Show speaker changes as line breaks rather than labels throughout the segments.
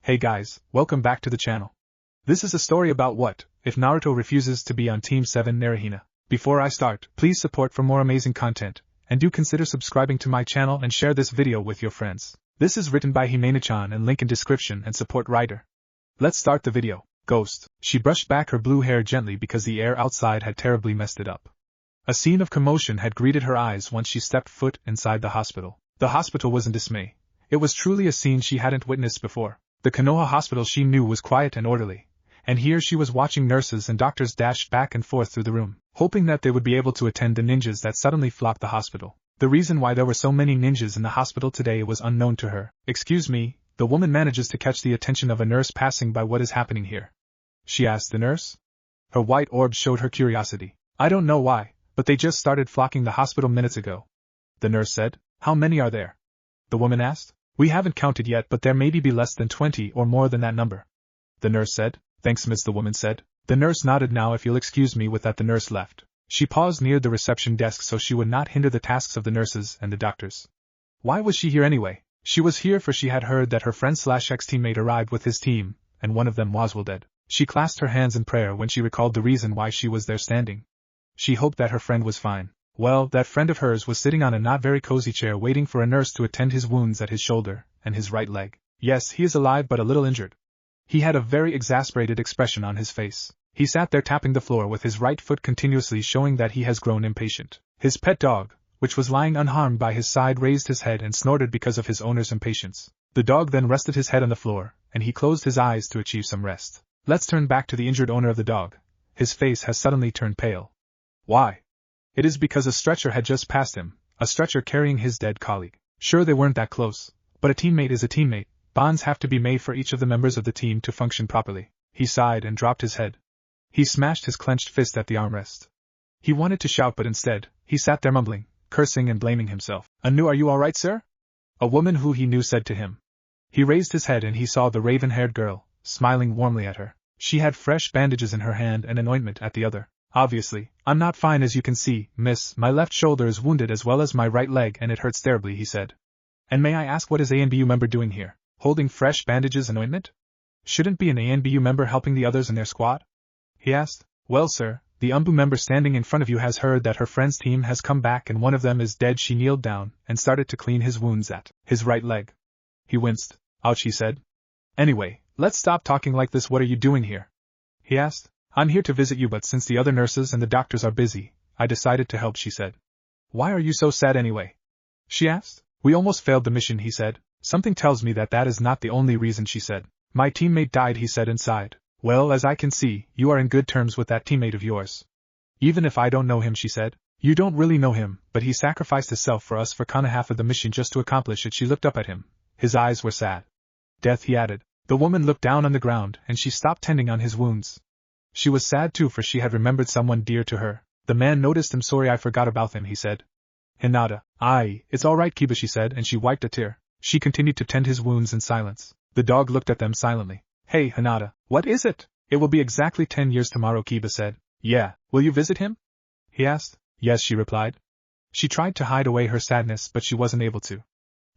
Hey guys, welcome back to the channel. This is a story about what if Naruto refuses to be on Team 7 NaruHina. Before I start, please support for more amazing content, and do consider subscribing to my channel and share this video with your friends. This is written by ximena-chan and link in description and support writer. Let's start the video. Ghost. She brushed back her blue hair gently because the air outside had terribly messed it up. A scene of commotion had greeted her eyes once she stepped foot inside the hospital. The hospital was in dismay. It was truly a scene she hadn't witnessed before. The Konoha hospital she knew was quiet and orderly, and here she was watching nurses and doctors dash back and forth through the room, hoping that they would be able to attend the ninjas that suddenly flocked the hospital. The reason why there were so many ninjas in the hospital today was unknown to her. Excuse me, the woman manages to catch the attention of a nurse passing by. What is happening here? She asked the nurse. Her white orb showed her curiosity. I don't know why, but they just started flocking the hospital minutes ago. The nurse said. How many are there? The woman asked. We haven't counted yet, but there may be less than 20 or more than that number. The nurse said. Thanks, miss, the woman said. The nurse nodded. Now if you'll excuse me. With that the nurse left. She paused near the reception desk so she would not hinder the tasks of the nurses and the doctors. Why was she here anyway? She was here for she had heard that her friend/ex-teammate arrived with his team, and one of them was dead. She clasped her hands in prayer when she recalled the reason why she was there standing. She hoped that her friend was fine. Well, that friend of hers was sitting on a not very cozy chair waiting for a nurse to attend his wounds at his shoulder and his right leg. Yes, he is alive but a little injured. He had a very exasperated expression on his face. He sat there tapping the floor with his right foot continuously, showing that he has grown impatient. His pet dog, which was lying unharmed by his side, raised his head and snorted because of his owner's impatience. The dog then rested his head on the floor, and he closed his eyes to achieve some rest. Let's turn back to the injured owner of the dog. His face has suddenly turned pale. Why? It is because a stretcher had just passed him, a stretcher carrying his dead colleague. Sure, they weren't that close, but a teammate is a teammate. Bonds have to be made for each of the members of the team to function properly. He sighed and dropped his head. He smashed his clenched fist at the armrest. He wanted to shout, but instead, he sat there mumbling, cursing and blaming himself. Are you all right, sir? A woman who he knew said to him. He raised his head and he saw the raven-haired girl, smiling warmly at her. She had fresh bandages in her hand and an ointment at the other. Obviously, I'm not fine, as you can see, miss. My left shoulder is wounded as well as my right leg, and it hurts terribly, he said. And may I ask, what is ANBU member doing here? Holding fresh bandages and ointment? Shouldn't be an ANBU member helping the others in their squad? He asked. Well, sir, the UMBU member standing in front of you has heard that her friend's team has come back and one of them is dead. She kneeled down and started to clean his wounds at his right leg. He winced. Ouch, he said. Anyway, let's stop talking like this. What are you doing here? He asked. I'm here to visit you, but since the other nurses and the doctors are busy, I decided to help, she said. Why are you so sad anyway? She asked. We almost failed the mission, he said. Something tells me that is not the only reason, she said. My teammate died, he said and sighed. Well, as I can see, you are in good terms with that teammate of yours. Even if I don't know him, she said. You don't really know him, but he sacrificed himself for us for half of the mission just to accomplish it. She looked up at him. His eyes were sad. Death, he added. The woman looked down on the ground and she stopped tending on his wounds. She was sad too, for she had remembered someone dear to her. The man noticed him. Sorry, I forgot about him, he said. Hinata. Aye, it's all right, Kiba, she said, and she wiped a tear. She continued to tend his wounds in silence. The dog looked at them silently. Hey, Hinata, what is it? It will be exactly 10 years tomorrow, Kiba said. Yeah, will you visit him? He asked. Yes, she replied. She tried to hide away her sadness, but she wasn't able to.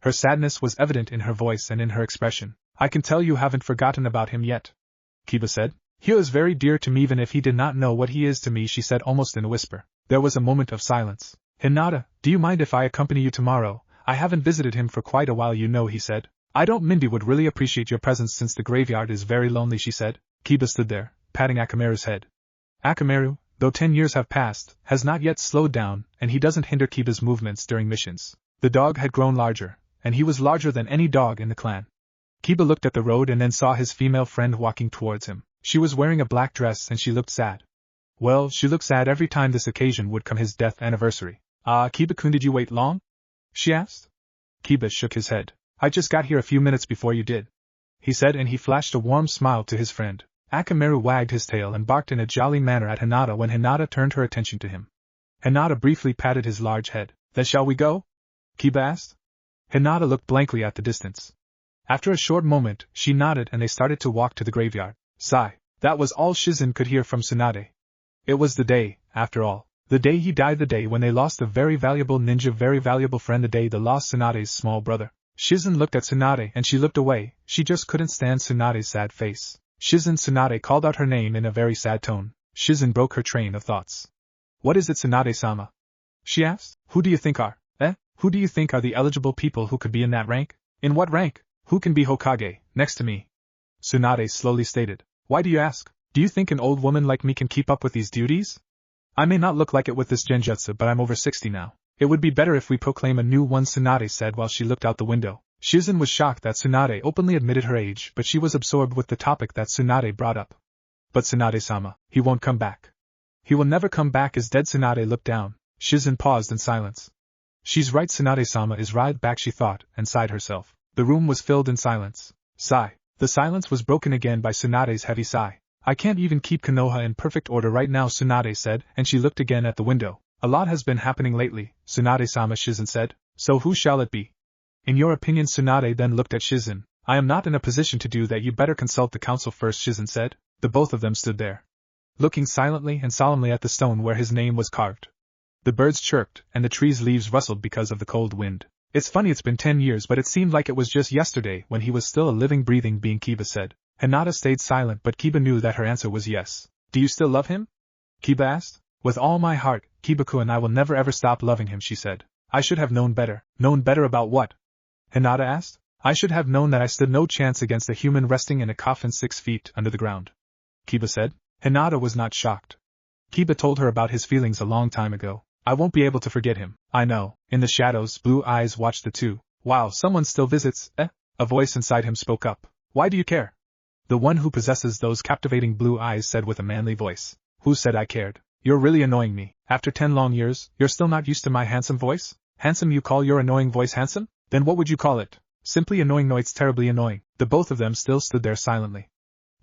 Her sadness was evident in her voice and in her expression. I can tell you haven't forgotten about him yet, Kiba said. He is very dear to me, even if he did not know what he is to me, she said almost in a whisper. There was a moment of silence. Hinata, do you mind if I accompany you tomorrow? I haven't visited him for quite a while, he said. I don't. Mindy would really appreciate your presence since the graveyard is very lonely, she said. Kiba stood there, patting Akamaru's head. Akamaru, though 10 years have passed, has not yet slowed down, and he doesn't hinder Kiba's movements during missions. The dog had grown larger, and he was larger than any dog in the clan. Kiba looked at the road and then saw his female friend walking towards him. She was wearing a black dress and she looked sad. Well, she looked sad every time this occasion would come, his death anniversary. Kiba-kun, did you wait long? She asked. Kiba shook his head. I just got here a few minutes before you did, he said, and he flashed a warm smile to his friend. Akamaru wagged his tail and barked in a jolly manner at Hinata when Hinata turned her attention to him. Hinata briefly patted his large head. Then shall we go? Kiba asked. Hinata looked blankly at the distance. After a short moment, she nodded and they started to walk to the graveyard. Sigh. That was all Shizen could hear from Tsunade. It was the day, after all. The day he died, the day when they lost a very valuable ninja, very valuable friend, the day they lost Tsunade's small brother. Shizen looked at Tsunade and she looked away. She just couldn't stand Tsunade's sad face. Shizen. Tsunade called out her name in a very sad tone. Shizen broke her train of thoughts. What is it, Tsunade-sama? She asked. Who do you think are? Who do you think are the eligible people who could be in that rank? In what rank? Who can be Hokage, next to me? Tsunade slowly stated. Why do you ask? Do you think an old woman like me can keep up with these duties? I may not look like it with this genjutsu, but I'm over 60 now. It would be better if we proclaim a new one, Tsunade said while she looked out the window. Shizen was shocked that Tsunade openly admitted her age, but she was absorbed with the topic that Tsunade brought up. But Tsunade-sama, he won't come back. He will never come back, is dead. Tsunade looked down. Shizen paused in silence. She's right, Tsunade-sama is right back, she thought, and sighed herself. The room was filled in silence. Sigh. The silence was broken again by Tsunade's heavy sigh. I can't even keep Konoha in perfect order right now, Tsunade said, and she looked again at the window. A lot has been happening lately, Tsunade-sama, Shizen said. So who shall it be? In your opinion? Tsunade then looked at Shizen. I am not in a position to do that, you better consult the council first, Shizen said. The both of them stood there, looking silently and solemnly at the stone where his name was carved. The birds chirped, and the trees' leaves rustled because of the cold wind. It's funny, it's been 10 years, but it seemed like it was just yesterday when he was still a living, breathing being, Kiba said. Hinata stayed silent, but Kiba knew that her answer was yes. Do you still love him? Kiba asked. With all my heart, Kibaku, and I will never ever stop loving him, she said. I should have known better. Known better about what? Hinata asked. I should have known that I stood no chance against a human resting in a coffin 6 feet under the ground, Kiba said. Hinata was not shocked. Kiba told her about his feelings a long time ago. I won't be able to forget him. I know. In the shadows, blue eyes watched the two. Wow, someone still visits, eh? A voice inside him spoke up. Why do you care? The one who possesses those captivating blue eyes said with a manly voice. Who said I cared? You're really annoying me. After 10 long years, you're still not used to my handsome voice? Handsome? You call your annoying voice handsome? Then what would you call it? Simply annoying. No, it's terribly annoying. The both of them still stood there silently.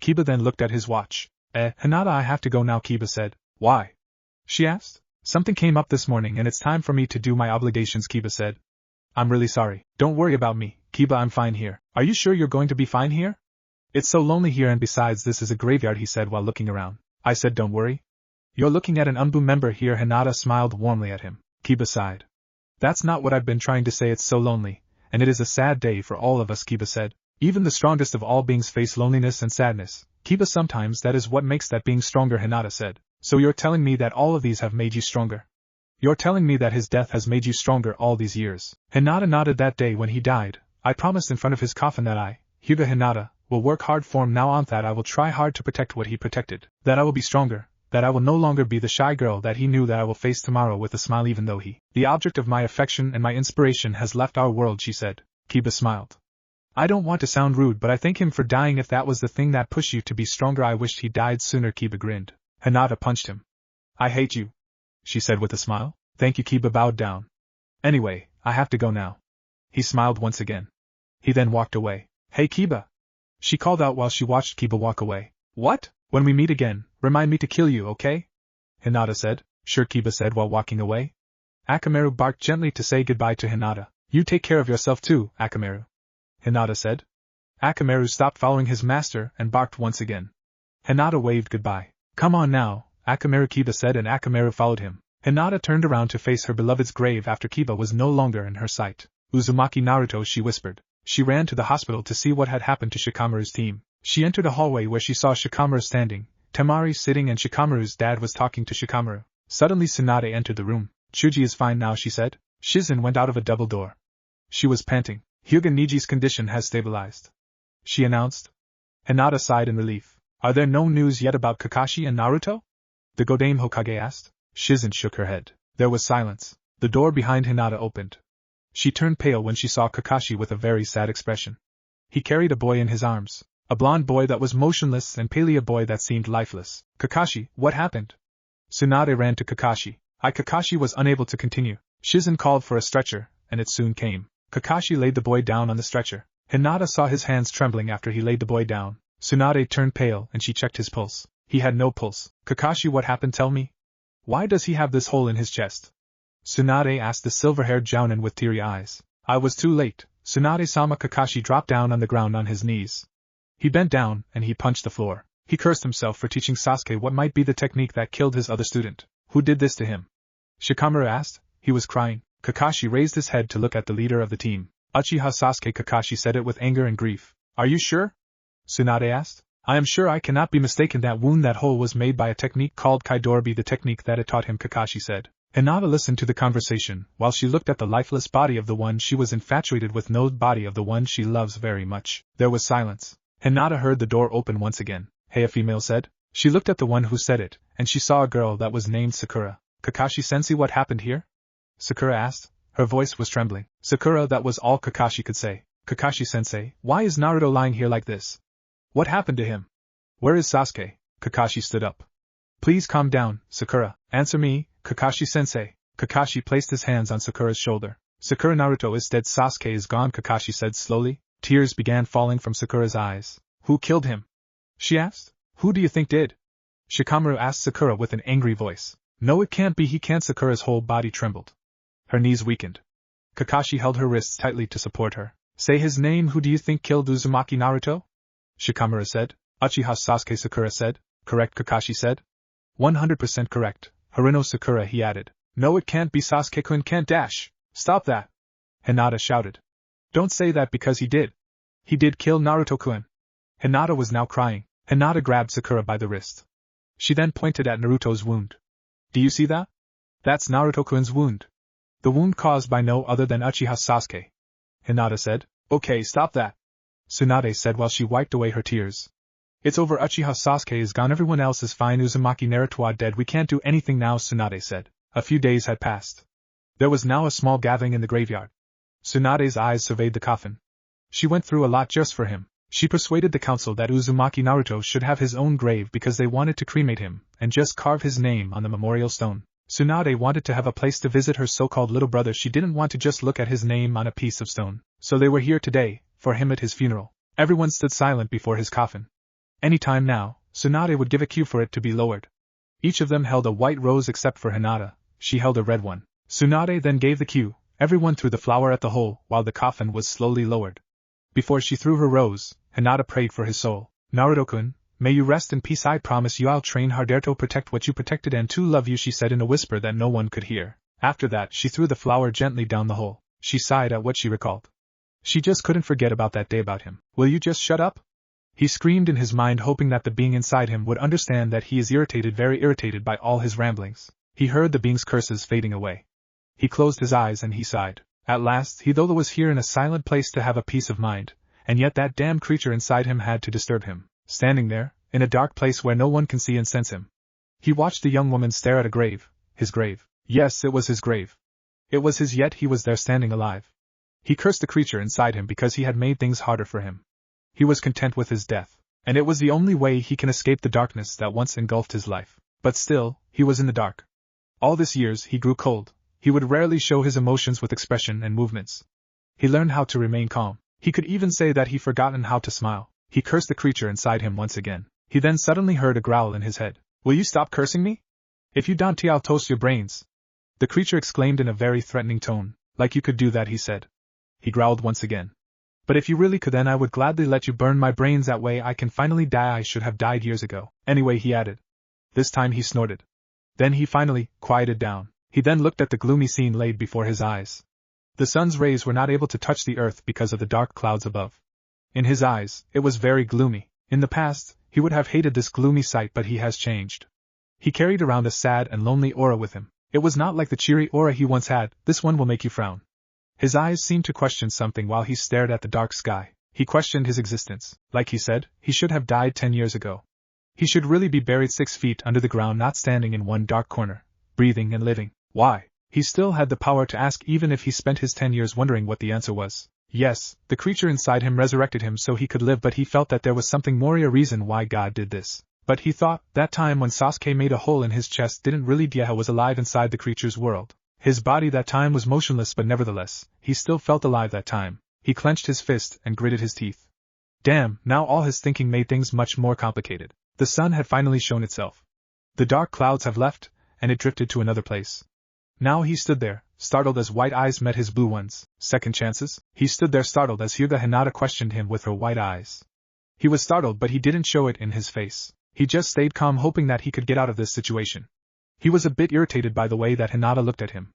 Kiba then looked at his watch. Hinata, I have to go now, Kiba said. Why? She asked. Something came up this morning and it's time for me to do my obligations, Kiba said. I'm really sorry. Don't worry about me, Kiba, I'm fine here. Are you sure you're going to be fine here? It's so lonely here, and besides this is a graveyard, he said while looking around. I said don't worry. You're looking at an UNBU member here. Hinata smiled warmly at him. Kiba sighed. That's not what I've been trying to say, it's so lonely, and it is a sad day for all of us, Kiba said. Even the strongest of all beings face loneliness and sadness. Kiba, sometimes that is what makes that being stronger, Hinata said. So you're telling me that all of these have made you stronger? You're telling me that his death has made you stronger all these years? Hinata nodded. That day when he died, I promised in front of his coffin that I, Hyuga Hinata, will work hard for him. Now on that I will try hard to protect what he protected. That I will be stronger. That I will no longer be the shy girl that he knew. That I will face tomorrow with a smile even though he, the object of my affection and my inspiration, has left our world, she said. Kiba smiled. I don't want to sound rude, but I thank him for dying. If that was the thing that pushed you to be stronger, I wished he died sooner. Kiba grinned. Hinata punched him. I hate you, she said with a smile. Thank you, Kiba bowed down. Anyway, I have to go now. He smiled once again. He then walked away. Hey Kiba, she called out while she watched Kiba walk away. What? When we meet again, remind me to kill you, okay? Hinata said. Sure, Kiba said while walking away. Akamaru barked gently to say goodbye to Hinata. You take care of yourself too, Akamaru, Hinata said. Akamaru stopped following his master and barked once again. Hinata waved goodbye. Come on now, Akamaru, Kiba said, and Akamaru followed him. Hinata turned around to face her beloved's grave after Kiba was no longer in her sight. Uzumaki Naruto, she whispered. She ran to the hospital to see what had happened to Shikamaru's team. She entered a hallway where she saw Shikamaru standing, Temari sitting, and Shikamaru's dad was talking to Shikamaru. Suddenly Tsunade entered the room. Chuji is fine now, she said. Shizen went out of a double door. She was panting. Hyuga Niji's condition has stabilized, she announced. Hinata sighed in relief. Are there no news yet about Kakashi and Naruto? The Godame Hokage asked. Shizen shook her head. There was silence. The door behind Hinata opened. She turned pale when she saw Kakashi with a very sad expression. He carried a boy in his arms. A blonde boy that was motionless and pale a boy that seemed lifeless. Kakashi, what happened? Tsunade ran to Kakashi. Kakashi was unable to continue. Shizen called for a stretcher, and it soon came. Kakashi laid the boy down on the stretcher. Hinata saw his hands trembling after he laid the boy down. Tsunade turned pale and she checked his pulse. He had no pulse. Kakashi, what happened? Tell me. Why does he have this hole in his chest? Tsunade asked the silver-haired jounin with teary eyes. I was too late. Tsunade-sama. Kakashi dropped down on the ground on his knees. He bent down and he punched the floor. He cursed himself for teaching Sasuke what might be the technique that killed his other student. Who did this to him? Shikamaru asked. He was crying. Kakashi raised his head to look at the leader of the team. Uchiha Sasuke. Kakashi said it with anger and grief. Are you sure? Tsunade asked. I am sure, I cannot be mistaken. That wound, that hole, was made by a technique called Kaidoribi, the technique that it taught him, Kakashi said. Hinata listened to the conversation, while she looked at the lifeless body of the one she was infatuated with, no body of the one she loves very much. There was silence. Hinata heard the door open once again. Hey, a female said. She looked at the one who said it, and she saw a girl that was named Sakura. Kakashi-sensei, what happened here? Sakura asked. Her voice was trembling. Sakura, that was all Kakashi could say. Kakashi-sensei, why is Naruto lying here like this? What happened to him? Where is Sasuke? Kakashi stood up. Please calm down, Sakura. Answer me, Kakashi-sensei. Kakashi placed his hands on Sakura's shoulder. Sakura, Naruto is dead. Sasuke is gone, Kakashi said slowly. Tears began falling from Sakura's eyes. Who killed him? She asked. Who do you think did? Shikamaru asked Sakura with an angry voice. No, it can't be, he can't. Sakura's whole body trembled. Her knees weakened. Kakashi held her wrists tightly to support her. Say his name. Who do you think killed Uzumaki Naruto? Shikamaru said. Uchiha Sasuke, Sakura said. Correct, Kakashi said. 100% correct, Harino Sakura, he added. No, it can't be. Sasuke-kun can't dash. Stop that. Hinata shouted. Don't say that, because he did. He did kill Naruto-kun. Hinata was now crying. Hinata grabbed Sakura by the wrist. She then pointed at Naruto's wound. Do you see that? That's Naruto-kun's wound. The wound caused by no other than Uchiha Sasuke. Hinata said. Okay, stop that. Tsunade said while she wiped away her tears. It's over. Uchiha Sasuke is gone. Everyone else is fine. Uzumaki Naruto dead. We can't do anything now, Tsunade said. A few days had passed. There was now a small gathering in the graveyard. Tsunade's eyes surveyed the coffin. She went through a lot just for him. She persuaded the council that Uzumaki Naruto should have his own grave because they wanted to cremate him and just carve his name on the memorial stone. Tsunade wanted to have a place to visit her so-called little brother. She didn't want to just look at his name on a piece of stone. So they were here today, for him at his funeral. Everyone stood silent before his coffin. Any time now, Tsunade would give a cue for it to be lowered. Each of them held a white rose except for Hinata. She held a red one. Tsunade then gave the cue. Everyone threw the flower at the hole while the coffin was slowly lowered. Before she threw her rose, Hinata prayed for his soul. Naruto-kun, may you rest in peace. I promise you I'll train harder to protect what you protected and to love you, she said in a whisper that no one could hear. After that, she threw the flower gently down the hole. She sighed at what she recalled. She just couldn't forget about that day about him. Will you just shut up? He screamed in his mind, hoping that the being inside him would understand that he is irritated, very irritated by all his ramblings. He heard the being's curses fading away. He closed his eyes and he sighed. At last, he though was here in a silent place to have a peace of mind, and yet that damn creature inside him had to disturb him, standing there, in a dark place where no one can see and sense him. He watched the young woman stare at a grave, his grave. Yes, it was his grave. It was his, yet he was there standing alive. He cursed the creature inside him because he had made things harder for him. He was content with his death, and it was the only way he can escape the darkness that once engulfed his life. But still, he was in the dark. All these years he grew cold. He would rarely show his emotions with expression and movements. He learned how to remain calm. He could even say that he forgotten how to smile. He cursed the creature inside him once again. He then suddenly heard a growl in his head. Will you stop cursing me? If you don't, I'll toast your brains. The creature exclaimed in a very threatening tone. Like you could do that, he said. He growled once again. But if you really could, then I would gladly let you burn my brains. That way I can finally die. I should have died years ago. Anyway, he added. This time he snorted. Then he finally quieted down. He then looked at the gloomy scene laid before his eyes. The sun's rays were not able to touch the earth because of the dark clouds above. In his eyes, it was very gloomy. In the past, he would have hated this gloomy sight, but he has changed. He carried around a sad and lonely aura with him. It was not like the cheery aura he once had. This one will make you frown. His eyes seemed to question something while he stared at the dark sky. He questioned his existence. Like he said, he should have died 10 years ago. He should really be buried 6 feet under the ground, not standing in one dark corner, breathing and living. Why? He still had the power to ask, even if he spent his 10 years wondering what the answer was. Yes, the creature inside him resurrected him so he could live, but he felt that there was something more, a reason why God did this. But he thought, that time when Sasuke made a hole in his chest didn't really Dieha was alive inside the creature's world. His body that time was motionless, but nevertheless, he still felt alive that time. He clenched his fist and gritted his teeth. Damn, now all his thinking made things much more complicated. The sun had finally shown itself. The dark clouds have left, and it drifted to another place. Now he stood there, startled as white eyes met his blue ones. Second chances? He stood there startled as Hyuga Hinata questioned him with her white eyes. He was startled, but he didn't show it in his face. He just stayed calm, hoping that he could get out of this situation. He was a bit irritated by the way that Hinata looked at him.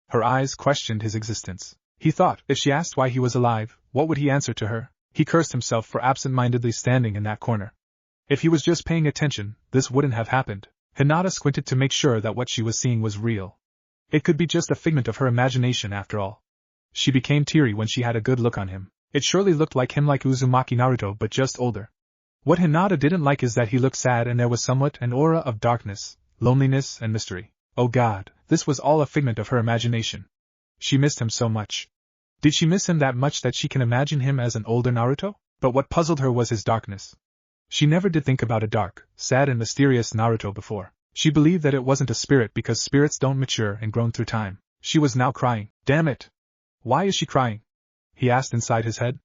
Her eyes questioned his existence. He thought, if she asked why he was alive, what would he answer to her? He cursed himself for absent-mindedly standing in that corner. If he was just paying attention, this wouldn't have happened. Hinata squinted to make sure that what she was seeing was real. It could be just a figment of her imagination after all. She became teary when she had a good look on him. It surely looked like him, like Uzumaki Naruto, but just older. What Hinata didn't like is that he looked sad and there was somewhat an aura of darkness, loneliness and mystery. Oh God, this was all a figment of her imagination. She missed him so much. Did she miss him that much that she can imagine him as an older Naruto? But what puzzled her was his darkness. She never did think about a dark, sad and mysterious Naruto before. She believed that it wasn't a spirit because spirits don't mature and grow through time. She was now crying. Damn it! Why is she crying? He asked inside his head.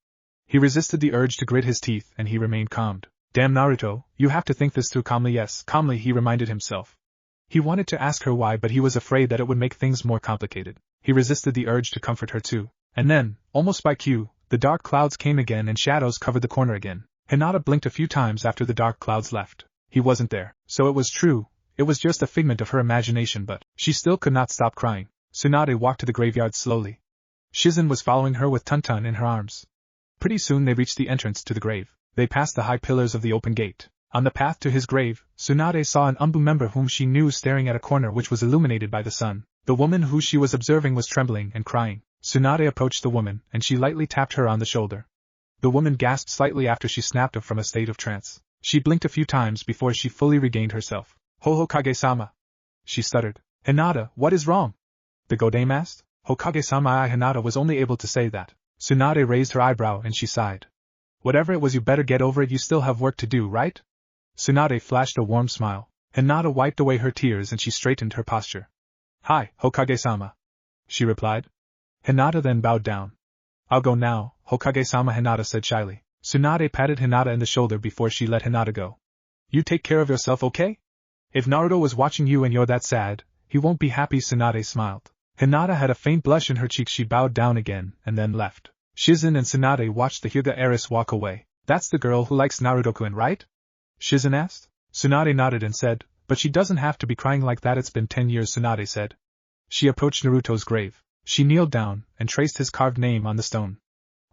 He resisted the urge to grit his teeth and he remained calmed. Damn Naruto, you have to think this through calmly. Yes, calmly, he reminded himself. He wanted to ask her why, but he was afraid that it would make things more complicated. He resisted the urge to comfort her too. And then, almost by cue, the dark clouds came again and shadows covered the corner again. Hinata blinked a few times after the dark clouds left. He wasn't there. So it was true. It was just a figment of her imagination, but she still could not stop crying. Tsunade walked to the graveyard slowly. Shizen was following her with Tuntun in her arms. Pretty soon they reached the entrance to the grave. They passed the high pillars of the open gate. On the path to his grave, Tsunade saw an Umbu member whom she knew staring at a corner which was illuminated by the sun. The woman who she was observing was trembling and crying. Tsunade approached the woman, and she lightly tapped her on the shoulder. The woman gasped slightly after she snapped up from a state of trance. She blinked a few times before she fully regained herself. Hokage-sama. She stuttered. Hinata, what is wrong? The Godame asked. Hokage-sama. Hinata was only able to say that. Tsunade raised her eyebrow and she sighed. Whatever it was, you better get over it, you still have work to do, right? Tsunade flashed a warm smile. Hinata wiped away her tears and she straightened her posture. Hi, Hokage-sama. She replied. Hinata then bowed down. I'll go now, Hokage-sama, Hinata said shyly. Tsunade patted Hinata in the shoulder before she let Hinata go. You take care of yourself, okay? If Naruto was watching you and you're that sad, he won't be happy. Tsunade smiled. Hinata had a faint blush in her cheeks. She bowed down again and then left. Shizen and Tsunade watched the Hyuga heiress walk away. That's the girl who likes Naruto-kun, right? Shizen asked. Tsunade nodded and said, but she doesn't have to be crying like that. It's been 10 years, Tsunade said. She approached Naruto's grave. She kneeled down and traced his carved name on the stone.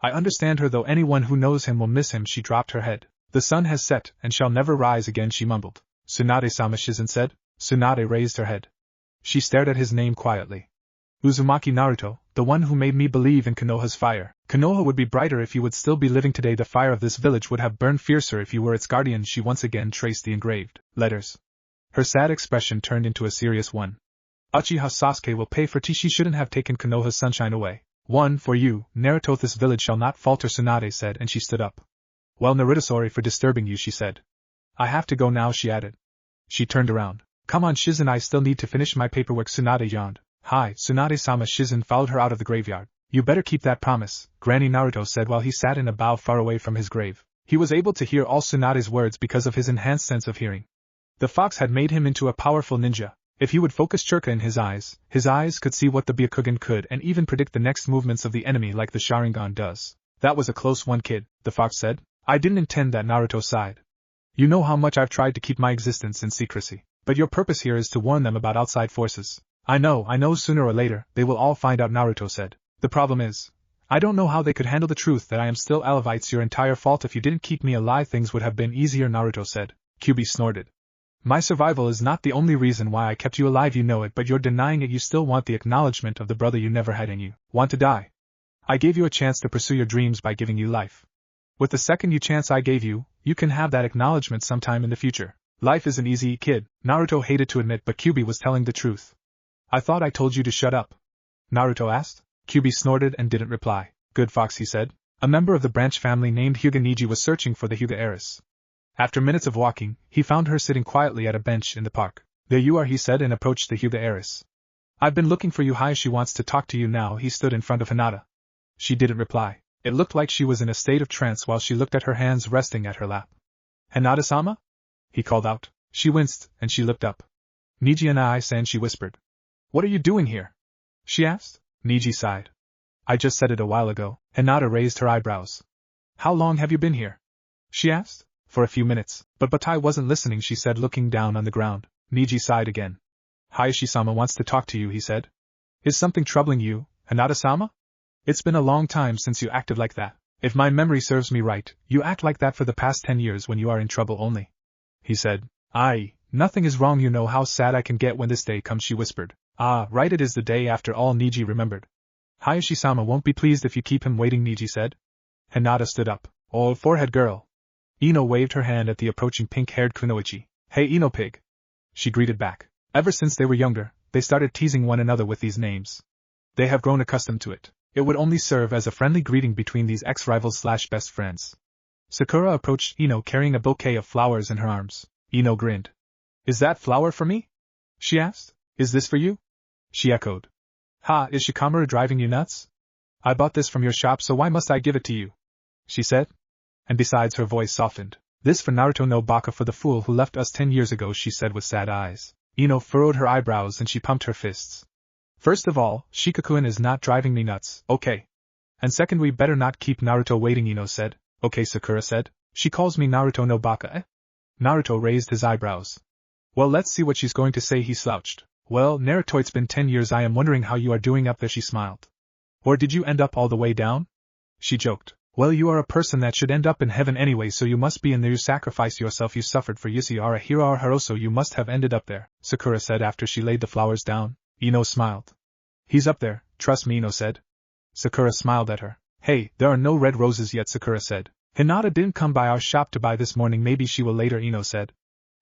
I understand her, though anyone who knows him will miss him. She dropped her head. The sun has set and shall never rise again, she mumbled. Tsunade-sama, Shizen said. Tsunade raised her head. She stared at his name quietly. Uzumaki Naruto, the one who made me believe in Konoha's fire. Konoha would be brighter if you would still be living today. The fire of this village would have burned fiercer if you were its guardian. She once again traced the engraved letters. Her sad expression turned into a serious one. Uchiha Sasuke will pay for tea. She shouldn't have taken Konoha's sunshine away. One for you, Naruto. This village shall not falter, Tsunade said, and she stood up. Well, Naruto, sorry for disturbing you, she said. I have to go now, she added. She turned around. Come on, Shizen, I still need to finish my paperwork. Tsunade yawned. Hi, Tsunade-sama. Shizen followed her out of the graveyard. You better keep that promise, Granny, Naruto said while he sat in a bough far away from his grave. He was able to hear all Tsunade's words because of his enhanced sense of hearing. The fox had made him into a powerful ninja. If he would focus chakra in his eyes could see what the Byakugan could and even predict the next movements of the enemy like the Sharingan does. That was a close one, kid, the fox said. I didn't intend that, Naruto sighed. You know how much I've tried to keep my existence in secrecy. But your purpose here is to warn them about outside forces. I know, sooner or later, they will all find out, Naruto said. The problem is, I don't know how they could handle the truth that I am still alive. It's your entire fault. If you didn't keep me alive, things would have been easier, Naruto said. Kyuubi snorted. My survival is not the only reason why I kept you alive, you know it, but you're denying it. You still want the acknowledgement of the brother you never had in you. Want to die? I gave you a chance to pursue your dreams by giving you life. With the second chance I gave you, you can have that acknowledgement sometime in the future. Life isn't easy, kid, Naruto hated to admit, but Kyuubi was telling the truth. I thought I told you to shut up. Naruto asked. Kyuubi snorted and didn't reply. Good fox, he said. A member of the branch family named Hyuga Niji was searching for the Hyuga heiress. After minutes of walking, he found her sitting quietly at a bench in the park. There you are, he said, and approached the Hyuga heiress. I've been looking for you. Hi, she wants to talk to you now. He stood in front of Hinata. She didn't reply. It looked like she was in a state of trance while she looked at her hands resting at her lap. Hinata-sama? He called out. She winced, and she looked up. Niji and I-san, she whispered. What are you doing here? She asked. Niji sighed. I just said it a while ago. Hinata raised her eyebrows. How long have you been here? She asked. For a few minutes. But Batai wasn't listening, she said, looking down on the ground. Niji sighed again. Hayashi-sama wants to talk to you, he said. Is something troubling you, Hinata-sama? It's been a long time since you acted like that. If my memory serves me right, you act like that for the past 10 years when you are in trouble only. He said. Nothing is wrong, you know how sad I can get when this day comes, she whispered. Ah, right, it is the day after all, Niji remembered. Hayashi-sama won't be pleased if you keep him waiting, Niji said. Hinata stood up. Oh, forehead girl. Ino waved her hand at the approaching pink-haired Kunoichi. Hey Ino pig. She greeted back. Ever since they were younger, they started teasing one another with these names. They have grown accustomed to it. It would only serve as a friendly greeting between these ex-rivals/best friends. Sakura approached Ino carrying a bouquet of flowers in her arms. Ino grinned. Is that flower for me? She asked. Is this for you? She echoed. Ha, is Shikamaru driving you nuts? I bought this from your shop, so why must I give it to you? She said. And besides, her voice softened. This for Naruto no baka, for the fool who left us 10 years ago, she said with sad eyes. Ino furrowed her eyebrows and she pumped her fists. First of all, Shikaku-in is not driving me nuts, okay? And second, we better not keep Naruto waiting, Ino said. Okay, Sakura said. She calls me Naruto no baka, eh? Naruto raised his eyebrows. Well, let's see what she's going to say, he slouched. Well, Naruto, it's been 10 years, I am wondering how you are doing up there, she smiled. Or did you end up all the way down? She joked. Well, you are a person that should end up in heaven anyway, so you must be in there. You sacrifice yourself, you suffered for Yusi, are a hero, or hero, so you must have ended up there, Sakura said after she laid the flowers down. Ino smiled. He's up there, trust me, Ino said. Sakura smiled at her. Hey, there are no red roses yet, Sakura said. Hinata didn't come by our shop to buy this morning, maybe she will later, Ino said.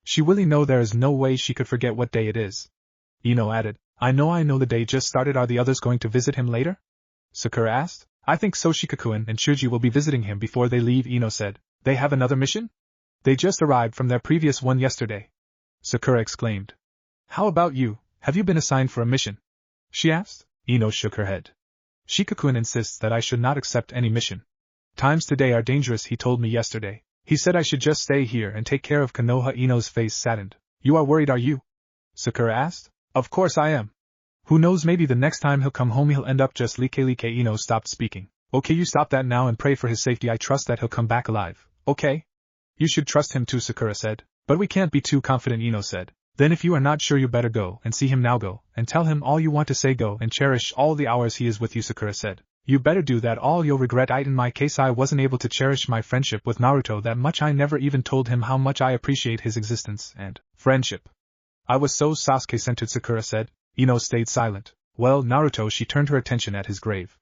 She really know there is no way she could forget what day it is. Ino added. I know the day just started. Are the others going to visit him later? Sakura asked. I think so, Shikaku-in and Shuji will be visiting him before they leave, Ino said. They have another mission? They just arrived from their previous one yesterday. Sakura exclaimed. How about you, have you been assigned for a mission? She asked. Ino shook her head. Shikaku-in insists that I should not accept any mission. Times today are dangerous, he told me yesterday. He said I should just stay here and take care of Konoha. Ino's face saddened. You are worried, are you? Sakura asked. Of course I am. Who knows, maybe the next time he'll come home he'll end up just like. Ino stopped speaking. Okay, you stop that now and pray for his safety. I trust that he'll come back alive, okay? You should trust him too, Sakura said. But we can't be too confident, Ino said. Then if you are not sure, you better go and see him now. Go and tell him all you want to say. Go and cherish all the hours he is with you, Sakura said. You better do that, all you'll regret it. In my case, I wasn't able to cherish my friendship with Naruto that much. I never even told him how much I appreciate his existence and friendship. I was so Sasuke-centered, Sakura said. Ino stayed silent. Well, Naruto, she turned her attention at his grave.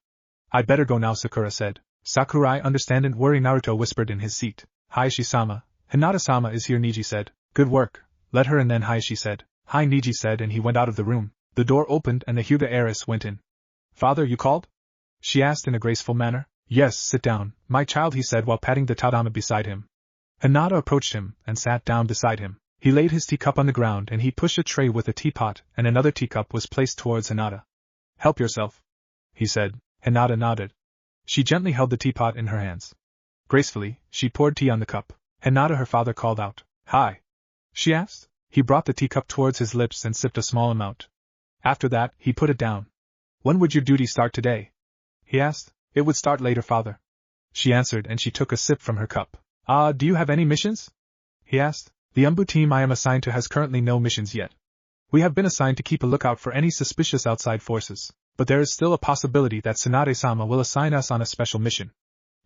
I better go now, Sakura said. Sakurai, understand, don't worry, Naruto whispered in his seat. Hayashi-sama, Hinata-sama is here, Niji said. Good work, let her in then, Hayashi said. Hi, Niji said, and he went out of the room. The door opened and the Hyuga heiress went in. Father, you called? She asked in a graceful manner. Yes, sit down, my child, he said while patting the tatami beside him. Hinata approached him and sat down beside him. He laid his teacup on the ground and he pushed a tray with a teapot, and another teacup was placed towards Hinata. Help yourself, he said. Hinata nodded. She gently held the teapot in her hands. Gracefully, she poured tea on the cup. Hinata, her father called out. Hi, she asked. He brought the teacup towards his lips and sipped a small amount. After that, he put it down. When would your duty start today? He asked. It would start later, father, she answered, and she took a sip from her cup. Do you have any missions? He asked. The Umbu team I am assigned to has currently no missions yet. We have been assigned to keep a lookout for any suspicious outside forces, but there is still a possibility that Tsunade-sama will assign us on a special mission,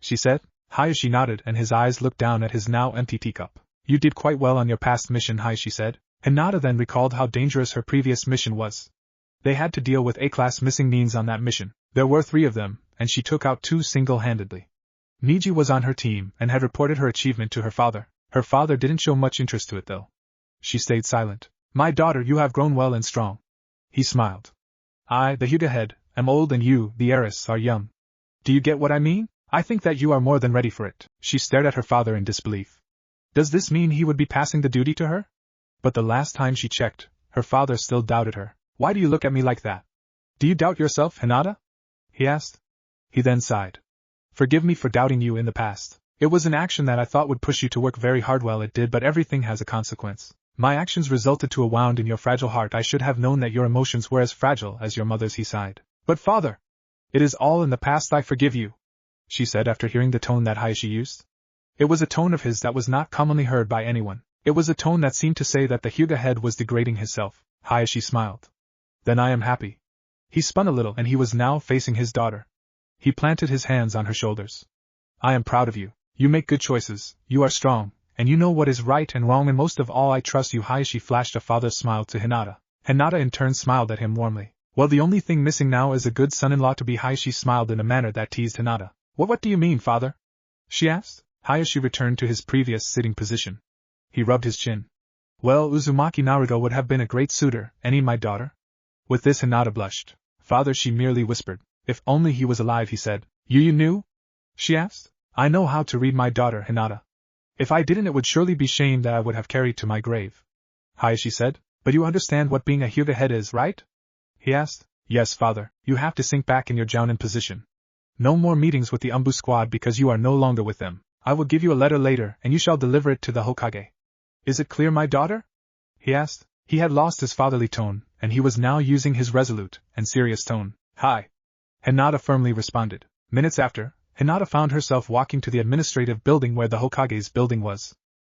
she said. Hayashi nodded and his eyes looked down at his now empty teacup. You did quite well on your past mission, Hayashi said. Hinata then recalled how dangerous her previous mission was. They had to deal with A-class missing Nins on that mission. There were 3 of them, and she took out 2 single-handedly. Niji was on her team and had reported her achievement to her father. Her father didn't show much interest to it though. She stayed silent. My daughter, you have grown well and strong. He smiled. I, the Hyuga head, am old and you, the heiress, are young. Do you get what I mean? I think that you are more than ready for it. She stared at her father in disbelief. Does this mean he would be passing the duty to her? But the last time she checked, her father still doubted her. Why do you look at me like that? Do you doubt yourself, Hinata? He asked. He then sighed. Forgive me for doubting you in the past. It was an action that I thought would push you to work very hard. Well, it did, but everything has a consequence. My actions resulted to a wound in your fragile heart. I should have known that your emotions were as fragile as your mother's, he sighed. But father, it is all in the past. I forgive you, she said after hearing the tone that Hayashi used. It was a tone of his that was not commonly heard by anyone. It was a tone that seemed to say that the Hyuga head was degrading himself. Hayashi smiled. Then I am happy. He spun a little and he was now facing his daughter. He planted his hands on her shoulders. I am proud of you. You make good choices, you are strong, and you know what is right and wrong, and most of all I trust you. She flashed a father's smile to Hinata. Hinata in turn smiled at him warmly. Well, the only thing missing now is a good son-in-law to be. She smiled in a manner that teased Hinata. What do you mean, father? She asked. Hayashi returned to his previous sitting position. He rubbed his chin. Well, Uzumaki Naruto would have been a great suitor, my daughter? With this Hinata blushed. Father, she merely whispered. If only he was alive, he said. You knew? She asked. I know how to read, my daughter, Hinata. If I didn't, it would surely be shame that I would have carried to my grave. Hayashi said. But you understand what being a Hyuga head is, right? He asked. Yes, father, you have to sink back in your jounin position. No more meetings with the Umbu squad because you are no longer with them. I will give you a letter later and you shall deliver it to the Hokage. Is it clear, my daughter? He asked. He had lost his fatherly tone, and he was now using his resolute and serious tone. Hi. Hinata firmly responded. Minutes after, Hinata found herself walking to the administrative building where the Hokage's building was.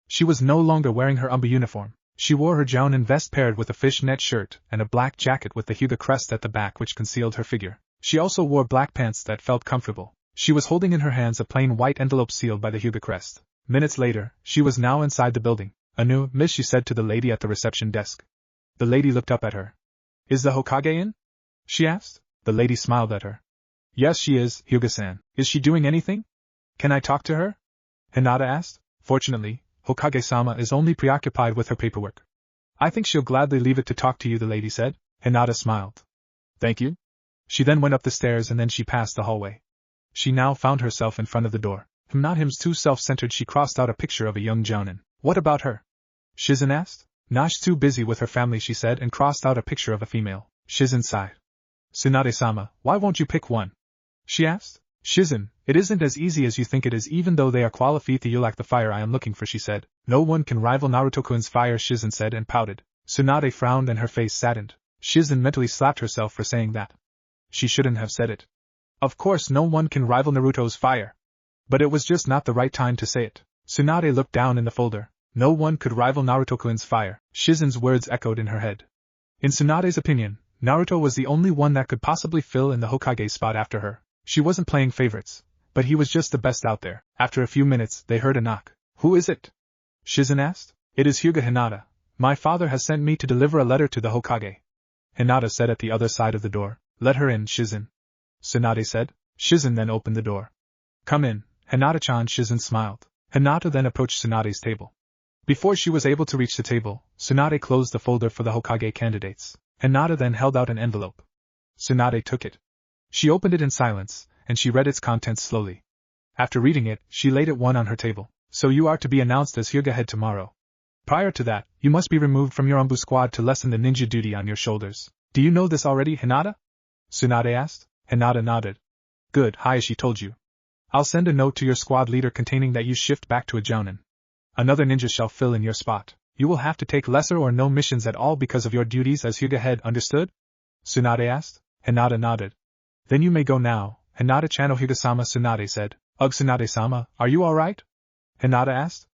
She was no longer wearing her Umbu uniform. She wore her jounin vest paired with a fishnet shirt and a black jacket with the Hyuga crest at the back which concealed her figure. She also wore black pants that felt comfortable. She was holding in her hands a plain white envelope sealed by the Hyuga crest. Minutes later, she was now inside the building. Miss, she said to the lady at the reception desk. The lady looked up at her. Is the Hokage in? She asked. The lady smiled at her. Yes, she is, Hyuga-san. Is she doing anything? Can I talk to her? Hinata asked. Fortunately, Hokage-sama is only preoccupied with her paperwork. I think she'll gladly leave it to talk to you, the lady said. Hinata smiled. Thank you. She then went up the stairs and then she passed the hallway. She now found herself in front of the door. Not him too self-centered. She crossed out a picture of a young jounin. What about her? Shizen asked. Nash too busy with her family, she said, and crossed out a picture of a female. Shizen sighed. Tsunade-sama, why won't you pick one? She asked. Shizen, it isn't as easy as you think it is, even though they are qualified. You lack the fire I am looking for, she said. No one can rival Naruto-kun's fire, Shizen said and pouted. Tsunade frowned and her face saddened. Shizen mentally slapped herself for saying that. She shouldn't have said it. Of course no one can rival Naruto's fire. But it was just not the right time to say it. Tsunade looked down in the folder. No one could rival Naruto-kun's fire. Shizen's words echoed in her head. In Tsunade's opinion, Naruto was the only one that could possibly fill in the Hokage spot after her. She wasn't playing favorites, but he was just the best out there. After a few minutes, they heard a knock. Who is it? Shizen asked. It is Hyuga Hinata. My father has sent me to deliver a letter to the Hokage. Hinata said at the other side of the door. Let her in, Shizen. Tsunade said. Shizen then opened the door. Come in, Hinata-chan. Shizen smiled. Hinata then approached Tsunade's table. Before she was able to reach the table, Tsunade closed the folder for the Hokage candidates. Hinata then held out an envelope. Tsunade took it. She opened it in silence, and she read its contents slowly. After reading it, she laid it one on her table. So you are to be announced as Hyuga head tomorrow. Prior to that, you must be removed from your Umbu squad to lessen the ninja duty on your shoulders. Do you know this already, Hinata? Tsunade asked. Hinata nodded. Good, Hayashi told you. I'll send a note to your squad leader containing that you shift back to a jounin. Another ninja shall fill in your spot. You will have to take lesser or no missions at all because of your duties as Hyuga head, understood? Tsunade asked. Hinata nodded. Then you may go now, Hinata-chan. Hyuga-sama, Tsunade said. Ugh, Tsunade-sama, are you alright? Hinata asked.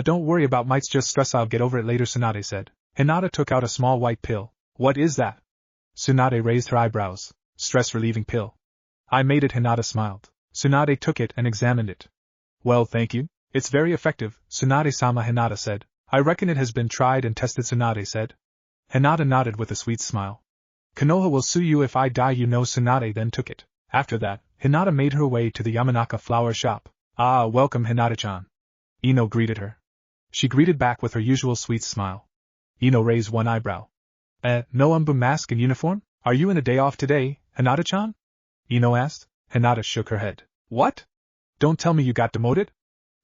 Don't worry about mites, just stress, I'll get over it later, Tsunade said. Hinata took out a small white pill. What is that? Tsunade raised her eyebrows. Stress-relieving pill. I made it, Hinata smiled. Tsunade took it and examined it. Well, thank you. It's very effective, Tsunade-sama, Hinata said. I reckon it has been tried and tested, Tsunade said. Hinata nodded with a sweet smile. Konoha will sue you if I die, you know. Tsunade then took it. After that, Hinata made her way to the Yamanaka flower shop. Welcome, Hinata-chan. Ino greeted her. She greeted back with her usual sweet smile. Ino raised one eyebrow. No Umbu mask and uniform? Are you in a day off today, Hinata-chan? Ino asked. Hinata shook her head. What? Don't tell me you got demoted?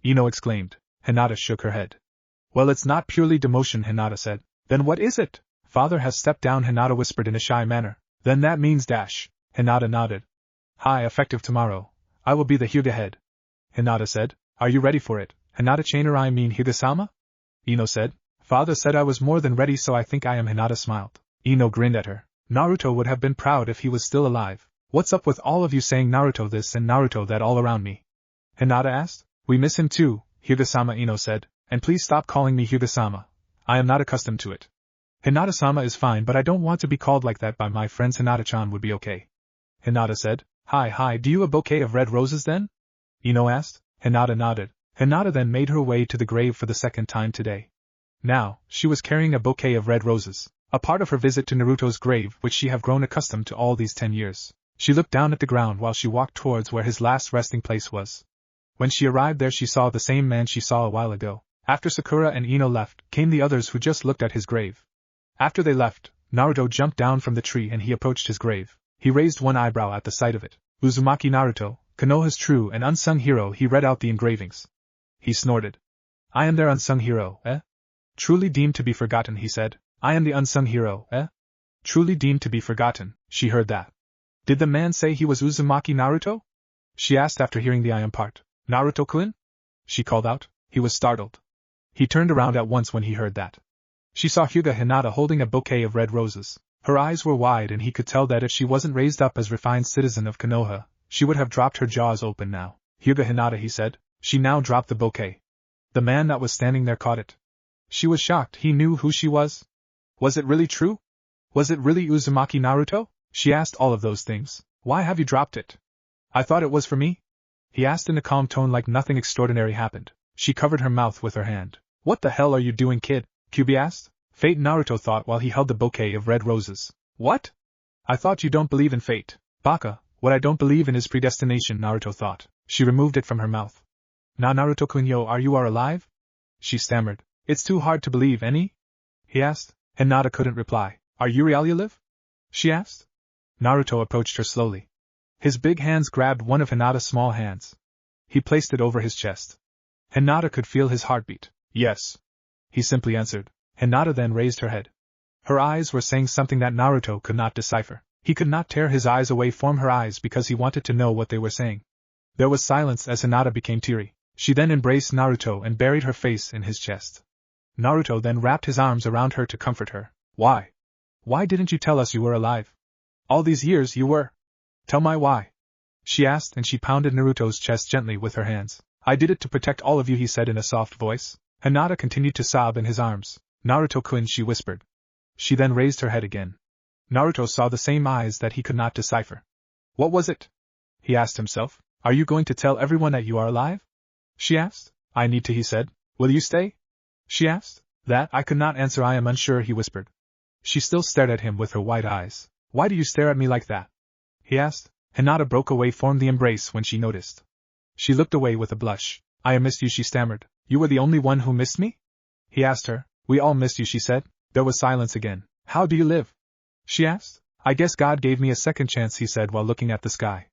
Ino exclaimed. Hinata shook her head. Well, it's not purely demotion, Hinata said. Then what is it? Father has stepped down, Hinata whispered in a shy manner. Then that means dash. Hinata nodded. Hi, effective tomorrow. I will be the Hyuga head. Hinata said. Are you ready for it, Hinata-chan, or I mean Hyuga-sama? Ino said. Father said I was more than ready, so I think I am. Hinata smiled. Ino grinned at her. Naruto would have been proud if he was still alive. What's up with all of you saying Naruto this and Naruto that all around me? Hinata asked. We miss him too, Hyuga-sama, Ino said. And please stop calling me Hyuga-sama. I am not accustomed to it. Hinata-sama is fine, but I don't want to be called like that by my friends. Hinata-chan would be okay. Hinata said. Hi, do you a bouquet of red roses then? Ino asked. Hinata nodded. Hinata then made her way to the grave for the second time today. Now, she was carrying a bouquet of red roses, a part of her visit to Naruto's grave which she had grown accustomed to all these 10 years. She looked down at the ground while she walked towards where his last resting place was. When she arrived there she saw the same man she saw a while ago. After Sakura and Ino left, came the others who just looked at his grave. After they left, Naruto jumped down from the tree and he approached his grave. He raised one eyebrow at the sight of it. Uzumaki Naruto, Konoha's true and unsung hero. He read out the engravings. He snorted. I am their unsung hero, eh? Truly deemed to be forgotten, he said. I am the unsung hero, eh? Truly deemed to be forgotten, she heard that. Did the man say he was Uzumaki Naruto? She asked after hearing the I am part. Naruto-kun? She called out. He was startled. He turned around at once when he heard that. She saw Hyuga Hinata holding a bouquet of red roses. Her eyes were wide and he could tell that if she wasn't raised up as refined citizen of Konoha, she would have dropped her jaws open now. Hyuga Hinata, he said. She now dropped the bouquet. The man that was standing there caught it. She was shocked. He knew who she was. Was it really true? Was it really Uzumaki Naruto? She asked all of those things. Why have you dropped it? I thought it was for me? He asked in a calm tone like nothing extraordinary happened. She covered her mouth with her hand. What the hell are you doing, kid? Kyubi asked. Fate, Naruto thought while he held the bouquet of red roses. What? I thought you don't believe in fate. Baka, what I don't believe in is predestination, Naruto thought. She removed it from her mouth. Na Naruto-kun, yo, are you alive? She stammered. It's too hard to believe, any? He asked. Hinata couldn't reply. Are you really alive? She asked. Naruto approached her slowly. His big hands grabbed one of Hinata's small hands. He placed it over his chest. Hinata could feel his heartbeat. Yes. He simply answered. Hinata then raised her head. Her eyes were saying something that Naruto could not decipher. He could not tear his eyes away from her eyes because he wanted to know what they were saying. There was silence as Hinata became teary. She then embraced Naruto and buried her face in his chest. Naruto then wrapped his arms around her to comfort her. Why? Why didn't you tell us you were alive? All these years you were. Tell me why. She asked and she pounded Naruto's chest gently with her hands. I did it to protect all of you, he said in a soft voice. Hinata continued to sob in his arms. Naruto-kun, she whispered. She then raised her head again. Naruto saw the same eyes that he could not decipher. What was it? He asked himself. Are you going to tell everyone that you are alive? She asked. I need to, he said. Will you stay? She asked. That I could not answer, I am unsure, he whispered. She still stared at him with her wide eyes. Why do you stare at me like that? He asked. Hinata broke away from the embrace when she noticed. She looked away with a blush. I missed you, she stammered. You were the only one who missed me? He asked her. We all missed you, she said. There was silence again. How do you live? She asked. I guess God gave me a second chance, he said while looking at the sky.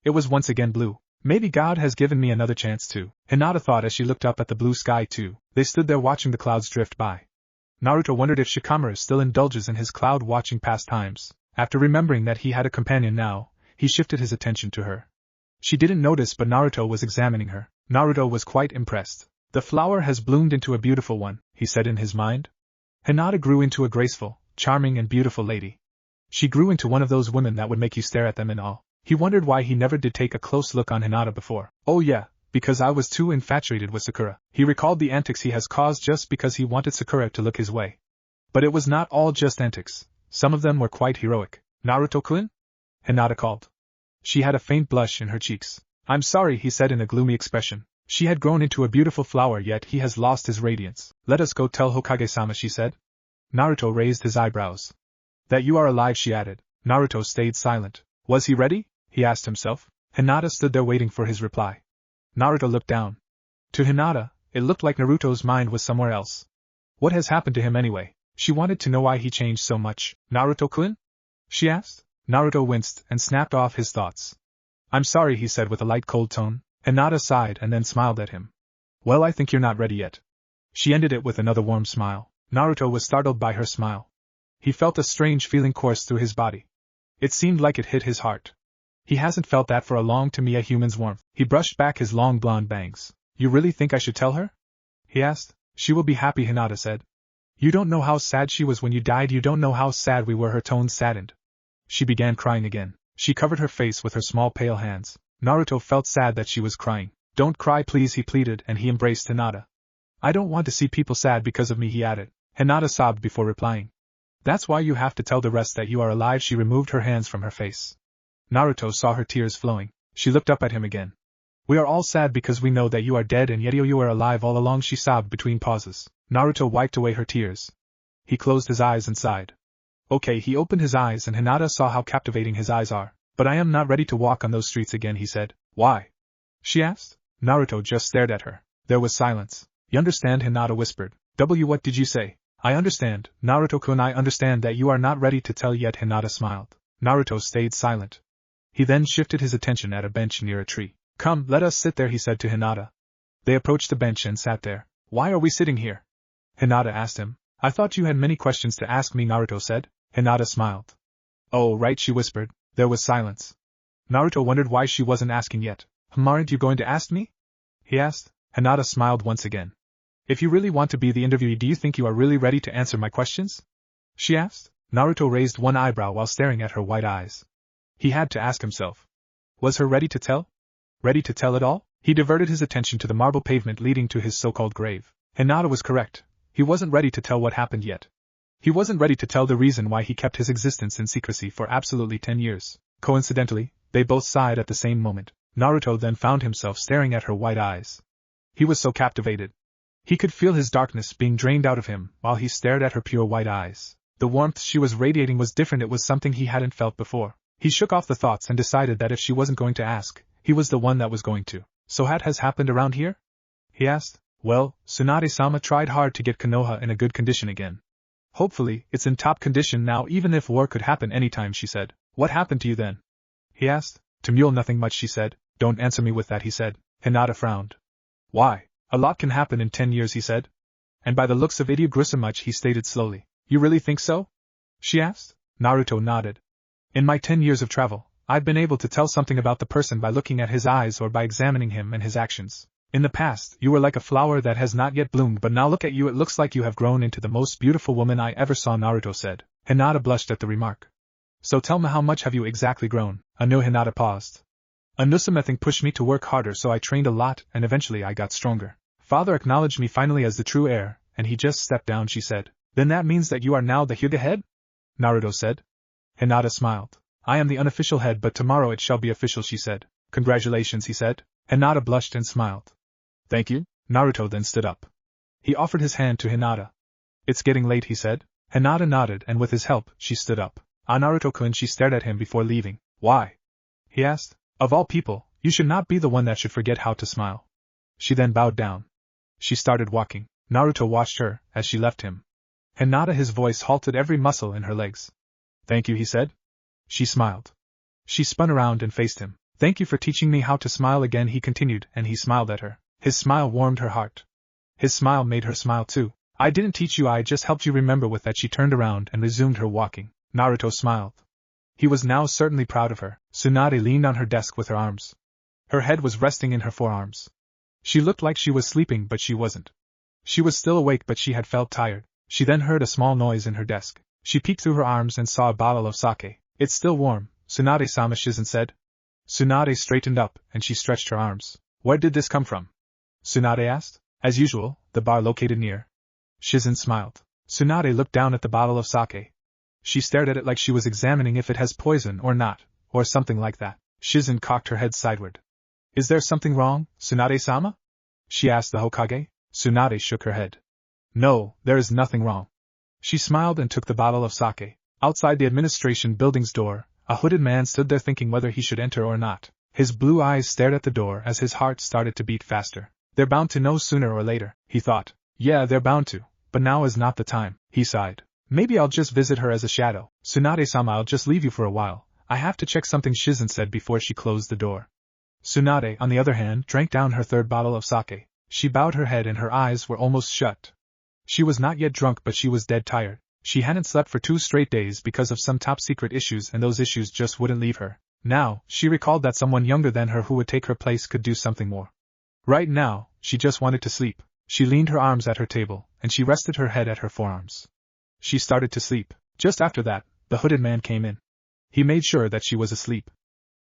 It was once again blue. Maybe God has given me another chance too, Hinata thought as she looked up at the blue sky too. They stood there watching the clouds drift by. Naruto wondered if Shikamaru still indulges in his cloud-watching pastimes. After remembering that he had a companion now, he shifted his attention to her. She didn't notice but Naruto was examining her. Naruto was quite impressed. The flower has bloomed into a beautiful one, he said in his mind. Hinata grew into a graceful, charming and beautiful lady. She grew into one of those women that would make you stare at them in awe. He wondered why he never did take a close look on Hinata before. Oh yeah, because I was too infatuated with Sakura. He recalled the antics he has caused just because he wanted Sakura to look his way. But it was not all just antics. Some of them were quite heroic. Naruto-kun? Hinata called. She had a faint blush in her cheeks. I'm sorry, he said in a gloomy expression. She had grown into a beautiful flower, yet he has lost his radiance. Let us go tell Hokage-sama, she said. Naruto raised his eyebrows. That you are alive, she added. Naruto stayed silent. Was he ready? He asked himself. Hinata stood there waiting for his reply. Naruto looked down. To Hinata, it looked like Naruto's mind was somewhere else. What has happened to him anyway? She wanted to know why he changed so much. Naruto-kun? She asked. Naruto winced and snapped off his thoughts. I'm sorry, he said with a light cold tone. Hinata sighed and then smiled at him. Well, I think you're not ready yet. She ended it with another warm smile. Naruto was startled by her smile. He felt a strange feeling course through his body. It seemed like it hit his heart. He hasn't felt that for a long time, a human's warmth. He brushed back his long blonde bangs. You really think I should tell her? He asked. She will be happy, Hinata said. You don't know how sad she was when you died, you don't know how sad we were, her tone saddened. She began crying again. She covered her face with her small pale hands. Naruto felt sad that she was crying. Don't cry please, he pleaded, and he embraced Hinata. I don't want to see people sad because of me, he added. Hinata sobbed before replying. That's why you have to tell the rest that you are alive. She removed her hands from her face. Naruto saw her tears flowing. She looked up at him again. We are all sad because we know that you are dead and yet you were alive all along, she sobbed between pauses. Naruto wiped away her tears. He closed his eyes and sighed. Okay, he opened his eyes and Hinata saw how captivating his eyes are. But I am not ready to walk on those streets again, he said. Why? She asked. Naruto just stared at her. There was silence. You understand, Hinata whispered. What did you say? I understand, Naruto-kun, I understand that you are not ready to tell yet, Hinata smiled. Naruto stayed silent. He then shifted his attention at a bench near a tree. Come, let us sit there, he said to Hinata. They approached the bench and sat there. Why are we sitting here? Hinata asked him. I thought you had many questions to ask me, Naruto said. Hinata smiled. Oh, right, she whispered. There was silence. Naruto wondered why she wasn't asking yet. Aren't you going to ask me? He asked. Hinata smiled once again. If you really want to be the interviewee, do you think you are really ready to answer my questions? She asked. Naruto raised one eyebrow while staring at her white eyes. He had to ask himself. Was her ready to tell? Ready to tell it all? He diverted his attention to the marble pavement leading to his so-called grave. Hinata was correct. He wasn't ready to tell what happened yet. He wasn't ready to tell the reason why he kept his existence in secrecy for absolutely 10 years. Coincidentally, they both sighed at the same moment. Naruto then found himself staring at her white eyes. He was so captivated. He could feel his darkness being drained out of him while he stared at her pure white eyes. The warmth she was radiating was different, it was something he hadn't felt before. He shook off the thoughts and decided that if she wasn't going to ask, he was the one that was going to. So what has happened around here? He asked. Well, Tsunade-sama tried hard to get Konoha in a good condition again. Hopefully, it's in top condition now, even if war could happen anytime, she said. What happened to you then? He asked. To Mule, nothing much, she said. Don't answer me with that, he said. Hinata frowned. Why? A lot can happen in 10 years, he said. And by the looks of it, you grew so much, he stated slowly. You really think so? She asked. Naruto nodded. In my 10 years of travel, I've been able to tell something about the person by looking at his eyes or by examining him and his actions. In the past, you were like a flower that has not yet bloomed, but now look at you, it looks like you have grown into the most beautiful woman I ever saw, Naruto said. Hinata blushed at the remark. So tell me, how much have you exactly grown? Hinata paused. Something pushed me to work harder, so I trained a lot, and eventually I got stronger. Father acknowledged me finally as the true heir, and he just stepped down, she said. Then that means that you are now the Hyuga head? Naruto said. Hinata smiled. I am the unofficial head, but tomorrow it shall be official, she said. Congratulations, he said. Hinata blushed and smiled. Thank you. Naruto then stood up. He offered his hand to Hinata. It's getting late, he said. Hinata nodded, and with his help, she stood up. Naruto-kun, she stared at him before leaving. Why? He asked. Of all people, you should not be the one that should forget how to smile. She then bowed down. She started walking. Naruto watched her as she left him. Hinata, his voice halted every muscle in her legs. Thank you, he said. She smiled. She spun around and faced him. Thank you for teaching me how to smile again, he continued, and he smiled at her. His smile warmed her heart. His smile made her smile too. I didn't teach you, I just helped you remember. With that, she turned around and resumed her walking. Naruto smiled. He was now certainly proud of her. Tsunade leaned on her desk with her arms. Her head was resting in her forearms. She looked like she was sleeping, but she wasn't. She was still awake, but she had felt tired. She then heard a small noise in her desk. She peeked through her arms and saw a bottle of sake. It's still warm, Tsunade-sama, Shizen said. Tsunade straightened up, and she stretched her arms. Where did this come from? Tsunade asked. As usual, the bar located near. Shizen smiled. Tsunade looked down at the bottle of sake. She stared at it like she was examining if it has poison or not, or something like that. Shizen cocked her head sideward. Is there something wrong, Tsunade-sama? She asked the Hokage. Tsunade shook her head. No, there is nothing wrong. She smiled and took the bottle of sake. Outside the administration building's door, a hooded man stood there thinking whether he should enter or not. His blue eyes stared at the door as his heart started to beat faster. They're bound to know sooner or later, he thought. Yeah, they're bound to, but now is not the time, he sighed. Maybe I'll just visit her as a shadow. Tsunade-sama, I'll just leave you for a while. I have to check something, Shizen said before she closed the door. Tsunade, on the other hand, drank down her third bottle of sake. She bowed her head and her eyes were almost shut. She was not yet drunk, but she was dead tired. She hadn't slept for 2 straight days because of some top-secret issues, and those issues just wouldn't leave her. Now, she recalled that someone younger than her who would take her place could do something more. Right now, she just wanted to sleep. She leaned her arms at her table, and she rested her head at her forearms. She started to sleep. Just after that, the hooded man came in. He made sure that she was asleep.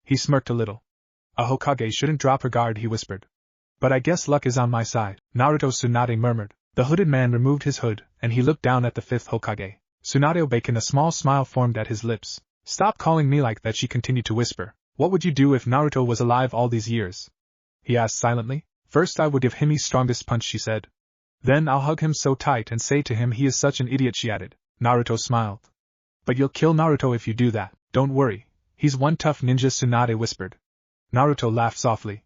He smirked a little. A Hokage shouldn't drop her guard, he whispered. But I guess luck is on my side, Naruto, Tsunade murmured. The hooded man removed his hood, and he looked down at the 5th Hokage. Tsunade obeyed, and a small smile formed at his lips. Stop calling me like that, she continued to whisper. What would you do if Naruto was alive all these years? He asked silently. First I would give him his strongest punch, she said. Then I'll hug him so tight and say to him he is such an idiot, she added. Naruto smiled. But you'll kill Naruto if you do that, don't worry. He's one tough ninja, Tsunade whispered. Naruto laughed softly.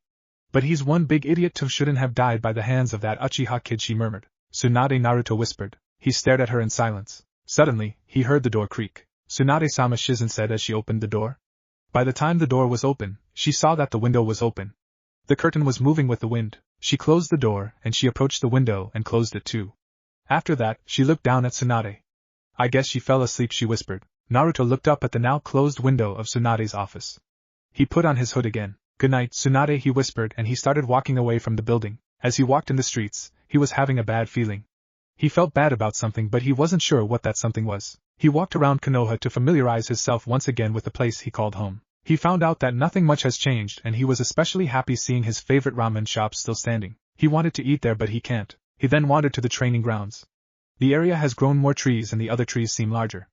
But he's one big idiot too, shouldn't have died by the hands of that Uchiha kid, she murmured. Tsunade, Naruto whispered. He stared at her in silence. Suddenly, he heard the door creak. Tsunade-sama, Shizen said as she opened the door. By the time the door was open, she saw that the window was open. The curtain was moving with the wind. She closed the door, and she approached the window and closed it too. After that, she looked down at Tsunade. I guess she fell asleep, she whispered. Naruto looked up at the now closed window of Tsunade's office. He put on his hood again. Good night, Tsunade, he whispered, and he started walking away from the building. As he walked in the streets, he was having a bad feeling. He felt bad about something, but he wasn't sure what that something was. He walked around Konoha to familiarize himself once again with the place he called home. He found out that nothing much has changed, and he was especially happy seeing his favorite ramen shop still standing. He wanted to eat there, but he can't. He then wandered to the training grounds. The area has grown more trees and the other trees seem larger.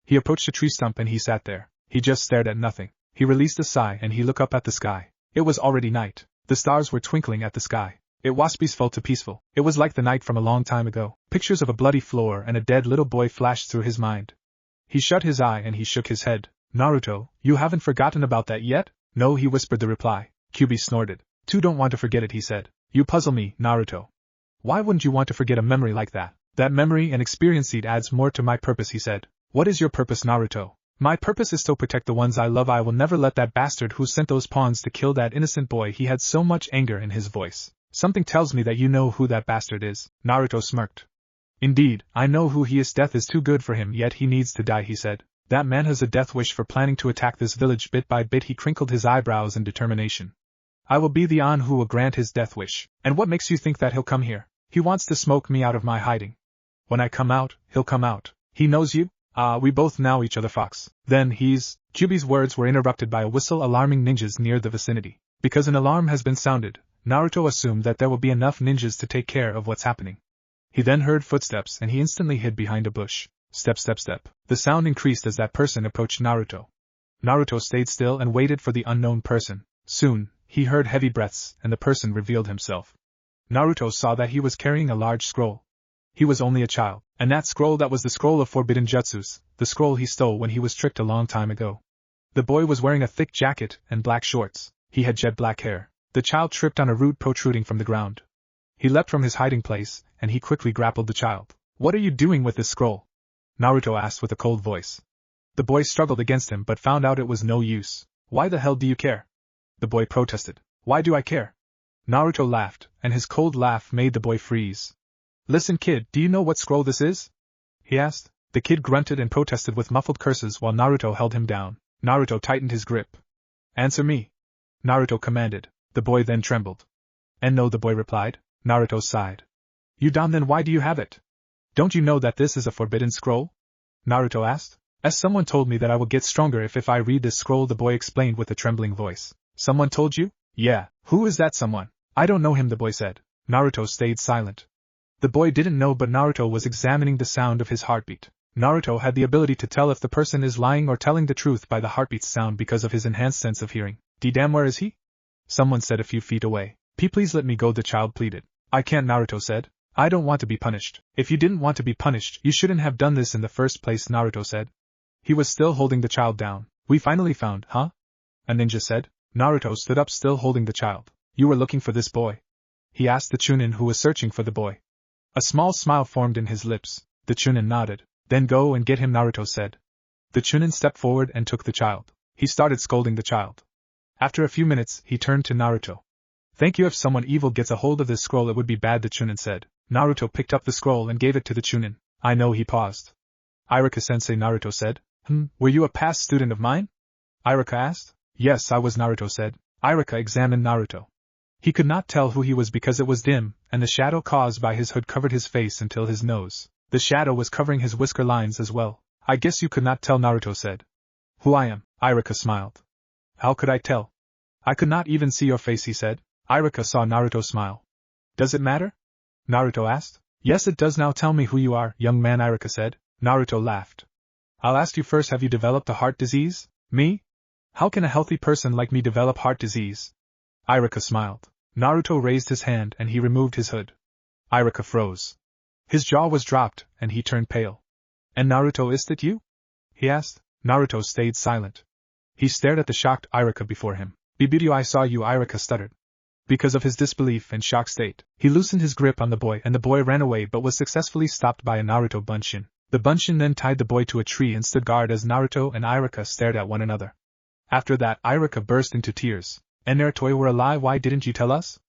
He approached a tree stump and he sat there. He just stared at nothing. He released a sigh and he looked up at the sky. It was already night. The stars were twinkling at the sky. It was peaceful to peaceful. It was like the night from a long time ago. Pictures of a bloody floor and a dead little boy flashed through his mind. He shut his eye and he shook his head. Naruto, you haven't forgotten about that yet? No, he whispered the reply. Kyuubi snorted. Too don't want to forget it, he said. You puzzle me, Naruto. Why wouldn't you want to forget a memory like that? That memory and experience seed adds more to my purpose, he said. What is your purpose, Naruto? My purpose is to protect the ones I love. I will never let that bastard who sent those pawns to kill that innocent boy. He had so much anger in his voice. Something tells me that you know who that bastard is. Naruto smirked. Indeed, I know who he is. Death is too good for him, yet he needs to die, he said. That man has a death wish for planning to attack this village bit by bit. He crinkled his eyebrows in determination. I will be the one who will grant his death wish. And what makes you think that he'll come here? He wants to smoke me out of my hiding. When I come out, he'll come out. He knows you? We both know each other, Fox. Then he's... Kyuubi's words were interrupted by a whistle alarming ninjas near the vicinity. Because an alarm has been sounded, Naruto assumed that there will be enough ninjas to take care of what's happening. He then heard footsteps and he instantly hid behind a bush. Step, step, step. The sound increased as that person approached Naruto. Naruto stayed still and waited for the unknown person. Soon, he heard heavy breaths and the person revealed himself. Naruto saw that he was carrying a large scroll. He was only a child, and that was the scroll of forbidden jutsus, the scroll he stole when he was tricked a long time ago. The boy was wearing a thick jacket and black shorts. He had jet black hair. The child tripped on a root protruding from the ground. He leapt from his hiding place, and he quickly grappled the child. What are you doing with this scroll? Naruto asked with a cold voice. The boy struggled against him but found out it was no use. Why the hell do you care? The boy protested. Why do I care? Naruto laughed, and his cold laugh made the boy freeze. Listen, kid, do you know what scroll this is? He asked. The kid grunted and protested with muffled curses while Naruto held him down. Naruto tightened his grip. Answer me, Naruto commanded. The boy then trembled. And no, the boy replied. Naruto sighed. You dumb, then why do you have it? Don't you know that this is a forbidden scroll? Naruto asked. As someone told me that I will get stronger if I read this scroll, the boy explained with a trembling voice. Someone told you? Yeah, who is that someone? I don't know him, the boy said. Naruto stayed silent. The boy didn't know, but Naruto was examining the sound of his heartbeat. Naruto had the ability to tell if the person is lying or telling the truth by the heartbeat's sound because of his enhanced sense of hearing. Damn, where is he? Someone said a few feet away. Please let me go, the child pleaded. I can't, Naruto said. I don't want to be punished. If you didn't want to be punished, you shouldn't have done this in the first place, Naruto said. He was still holding the child down. We finally found, huh? A ninja said. Naruto stood up, still holding the child. You were looking for this boy? He asked the Chunin who was searching for the boy. A small smile formed in his lips. The Chunin nodded. Then go and get him, Naruto said. The Chunin stepped forward and took the child. He started scolding the child. After a few minutes, he turned to Naruto. Thank you. If someone evil gets a hold of this scroll, it would be bad, the Chunin said. Naruto picked up the scroll and gave it to the Chunin. I know, he paused. Iruka-sensei, Naruto said. Were you a past student of mine? Iruka asked. Yes, I was, Naruto said. Iruka examined Naruto. He could not tell who he was because it was dim, and the shadow caused by his hood covered his face until his nose. The shadow was covering his whisker lines as well. I guess you could not tell, Naruto said. Who I am? Iruka smiled. How could I tell? I could not even see your face, he said. Iruka saw Naruto smile. Does it matter? Naruto asked. Yes, it does. Now tell me who you are, young man, Iruka said. Naruto laughed. I'll ask you first, have you developed a heart disease? Me? How can a healthy person like me develop heart disease? Iruka smiled. Naruto raised his hand and he removed his hood. Iruka froze. His jaw was dropped, and he turned pale. And Naruto, is it you? He asked. Naruto stayed silent. He stared at the shocked Iruka before him. Bibidu, I saw you, Iruka stuttered. Because of his disbelief and shocked state, he loosened his grip on the boy and the boy ran away but was successfully stopped by a Naruto bunshin. The bunshin then tied the boy to a tree and stood guard as Naruto and Iruka stared at one another. After that, Iruka burst into tears. And Naruto were alive, why didn't you tell us?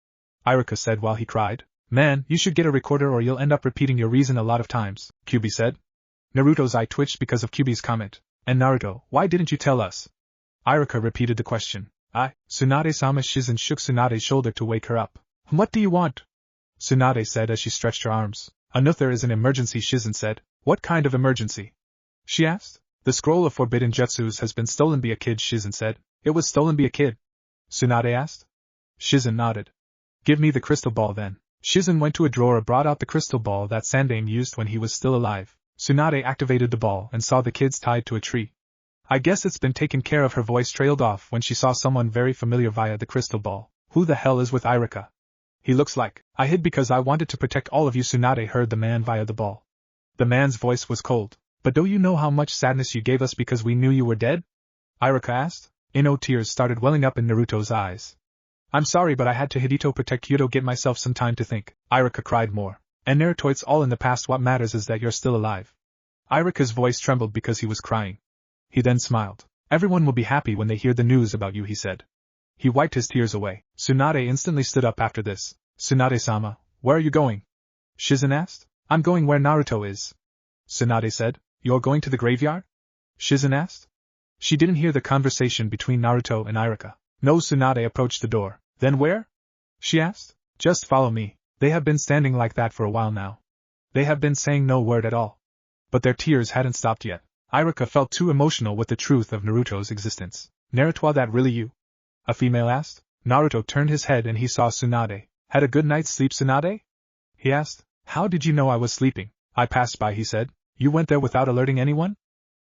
Iruka said while he cried. Man, you should get a recorder or you'll end up repeating your reason a lot of times, Kyubi said. Naruto's eye twitched because of Kyubi's comment. And Naruto, why didn't you tell us? Iruka repeated the question. Tsunade-sama. Shizen shook Tsunade's shoulder to wake her up. What do you want? Tsunade said as she stretched her arms. Another is an emergency, Shizen said. What kind of emergency? She asked. The scroll of forbidden jutsus has been stolen by a kid, Shizen said. It was stolen by a kid? Tsunade asked. Shizen nodded. Give me the crystal ball then. Shizen went to a drawer and brought out the crystal ball that Sandaime used when he was still alive. Tsunade activated the ball and saw the kids tied to a tree. I guess it's been taken care of. Her voice trailed off when she saw someone very familiar via the crystal ball. Who the hell is with Iruka? He looks like. I hid because I wanted to protect all of you. Tsunade heard the man via the ball. The man's voice was cold. But do you know how much sadness you gave us because we knew you were dead? Iruka asked. Tears started welling up in Naruto's eyes. I'm sorry, but I had to Hidito protect you to get myself some time to think. Iruka cried more. And Naruto, it's all in the past. What matters is that you're still alive. Iruka's voice trembled because he was crying. He then smiled. Everyone will be happy when they hear the news about you, he said. He wiped his tears away. Tsunade instantly stood up after this. Tsunade-sama, where are you going? Shizen asked. I'm going where Naruto is. Tsunade said. You're going to the graveyard? Shizen asked. She didn't hear the conversation between Naruto and Iruka. No, Tsunade approached the door. Then where? She asked. Just follow me. They have been standing like that for a while now. They have been saying no word at all. But their tears hadn't stopped yet. Iruka felt too emotional with the truth of Naruto's existence. Naruto, that really you? A female asked. Naruto turned his head and he saw Tsunade. Had a good night's sleep, Tsunade? He asked. How did you know I was sleeping? I passed by, he said. You went there without alerting anyone?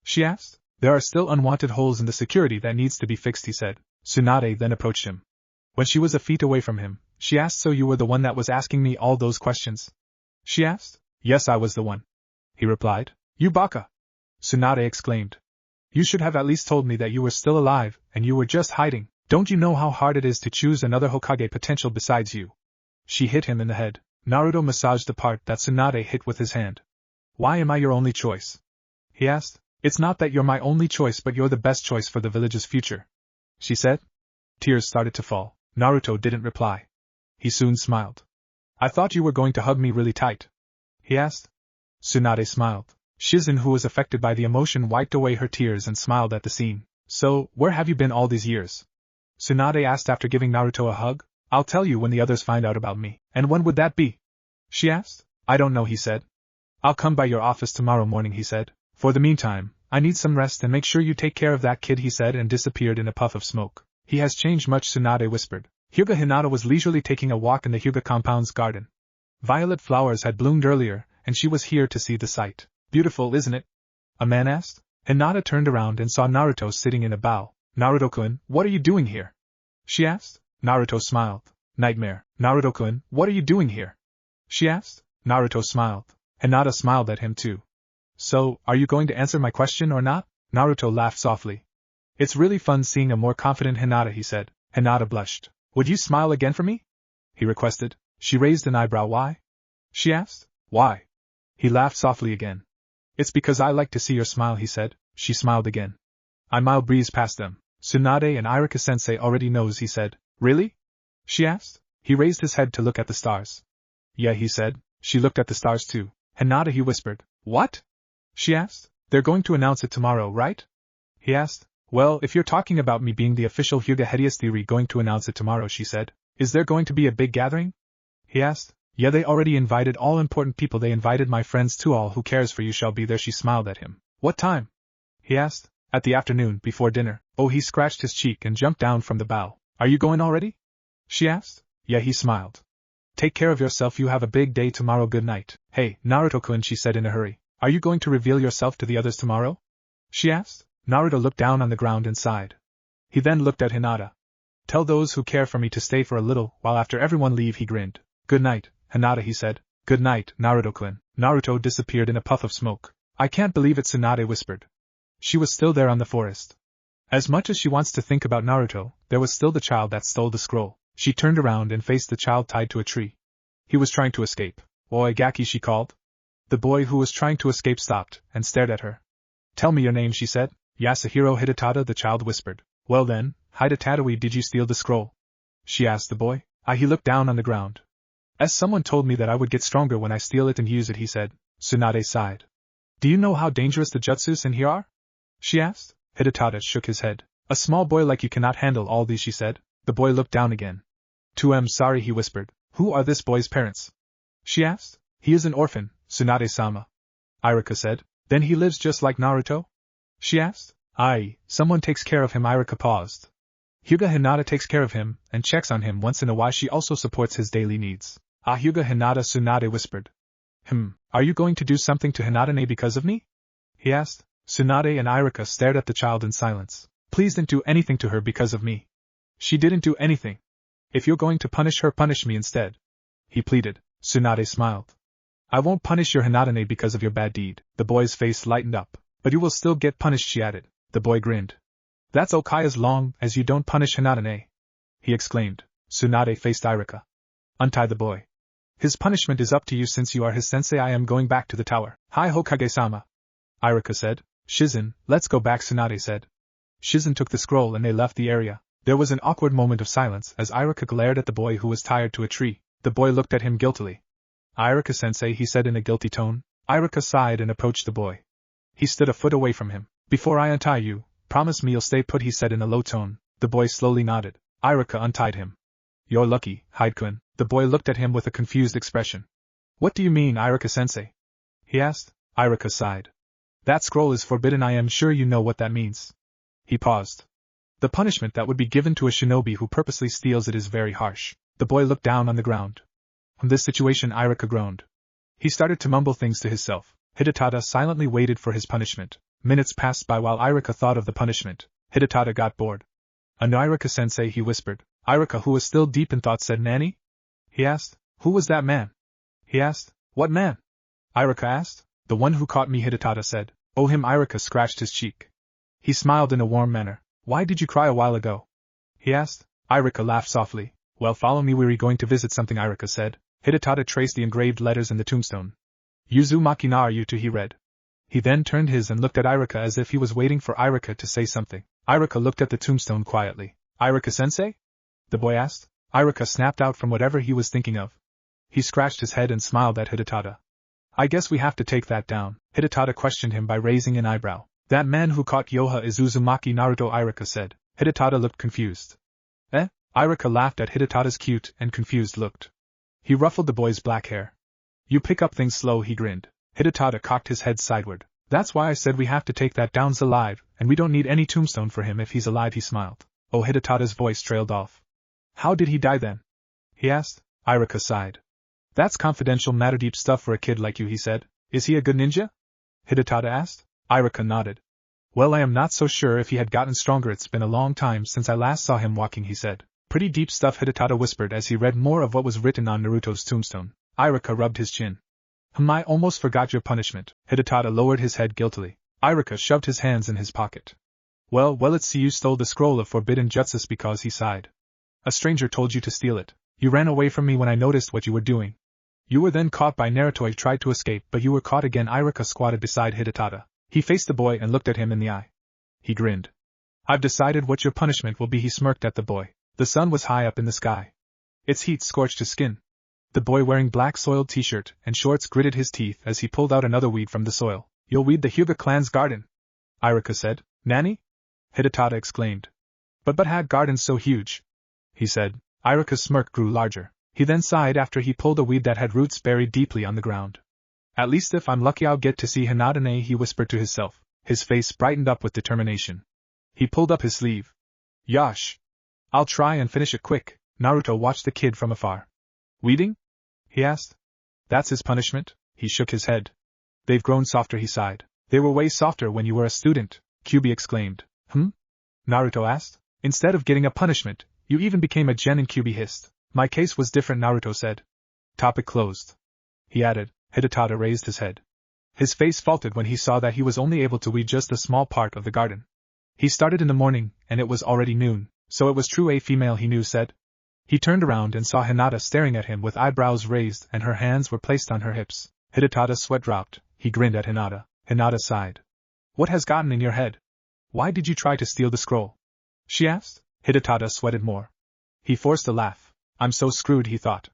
She asked. There are still unwanted holes in the security that needs to be fixed, he said. Tsunade then approached him. When she was a feet away from him, she asked, so you were the one that was asking me all those questions? She asked. Yes, I was the one. He replied. You baka! Tsunade exclaimed. You should have at least told me that you were still alive, and you were just hiding. Don't you know how hard it is to choose another Hokage potential besides you? She hit him in the head. Naruto massaged the part that Tsunade hit with his hand. Why am I your only choice? He asked. It's not that you're my only choice, but you're the best choice for the village's future, she said. Tears started to fall. Naruto didn't reply. He soon smiled. I thought you were going to hug me really tight, he asked. Tsunade smiled. Shizen, who was affected by the emotion, wiped away her tears and smiled at the scene. So, where have you been all these years? Tsunade asked after giving Naruto a hug. I'll tell you when the others find out about me. And when would that be? She asked. I don't know, he said. I'll come by your office tomorrow morning, he said. For the meantime, I need some rest and make sure you take care of that kid, he said, and disappeared in a puff of smoke. He has changed much, Tsunade whispered. Hyuga Hinata was leisurely taking a walk in the Hyuga compound's garden. Violet flowers had bloomed earlier, and she was here to see the sight. Beautiful, isn't it? A man asked. Hinata turned around and saw Naruto sitting in a bough. Naruto-kun, what are you doing here? She asked. Naruto smiled. Nightmare. Naruto-kun, what are you doing here? She asked. Naruto smiled. Hinata smiled at him too. So, are you going to answer my question or not? Naruto laughed softly. It's really fun seeing a more confident Hinata, he said. Hinata blushed. Would you smile again for me? He requested. She raised an eyebrow. Why? She asked. Why? He laughed softly again. It's because I like to see your smile, he said. She smiled again. I mild breezed past them. Tsunade and Iruka-sensei already knows, he said. Really? She asked. He raised his head to look at the stars. Yeah, he said. She looked at the stars too. Hinata, he whispered. What? She asked. They're going to announce it tomorrow, right? He asked. Well, if you're talking about me being the official Hyuga Hedias theory going to announce it tomorrow, she said. Is there going to be a big gathering? He asked. Yeah, they already invited all important people. They invited my friends too. All who cares for you shall be there. She smiled at him. What time? He asked. At the afternoon, before dinner. Oh, he scratched his cheek and jumped down from the bough. Are you going already? She asked. Yeah, he smiled. Take care of yourself. You have a big day tomorrow. Good night. Hey, Naruto-kun, she said in a hurry. Are you going to reveal yourself to the others tomorrow? she asked. Naruto looked down on the ground and sighed. He then looked at Hinata. Tell those who care for me to stay for a little, while after everyone leave he grinned. Good night, Hinata, he said. Good night, Naruto-kun. Naruto disappeared in a puff of smoke. I can't believe it, Tsunade whispered. She was still there on the forest. As much as she wants to think about Naruto, there was still the child that stole the scroll. She turned around and faced the child tied to a tree. He was trying to escape. Oi Gaki, she called. The boy who was trying to escape stopped and stared at her. Tell me your name, she said. Yasuhiro Hidetada, the child whispered. Well then, Hidetada, did you steal the scroll? She asked the boy. He looked down on the ground. As someone told me that I would get stronger when I steal it and use it, he said. Tsunade sighed. Do you know how dangerous the jutsus in here are? She asked. Hidetada shook his head. A small boy like you cannot handle all these, she said. The boy looked down again. Sorry, he whispered. Who are this boy's parents? She asked. He is an orphan, Tsunade-sama. Iruka said. Then he lives just like Naruto? She asked. Aye, someone takes care of him. Iruka paused. Hyuga Hinata takes care of him, and checks on him once in a while. She also supports his daily needs. Hyuga Hinata, Tsunade whispered. Are you going to do something to Hinata-ne because of me? He asked. Tsunade and Iruka stared at the child in silence. Please don't do anything to her because of me. She didn't do anything. If you're going to punish her, punish me instead. He pleaded. Tsunade smiled. I won't punish your Hinata-ne because of your bad deed. The boy's face lightened up. But you will still get punished, she added. The boy grinned. That's okay as long as you don't punish Hinata-ne, he exclaimed. Tsunade faced Iruka. Untie the boy. His punishment is up to you since you are his sensei. I am going back to the tower. Hi Hokage-sama. Iruka said. Shizen, let's go back, Tsunade said. Shizen took the scroll and they left the area. There was an awkward moment of silence as Iruka glared at the boy who was tied to a tree. The boy looked at him guiltily. Iruka-sensei, he said in a guilty tone. Iruka sighed and approached the boy. He stood a foot away from him. Before I untie you, promise me you'll stay put, he said in a low tone. The boy slowly nodded. Iruka untied him. You're lucky, Hide-kun. The boy looked at him with a confused expression. What do you mean, Iruka-sensei? He asked. Iruka sighed. That scroll is forbidden. I am sure you know what that means. He paused. The punishment that would be given to a shinobi who purposely steals it is very harsh. The boy looked down on the ground. In this situation, Iruka groaned. He started to mumble things to himself. Hidetada silently waited for his punishment. Minutes passed by while Iruka thought of the punishment. Hidetada got bored. And Iruka-sensei, he whispered. Iruka, who was still deep in thought, said, Nani? He asked. Who was that man? He asked. What man? Iruka asked. The one who caught me, Hidetada said. Oh, him. Iruka scratched his cheek. He smiled in a warm manner. Why did you cry a while ago? He asked. Iruka laughed softly. Well, follow me, we're going to visit something, Iruka said. Hidetada traced the engraved letters in the tombstone. Uzumaki Naruto, he read. He then turned his and looked at Iruka as if he was waiting for Iruka to say something. Iruka looked at the tombstone quietly. Iruka-sensei? The boy asked. Iruka snapped out from whatever he was thinking of. He scratched his head and smiled at Hidetada. I guess we have to take that down. Hidetada questioned him by raising an eyebrow. That man who caught Yoha is Uzumaki Naruto, Iruka said. Hidetada looked confused. Eh? Iruka laughed at Hidetada's cute and confused look. He ruffled the boy's black hair. You pick up things slow, he grinned. Hidetada cocked his head sideward. That's why I said we have to take that down. He's alive, and we don't need any tombstone for him if he's alive, he smiled. Oh, Hidetada's voice trailed off. How did he die then? He asked. Iruka sighed. That's confidential matter, deep stuff for a kid like you, he said. Is he a good ninja? Hidetada asked. Iruka nodded. Well, I am not so sure if he had gotten stronger. It's been a long time since I last saw him walking, he said. Pretty deep stuff, Hidetada whispered as he read more of what was written on Naruto's tombstone. Iruka rubbed his chin. I almost forgot your punishment. Hidetada lowered his head guiltily. Iruka shoved his hands in his pocket. Well, let's see, you stole the scroll of forbidden jutsus because he sighed. A stranger told you to steal it. You ran away from me when I noticed what you were doing. You were then caught by Naruto. You tried to escape, but you were caught again. Iruka squatted beside Hidetada. He faced the boy and looked at him in the eye. He grinned. I've decided what your punishment will be, he smirked at the boy. The sun was high up in the sky. Its heat scorched his skin. The boy wearing black soiled t-shirt and shorts gritted his teeth as he pulled out another weed from the soil. You'll weed the Hyuga clan's garden, Iruka said. Nani? Hidetada exclaimed. But had gardens so huge? He said. Iruka's smirk grew larger. He then sighed after he pulled a weed that had roots buried deeply on the ground. At least if I'm lucky I'll get to see Hinata-ne, he whispered to himself. His face brightened up with determination. He pulled up his sleeve. Yosh! I'll try and finish it quick. Naruto watched the kid from afar. Weeding? He asked. That's his punishment? He shook his head. They've grown softer, he sighed. They were way softer when you were a student, Kyubi exclaimed. Naruto asked. Instead of getting a punishment, you even became a genin, Kyubi hissed. My case was different, Naruto said. Topic closed. He added. Hidetada raised his head. His face faltered when he saw that he was only able to weed just a small part of the garden. He started in the morning, and it was already noon, so it was true, a female he knew said. He turned around and saw Hinata staring at him with eyebrows raised and her hands were placed on her hips. Hidetada's sweat dropped. He grinned at Hinata. Hinata sighed. What has gotten in your head? Why did you try to steal the scroll? She asked. Hidetada sweated more. He forced a laugh. I'm so screwed, he thought.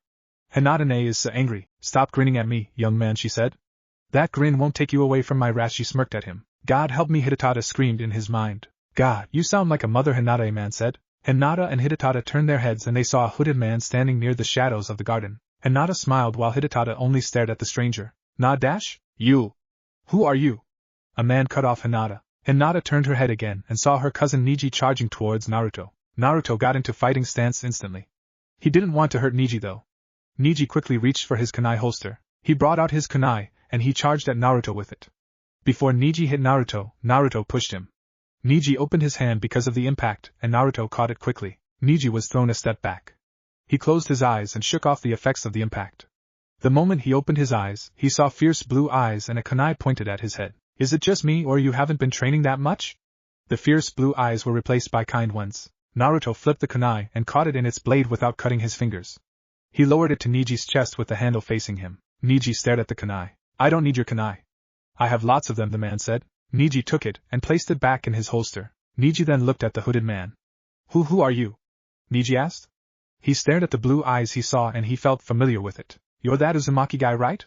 Hinata is so angry. Stop grinning at me, young man, she said. That grin won't take you away from my wrath, she smirked at him. God help me, Hidetada screamed in his mind. God, you sound like a mother, Hinata, a man said. Hinata and Hidetada turned their heads and they saw a hooded man standing near the shadows of the garden. Hinata smiled while Hidetada only stared at the stranger. You. Who are you? A man cut off Hinata. Hinata turned her head again and saw her cousin Neji charging towards Naruto. Naruto got into fighting stance instantly. He didn't want to hurt Neji though. Neji quickly reached for his kunai holster. He brought out his kunai, and he charged at Naruto with it. Before Neji hit Naruto, Naruto pushed him. Neji opened his hand because of the impact, and Naruto caught it quickly. Neji was thrown a step back. He closed his eyes and shook off the effects of the impact. The moment he opened his eyes, he saw fierce blue eyes and a kunai pointed at his head. Is it just me or you haven't been training that much? The fierce blue eyes were replaced by kind ones. Naruto flipped the kunai and caught it in its blade without cutting his fingers. He lowered it to Neji's chest with the handle facing him. Neji stared at the kunai. I don't need your kunai. I have lots of them, the man said. Neji took it and placed it back in his holster. Neji then looked at the hooded man. Who are you? Neji asked. He stared at the blue eyes he saw and he felt familiar with it. You're that Uzumaki guy, right?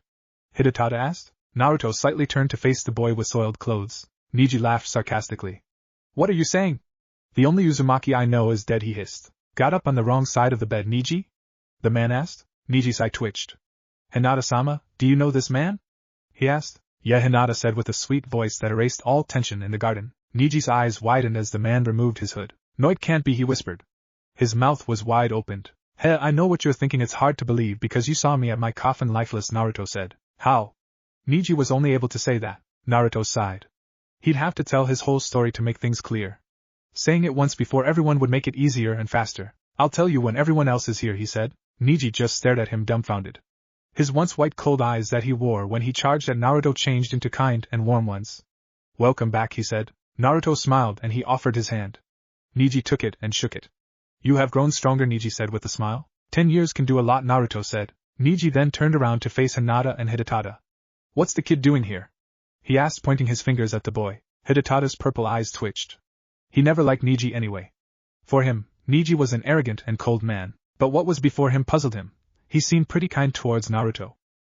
Hidetada asked. Naruto slightly turned to face the boy with soiled clothes. Neji laughed sarcastically. What are you saying? The only Uzumaki I know is dead, he hissed. Got up on the wrong side of the bed, Neji? The man asked. Neji's eye twitched. Hinata-sama, do you know this man? He asked. Yeah, Hinata said with a sweet voice that erased all tension in the garden. Neji's eyes widened as the man removed his hood. No, it can't be, he whispered. His mouth was wide opened. Hey, I know what you're thinking, it's hard to believe because you saw me at my coffin, lifeless, Naruto said. How? Neji was only able to say that. Naruto sighed. He'd have to tell his whole story to make things clear. Saying it once before everyone would make it easier and faster. I'll tell you when everyone else is here, he said. Neji just stared at him dumbfounded. His once white cold eyes that he wore when he charged at Naruto changed into kind and warm ones. Welcome back, he said. Naruto smiled and he offered his hand. Neji took it and shook it. You have grown stronger, Neji said with a smile. 10 years can do a lot, Naruto said. Neji then turned around to face Hinata and Hidetada. What's the kid doing here? He asked, pointing his fingers at the boy. Hidetada's purple eyes twitched. He never liked Neji anyway. For him, Neji was an arrogant and cold man, but what was before him puzzled him. He seemed pretty kind towards Naruto.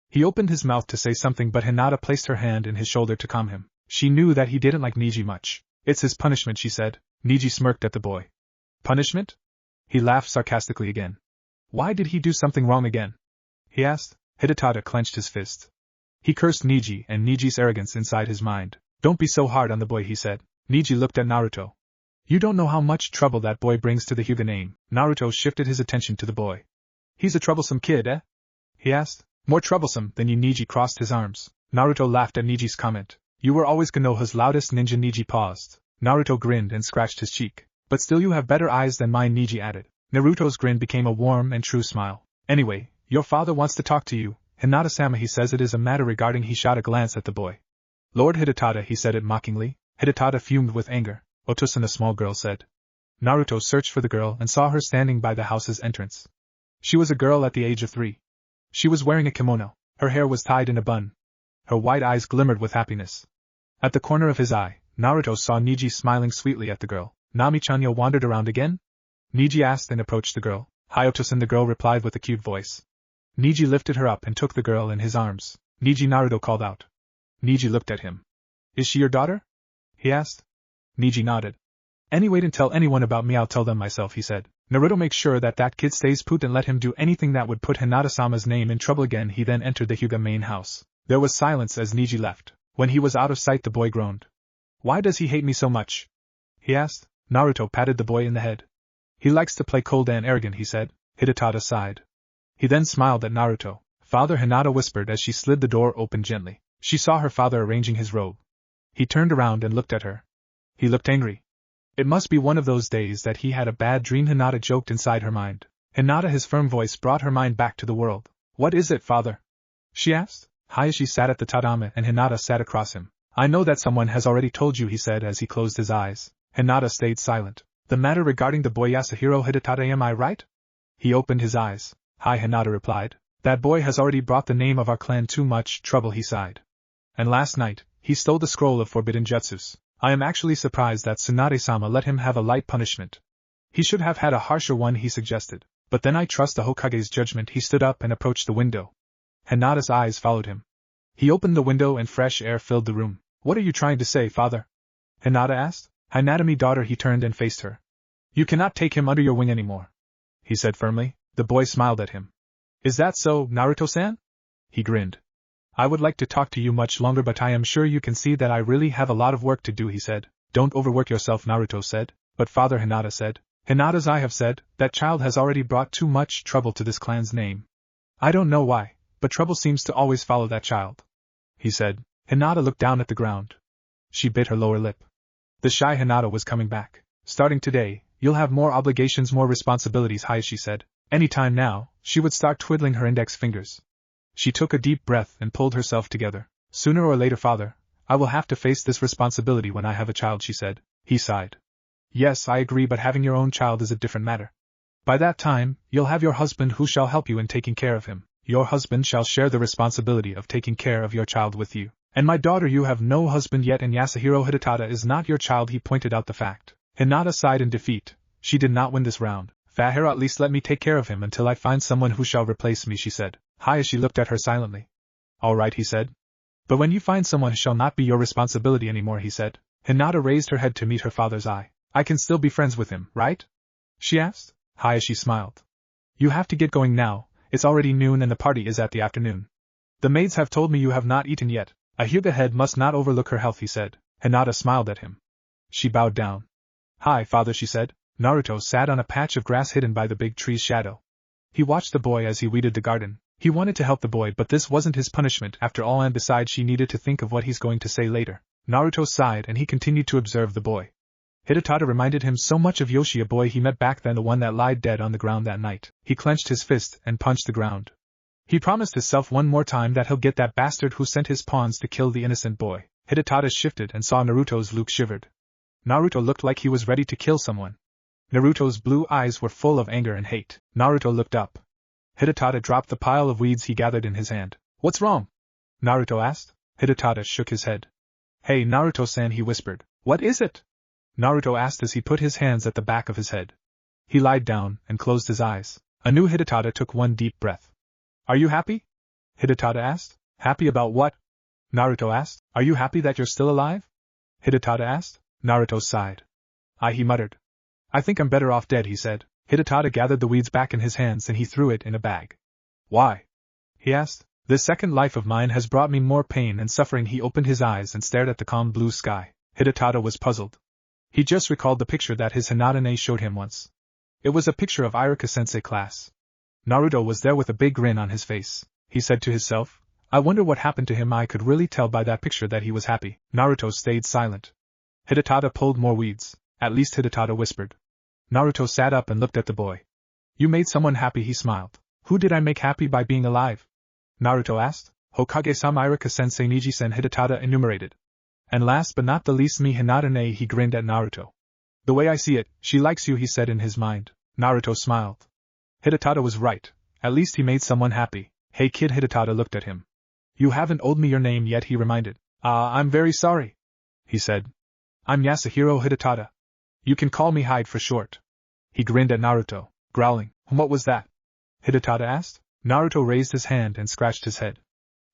He opened his mouth to say something, but Hinata placed her hand in his shoulder to calm him. She knew that he didn't like Neji much. It's his punishment, she said. Neji smirked at the boy. Punishment? He laughed sarcastically again. Why did he do something wrong again? He asked. Hidetada clenched his fist. He cursed Neji and Neji's arrogance inside his mind. Don't be so hard on the boy, he said. Neji looked at Naruto. You don't know how much trouble that boy brings to the Hyuga name. Naruto shifted his attention to the boy. He's a troublesome kid, eh? He asked. More troublesome than you, Neji crossed his arms. Naruto laughed at Neji's comment. You were always Konoha's loudest ninja. Neji paused. Naruto grinned and scratched his cheek. But still you have better eyes than mine, Neji added. Naruto's grin became a warm and true smile. Anyway, your father wants to talk to you. Hinata-sama, he says it is a matter regarding. He shot a glance at the boy. Lord Hidetada, he said it mockingly. Hidetada fumed with anger. Otosan, a small girl, said. Naruto searched for the girl and saw her standing by the house's entrance. She was a girl at the age of 3. She was wearing a kimono. Her hair was tied in a bun. Her white eyes glimmered with happiness. At the corner of his eye, Naruto saw Neji smiling sweetly at the girl. Nami-chan, you wandered around again? Neji asked and approached the girl. Hi, Otosan, the girl replied with a cute voice. Neji lifted her up and took the girl in his arms. Neji, Naruto called out. Neji looked at him. Is she your daughter? He asked. Neji nodded. Anyway, don't tell anyone about me, I'll tell them myself, he said. Naruto, make sure that kid stays put and let him do anything that would put Hinata-sama's name in trouble again. He then entered the Hyuga main house. There was silence as Neji left. When he was out of sight, the boy groaned. Why does he hate me so much? He asked. Naruto patted the boy in the head. He likes to play cold and arrogant, he said. Hidetada sighed. He then smiled at Naruto. Father, Hinata whispered as she slid the door open gently. She saw her father arranging his robe. He turned around and looked at her. He looked angry. It must be one of those days that he had a bad dream, Hinata joked inside her mind. Hinata, his firm voice brought her mind back to the world. What is it, father? She asked. Hayashi sat at the tatame and Hinata sat across him. I know that someone has already told you, he said as he closed his eyes. Hinata stayed silent. The matter regarding the boy Yasuhiro Hidetada, am I right? He opened his eyes. Hi, Hinata replied. That boy has already brought the name of our clan too much trouble, he sighed. And last night, he stole the scroll of forbidden jutsus. I am actually surprised that Tsunade-sama let him have a light punishment. He should have had a harsher one, he suggested. But then I trust the Hokage's judgment. He stood up and approached the window. Hinata's eyes followed him. He opened the window and fresh air filled the room. What are you trying to say, father? Hinata asked. Hinata, daughter. He turned and faced her. You cannot take him under your wing anymore, he said firmly. The boy smiled at him. Is that so, Naruto-san? He grinned. I would like to talk to you much longer, but I am sure you can see that I really have a lot of work to do, he said. Don't overwork yourself, Naruto said. But father, Hinata said. Hinata's I have said, that child has already brought too much trouble to this clan's name. I don't know why, but trouble seems to always follow that child, he said. Hinata looked down at the ground. She bit her lower lip. The shy Hinata was coming back. Starting today, you'll have more obligations, more responsibilities, Hayashi said. Any time now, she would start twiddling her index fingers. She took a deep breath and pulled herself together. Sooner or later, father, I will have to face this responsibility when I have a child, she said. He sighed. Yes, I agree, but having your own child is a different matter. By that time, you'll have your husband who shall help you in taking care of him. Your husband shall share the responsibility of taking care of your child with you. And my daughter, you have no husband yet, and Yasuhiro Hidetada is not your child, he pointed out the fact. Hinata sighed in defeat. She did not win this round. Fahira, at least let me take care of him until I find someone who shall replace me, she said. Hayashi looked at her silently. All right, he said. But when you find someone who shall not be your responsibility anymore, he said. Hinata raised her head to meet her father's eye. I can still be friends with him, right? She asked. Hayashi smiled. You have to get going now. It's already noon and the party is at the afternoon. The maids have told me you have not eaten yet. A Hyuga head must not overlook her health, he said. Hinata smiled at him. She bowed down. Hi, father, she said. Naruto sat on a patch of grass hidden by the big tree's shadow. He watched the boy as he weeded the garden. He wanted to help the boy, but this wasn't his punishment after all, and besides she needed to think of what he's going to say later. Naruto sighed and he continued to observe the boy. Hidetada reminded him so much of Yoshi, a boy he met back then, the one that lied dead on the ground that night. He clenched his fist and punched the ground. He promised himself one more time that he'll get that bastard who sent his pawns to kill the innocent boy. Hidetada shifted and saw Naruto's Luke shivered. Naruto looked like he was ready to kill someone. Naruto's blue eyes were full of anger and hate. Naruto looked up. Hidetada dropped the pile of weeds he gathered in his hand. What's wrong? Naruto asked. Hidetada shook his head. Hey, Naruto-san, he whispered. What is it? Naruto asked as he put his hands at the back of his head. He lied down and closed his eyes. Anew Hidetada took one deep breath. Are you happy? Hidetada asked. Happy about what? Naruto asked. Are you happy that you're still alive? Hidetada asked. Naruto sighed. He muttered. I think I'm better off dead, he said. Hidetada gathered the weeds back in his hands and he threw it in a bag. Why? He asked. This second life of mine has brought me more pain and suffering. He opened his eyes and stared at the calm blue sky. Hidetada was puzzled. He just recalled the picture that his Hinata-ne showed him once. It was a picture of Iruka-sensei class. Naruto was there with a big grin on his face. He said to himself, I wonder what happened to him. I could really tell by that picture that he was happy. Naruto stayed silent. Hidetada pulled more weeds. At least, Hidetada whispered. Naruto sat up and looked at the boy. You made someone happy, he smiled. Who did I make happy by being alive? Naruto asked. Hokage-sama, Iruka-sensei, Niji-sen, Hidetada enumerated. And last but not the least, me, Hinata-ne, he grinned at Naruto. The way I see it, she likes you, he said in his mind. Naruto smiled. Hidetada was right. At least he made someone happy. Hey kid, Hidetada looked at him. You haven't told me your name yet, he reminded. I'm very sorry, he said. I'm Yasuhiro Hidetada. You can call me Hyde for short. He grinned at Naruto, growling. What was that? Hidetada asked. Naruto raised his hand and scratched his head.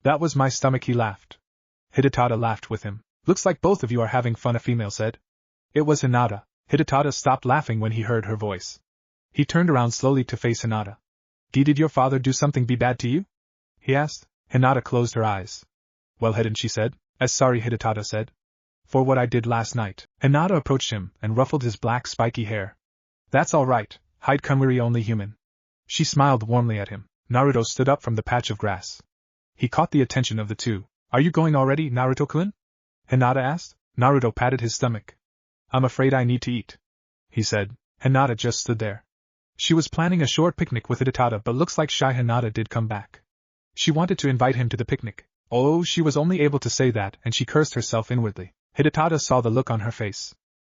That was my stomach, he laughed. Hidetada laughed with him. Looks like both of you are having fun, a female said. It was Hinata. Hidetada stopped laughing when he heard her voice. He turned around slowly to face Hinata. Did your father do something bad to you? He asked. Hinata closed her eyes. Well, hadn't she said? As sorry, Hidetada said. For what I did last night. Hinata approached him and ruffled his black spiky hair. That's all right, Hyde-kun, we're only human. She smiled warmly at him. Naruto stood up from the patch of grass. He caught the attention of the two. Are you going already, Naruto-kun? Hinata asked. Naruto patted his stomach. I'm afraid I need to eat, he said. Hinata just stood there. She was planning a short picnic with Hidetada, but looks like shy Hinata did come back. She wanted to invite him to the picnic. Oh, she was only able to say that, and she cursed herself inwardly. Hidetada saw the look on her face.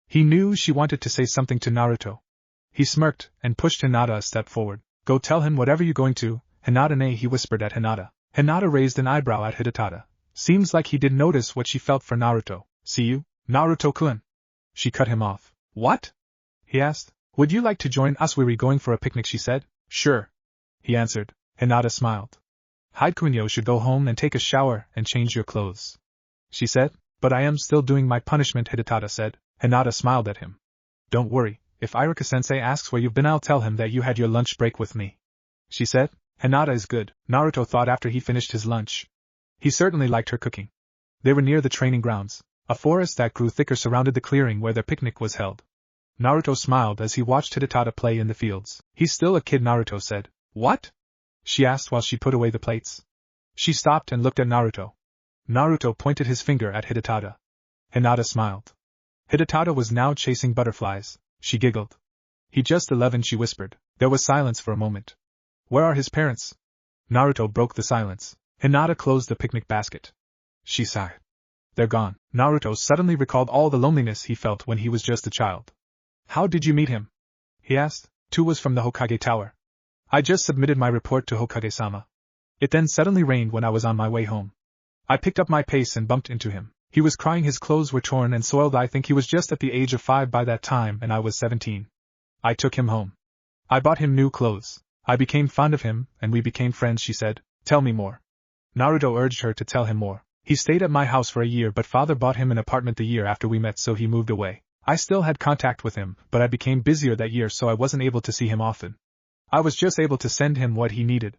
He knew she wanted to say something to Naruto. He smirked, and pushed Hinata a step forward. Go tell him whatever you're going to, Hinata-ne, he whispered at Hinata. Hinata raised an eyebrow at Hidetada. Seems like he did notice what she felt for Naruto. See you, Naruto-kun. She cut him off. What? He asked. Would you like to join us? We're going for a picnic, she said. Sure, he answered. Hinata smiled. Hide-kunyo should go home and take a shower and change your clothes, she said. But I am still doing my punishment, Hidetada said. Hinata smiled at him. Don't worry, if Iruka-sensei asks where you've been, I'll tell him that you had your lunch break with me, she said. Hinata is good, Naruto thought after he finished his lunch. He certainly liked her cooking. They were near the training grounds. A forest that grew thicker surrounded the clearing where their picnic was held. Naruto smiled as he watched Hidetada play in the fields. He's still a kid, Naruto said. What? She asked while she put away the plates. She stopped and looked at Naruto. Naruto pointed his finger at Hidetada. Hinata smiled. Hidetada was now chasing butterflies. She giggled. He just 11, she whispered. There was silence for a moment. Where are his parents? Naruto broke the silence. Hinata closed the picnic basket. She sighed. They're gone. Naruto suddenly recalled all the loneliness he felt when he was just a child. How did you meet him? He asked. Tu was from the Hokage Tower. I just submitted my report to Hokage-sama. It then suddenly rained when I was on my way home. I picked up my pace and bumped into him. He was crying, his clothes were torn and soiled. I think he was just at the age of 5 by that time, and I was 17. I took him home. I bought him new clothes. I became fond of him, and we became friends, she said. Tell me more. Naruto urged her to tell him more. He stayed at my house for a year, but father bought him an apartment the year after we met, so he moved away. I still had contact with him, but I became busier that year, so I wasn't able to see him often. I was just able to send him what he needed.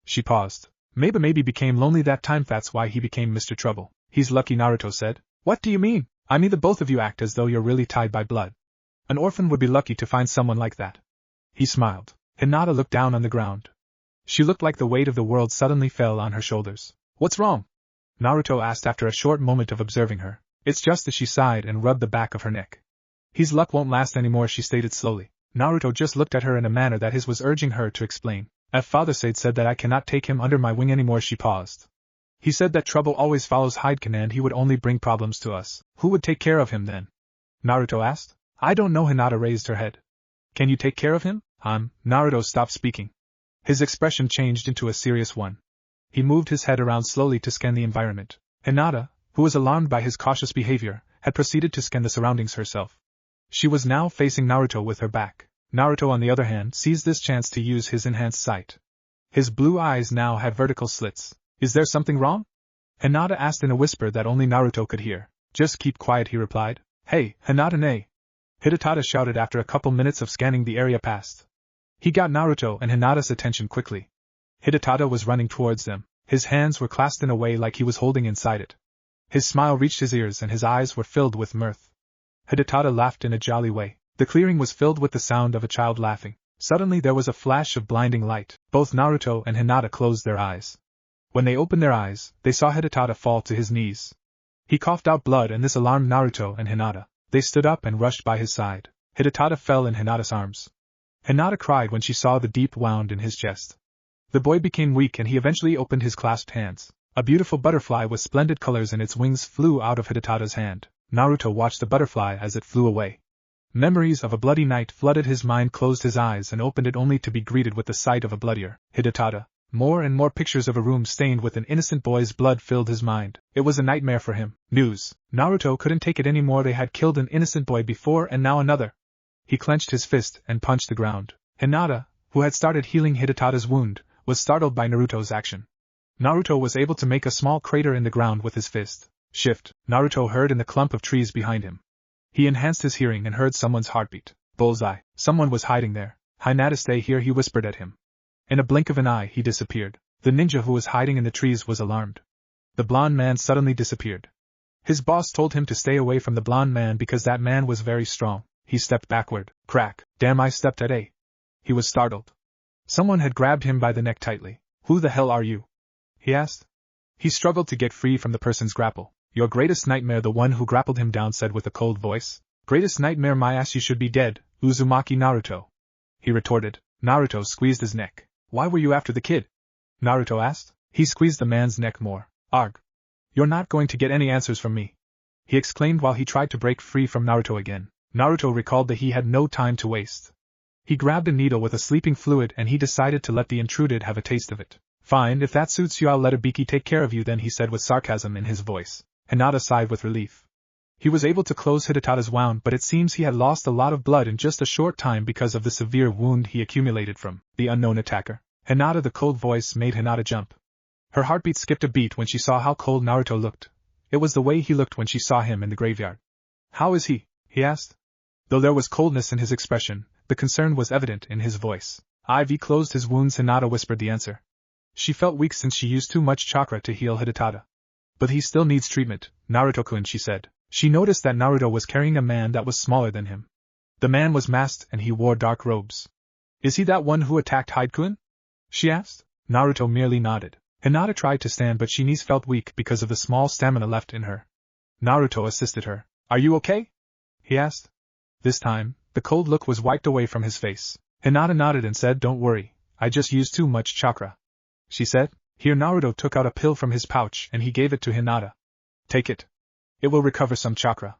She paused. Maybe became lonely that time, that's why he became Mr. Trouble. He's lucky, Naruto said. What do you mean? I mean the both of you act as though you're really tied by blood. An orphan would be lucky to find someone like that. He smiled. Hinata looked down on the ground. She looked like the weight of the world suddenly fell on her shoulders. What's wrong? Naruto asked after a short moment of observing her. It's just that, she sighed and rubbed the back of her neck. His luck won't last anymore, she stated slowly. Naruto just looked at her in a manner that his was urging her to explain. Father said that I cannot take him under my wing anymore, she paused. He said that trouble always follows Hide-kun and he would only bring problems to us. Who would take care of him then? Naruto asked. I don't know, Hinata raised her head. Can you take care of him? Naruto stopped speaking. His expression changed into a serious one. He moved his head around slowly to scan the environment. Hinata, who was alarmed by his cautious behavior, had proceeded to scan the surroundings herself. She was now facing Naruto with her back. Naruto, on the other hand, seized this chance to use his enhanced sight. His blue eyes now had vertical slits. Is there something wrong? Hinata asked in a whisper that only Naruto could hear. Just keep quiet, he replied. Hey, Hinata-ne! Hidetada shouted after a couple minutes of scanning the area passed. He got Naruto and Hinata's attention quickly. Hidetada was running towards them. His hands were clasped in a way like he was holding inside it. His smile reached his ears and his eyes were filled with mirth. Hidetada laughed in a jolly way. The clearing was filled with the sound of a child laughing. Suddenly there was a flash of blinding light. Both Naruto and Hinata closed their eyes. When they opened their eyes, they saw Hidetada fall to his knees. He coughed out blood and this alarmed Naruto and Hinata. They stood up and rushed by his side. Hidetada fell in Hinata's arms. Hinata cried when she saw the deep wound in his chest. The boy became weak and he eventually opened his clasped hands. A beautiful butterfly with splendid colors in its wings flew out of Hidetada's hand. Naruto watched the butterfly as it flew away. Memories of a bloody night flooded his mind, closed his eyes and opened it only to be greeted with the sight of a bloodier Hidetada. More and more pictures of a room stained with an innocent boy's blood filled his mind. It was a nightmare for him. News. Naruto couldn't take it anymore. They had killed an innocent boy before and now another. He clenched his fist and punched the ground. Hinata, who had started healing Hidetada's wound, was startled by Naruto's action. Naruto was able to make a small crater in the ground with his fist. Shift, Naruto heard in the clump of trees behind him. He enhanced his hearing and heard someone's heartbeat. Bullseye. Someone was hiding there. Hinata, stay here, he whispered at him. In a blink of an eye he disappeared. The ninja who was hiding in the trees was alarmed. The blonde man suddenly disappeared. His boss told him to stay away from the blonde man because that man was very strong. He stepped backward. Crack. Damn, I stepped at a. He was startled. Someone had grabbed him by the neck tightly. Who the hell are you? He asked. He struggled to get free from the person's grapple. Your greatest nightmare, the one who grappled him down said with a cold voice. Greatest nightmare, my ass, you should be dead, Uzumaki Naruto. He retorted. Naruto squeezed his neck. Why were you after the kid? Naruto asked. He squeezed the man's neck more. Arg. You're not going to get any answers from me, he exclaimed while he tried to break free from Naruto again. Naruto recalled that he had no time to waste. He grabbed a needle with a sleeping fluid and he decided to let the intruder have a taste of it. Fine, if that suits you, I'll let Ibiki take care of you then, he said with sarcasm in his voice. Hinata sighed with relief. He was able to close Hidetada's wound, but it seems he had lost a lot of blood in just a short time because of the severe wound he accumulated from the unknown attacker. Hinata, the cold voice made Hinata jump. Her heartbeat skipped a beat when she saw how cold Naruto looked. It was the way he looked when she saw him in the graveyard. How is he? He asked. Though there was coldness in his expression, the concern was evident in his voice. IV closed his wounds, Hinata whispered the answer. She felt weak since she used too much chakra to heal Hidetada. But he still needs treatment, Naruto-kun, she said. She noticed that Naruto was carrying a man that was smaller than him. The man was masked and he wore dark robes. Is he that one who attacked Hyde-kun? She asked. Naruto merely nodded. Hinata tried to stand, but she knees felt weak because of the small stamina left in her. Naruto assisted her. Are you okay? He asked. This time, the cold look was wiped away from his face. Hinata nodded and said, Don't worry, I just used too much chakra. She said. Here Naruto took out a pill from his pouch and he gave it to Hinata. Take it. It will recover some chakra.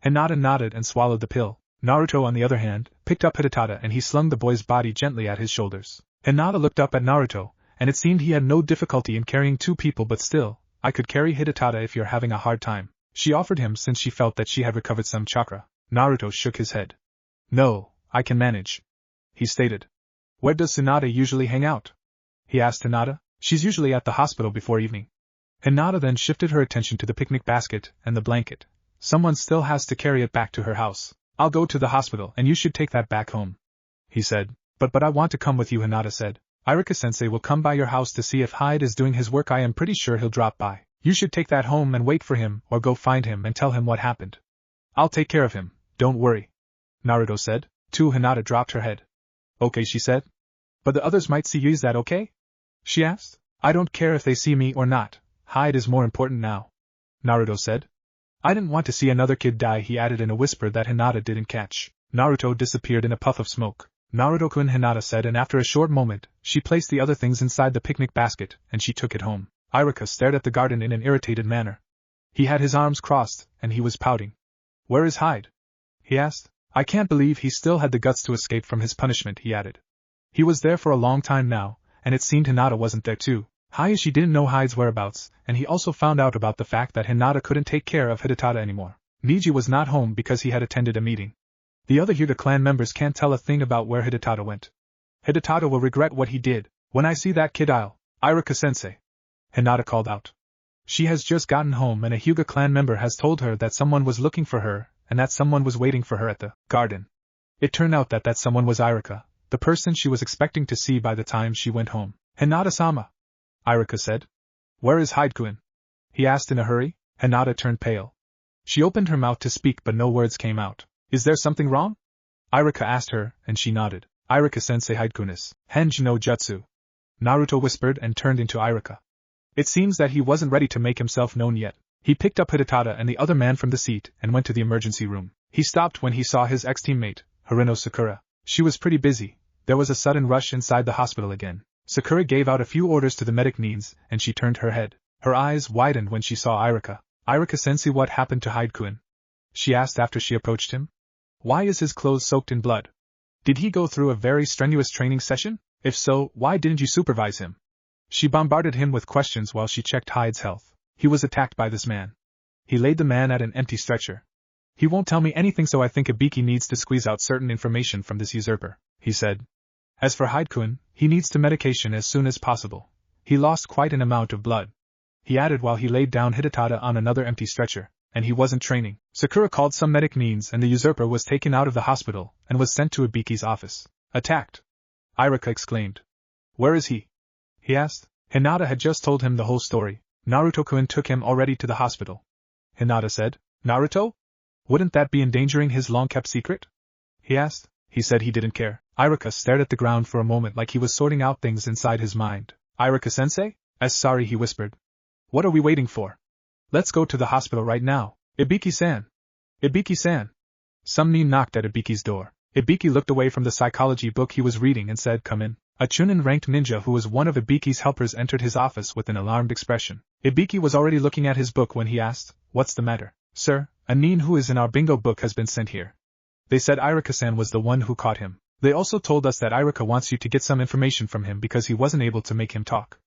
Hinata nodded and swallowed the pill. Naruto, on the other hand, picked up Hidetada and he slung the boy's body gently at his shoulders. Hinata looked up at Naruto, and it seemed he had no difficulty in carrying two people, but still, I could carry Hidetada if you're having a hard time, she offered him since she felt that she had recovered some chakra. Naruto shook his head. No, I can manage, he stated. Where does Hinata usually hang out? He asked Hinata. She's usually at the hospital before evening. Hinata then shifted her attention to the picnic basket and the blanket. Someone still has to carry it back to her house. I'll go to the hospital and you should take that back home, he said. But I want to come with you, Hinata said. Irika-sensei will come by your house to see if Hyde is doing his work. I am pretty sure he'll drop by. You should take that home and wait for him, or go find him and tell him what happened. I'll take care of him, don't worry, Naruto said. Hinata dropped her head. Okay, she said. But the others might see you, is that okay? She asked. I don't care if they see me or not. Hyde is more important now, Naruto said. I didn't want to see another kid die, he added in a whisper that Hinata didn't catch. Naruto disappeared in a puff of smoke. Naruto-kun, Hinata said, and after a short moment, she placed the other things inside the picnic basket, and she took it home. Irika stared at the garden in an irritated manner. He had his arms crossed, and he was pouting. Where is Hyde? He asked. I can't believe he still had the guts to escape from his punishment, he added. He was there for a long time now, and it seemed Hinata wasn't there too. Hayashi didn't know Hyde's whereabouts, and he also found out about the fact that Hinata couldn't take care of Hidetada anymore. Niji was not home because he had attended a meeting. The other Hyuga clan members can't tell a thing about where Hidetada went. Hidetada will regret what he did. When I see that kid, I'll... Irika-sensei, Hinata called out. She has just gotten home and a Hyuga clan member has told her that someone was looking for her, and that someone was waiting for her at the garden. It turned out that someone was Irika, the person she was expecting to see by the time she went home. Hinata-sama, Irika said. Where is Hyde-kun? He asked in a hurry. Hinata turned pale. She opened her mouth to speak but no words came out. Is there something wrong? Irika asked her, and she nodded. Irika-sensei, Hyde-kun is Henji no Jutsu, Naruto whispered and turned into Irika. It seems that he wasn't ready to make himself known yet. He picked up Hidetada and the other man from the seat and went to the emergency room. He stopped when he saw his ex-teammate, Harino Sakura. She was pretty busy. There was a sudden rush inside the hospital again. Sakura gave out a few orders to the medic needs, and she turned her head. Her eyes widened when she saw Irika. Irika-sensei, what happened to Hyde-kun? She asked after she approached him. Why is his clothes soaked in blood? Did he go through a very strenuous training session? If so, why didn't you supervise him? She bombarded him with questions while she checked Hyde's health. He was attacked by this man. He laid the man at an empty stretcher. He won't tell me anything, so I think Ibiki needs to squeeze out certain information from this usurper, he said. As for Hyde-kun, he needs to medication as soon as possible. He lost quite an amount of blood, he added while he laid down Hidetada on another empty stretcher. And he wasn't training. Sakura called some medic needs and the usurper was taken out of the hospital and was sent to Ibiki's office. Attacked? Irika exclaimed. Where is he? He asked. Hinata had just told him the whole story. Naruto-kun took him already to the hospital. Hinata said. Naruto? Wouldn't that be endangering his long-kept secret? He asked. He said he didn't care. Irika stared at the ground for a moment like he was sorting out things inside his mind. Irika-sensei? Sorry, he whispered. What are we waiting for? Let's go to the hospital right now. Ibiki-san! Ibiki-san! Some nin knocked at Ibiki's door. Ibiki looked away from the psychology book he was reading and said, "Come in." A Chunin-ranked ninja who was one of Ibiki's helpers entered his office with an alarmed expression. Ibiki was already looking at his book when he asked, "What's the matter?" "Sir, a nin who is in our bingo book has been sent here. They said Irika-san was the one who caught him. They also told us that Irika wants you to get some information from him because he wasn't able to make him talk,"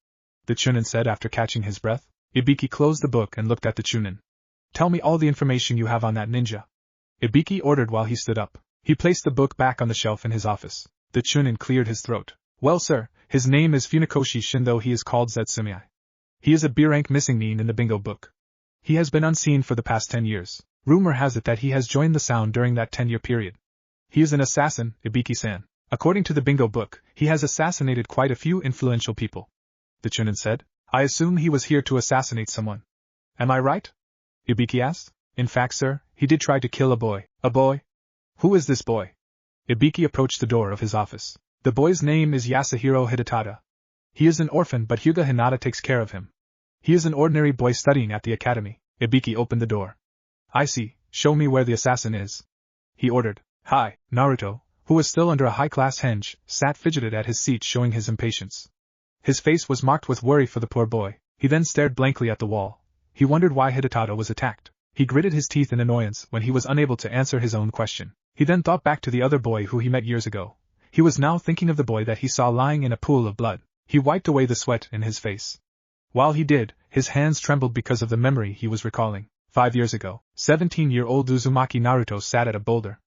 the Chunin said after catching his breath. Ibiki closed the book and looked at the Chunin. "Tell me all the information you have on that ninja," Ibiki ordered while he stood up. He placed the book back on the shelf in his office. The Chunin cleared his throat. "Well, sir, his name is Funakoshi Shin, though he is called Zetsumei. He is a B-rank missing nin in the bingo book. He has been unseen for the past 10 years. Rumor has it that he has joined the sound during that 10-year period. He is an assassin, Ibiki-san. According to the bingo book, he has assassinated quite a few influential people," the Chunin said. "I assume he was here to assassinate someone. Am I right?" Ibiki asked. "In fact, sir, he did try to kill a boy." "A boy? Who is this boy?" Ibiki approached the door of his office. "The boy's name is Yasuhiro Hidetada. He is an orphan, but Hyuga Hinata takes care of him. He is an ordinary boy studying at the academy." Ibiki opened the door. "I see, show me where the assassin is," he ordered. "Hi." Naruto, who was still under a high-class henge, sat fidgeted at his seat, showing his impatience. His face was marked with worry for the poor boy. He then stared blankly at the wall. He wondered why Hidetada was attacked. He gritted his teeth in annoyance when he was unable to answer his own question. He then thought back to the other boy who he met years ago. He was now thinking of the boy that he saw lying in a pool of blood. He wiped away the sweat in his face. While he did, his hands trembled because of the memory he was recalling. 5 years ago, 17-year-old Uzumaki Naruto sat at a boulder.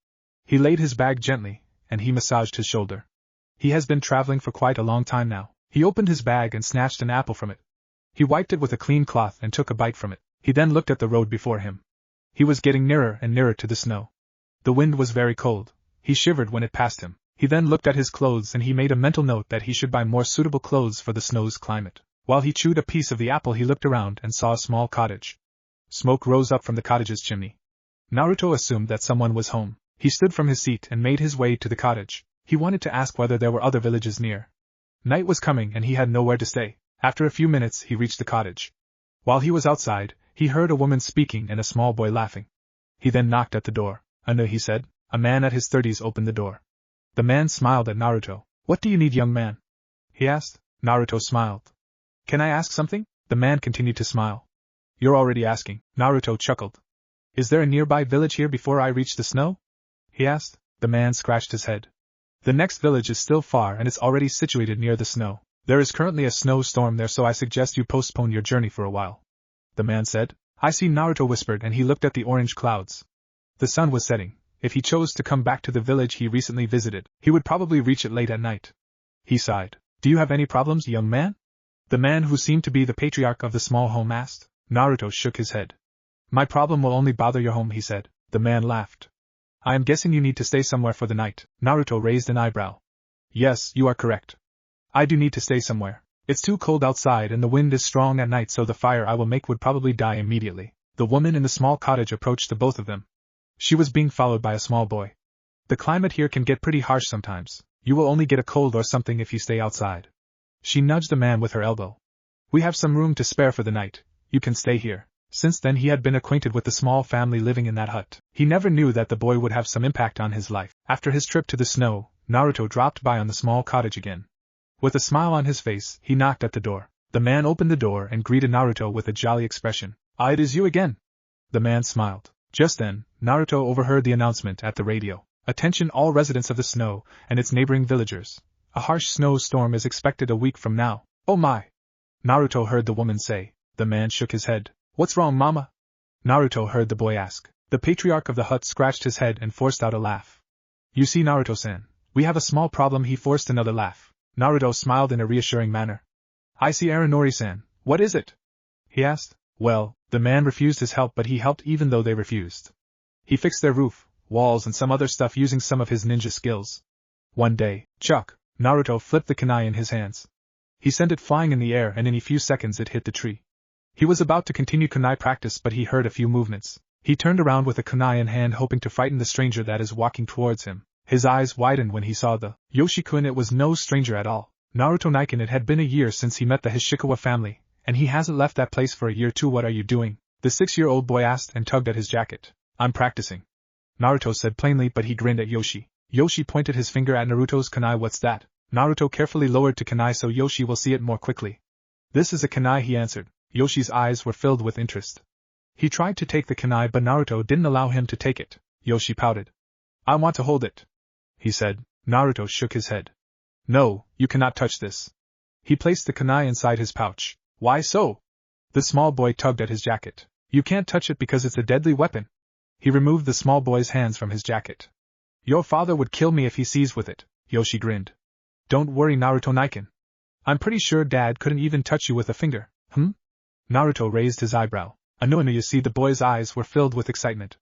He laid his bag gently, and he massaged his shoulder. He has been traveling for quite a long time now. He opened his bag and snatched an apple from it. He wiped it with a clean cloth and took a bite from it. He then looked at the road before him. He was getting nearer and nearer to the snow. The wind was very cold. He shivered when it passed him. He then looked at his clothes and he made a mental note that he should buy more suitable clothes for the snow's climate. While he chewed a piece of the apple, he looked around and saw a small cottage. Smoke rose up from the cottage's chimney. Naruto assumed that someone was home. He stood from his seat and made his way to the cottage. He wanted to ask whether there were other villages near. Night was coming and he had nowhere to stay. After a few minutes he reached the cottage. While he was outside, he heard a woman speaking and a small boy laughing. He then knocked at the door. "Anu," he said. A man at his 30s opened the door. The man smiled at Naruto. "What do you need, young man?" he asked. Naruto smiled. "Can I ask something?" The man continued to smile. "You're already asking." Naruto chuckled. "Is there a nearby village here before I reach the snow?" he asked. The man scratched his head. "The next village is still far and it's already situated near the snow. There is currently a snowstorm there, so I suggest you postpone your journey for a while," the man said. "I see," Naruto whispered, and he looked at the orange clouds. The sun was setting. If he chose to come back to the village he recently visited, he would probably reach it late at night. He sighed. "Do you have any problems, young man?" the man who seemed to be the patriarch of the small home asked. Naruto shook his head. "My problem will only bother your home," he said. The man laughed. "I am guessing you need to stay somewhere for the night." Naruto raised an eyebrow. "Yes, you are correct. I do need to stay somewhere. It's too cold outside and the wind is strong at night, so the fire I will make would probably die immediately." The woman in the small cottage approached the both of them. She was being followed by a small boy. "The climate here can get pretty harsh sometimes. You will only get a cold or something if you stay outside." She nudged the man with her elbow. "We have some room to spare for the night. You can stay here." Since then he had been acquainted with the small family living in that hut. He never knew that the boy would have some impact on his life. After his trip to the snow, Naruto dropped by on the small cottage again. With a smile on his face, he knocked at the door. The man opened the door and greeted Naruto with a jolly expression. "Ah, it is you again." The man smiled. Just then, Naruto overheard the announcement at the radio. "Attention all residents of the snow and its neighboring villagers. A harsh snowstorm is expected a week from now." "Oh my!" Naruto heard the woman say. The man shook his head. "What's wrong, mama?" Naruto heard the boy ask. The patriarch of the hut scratched his head and forced out a laugh. "You see, Naruto-san, we have a small problem." He forced another laugh. Naruto smiled in a reassuring manner. "I see, Aranori-san, what is it?" he asked. Well, the man refused his help, but he helped even though they refused. He fixed their roof, walls and some other stuff using some of his ninja skills. One day, Chuck, Naruto flipped the kunai in his hands. He sent it flying in the air and in a few seconds it hit the tree. He was about to continue kunai practice, but he heard a few movements. He turned around with a kunai in hand, hoping to frighten the stranger that is walking towards him. His eyes widened when he saw the Yoshikun. It was no stranger at all. Naruto Niken. It had been a year since he met the Hishikawa family, and he hasn't left that place for a year too. "What are you doing?" The 6-year-old boy asked and tugged at his jacket. I'm practicing, Naruto said plainly, but he grinned at Yoshi. Yoshi pointed his finger at Naruto's kunai. What's that? Naruto carefully lowered to kunai so Yoshi will see it more quickly. This is a kunai, he answered. Yoshi's eyes were filled with interest. He tried to take the kunai but Naruto didn't allow him to take it. Yoshi pouted. I want to hold it, he said. Naruto shook his head. No, you cannot touch this. He placed the kunai inside his pouch. Why so? The small boy tugged at his jacket. You can't touch it because it's a deadly weapon. He removed the small boy's hands from his jacket. Your father would kill me if he sees with it, Yoshi grinned. Don't worry, Naruto Niken. I'm pretty sure Dad couldn't even touch you with a finger. Naruto raised his eyebrow. You see, the boy's eyes were filled with excitement.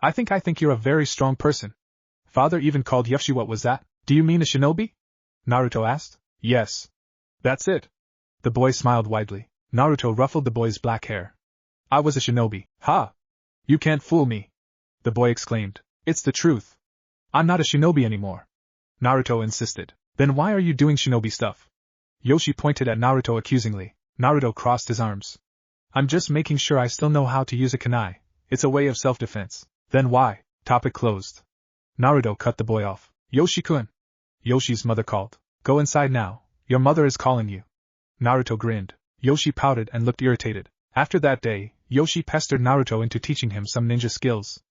I think you're a very strong person. Father even called Yoshi. What was that? Do you mean a shinobi? Naruto asked. Yes. That's it. The boy smiled widely. Naruto ruffled the boy's black hair. I was a shinobi. Ha! You can't fool me, the boy exclaimed. It's the truth. I'm not a shinobi anymore. Naruto insisted. Then why are you doing shinobi stuff? Yoshi pointed at Naruto accusingly. Naruto crossed his arms. I'm just making sure I still know how to use a kunai. It's a way of self-defense. Then why? Topic closed. Naruto cut the boy off. Yoshi-kun. Yoshi's mother called. Go inside now. Your mother is calling you. Naruto grinned. Yoshi pouted and looked irritated. After that day, Yoshi pestered Naruto into teaching him some ninja skills.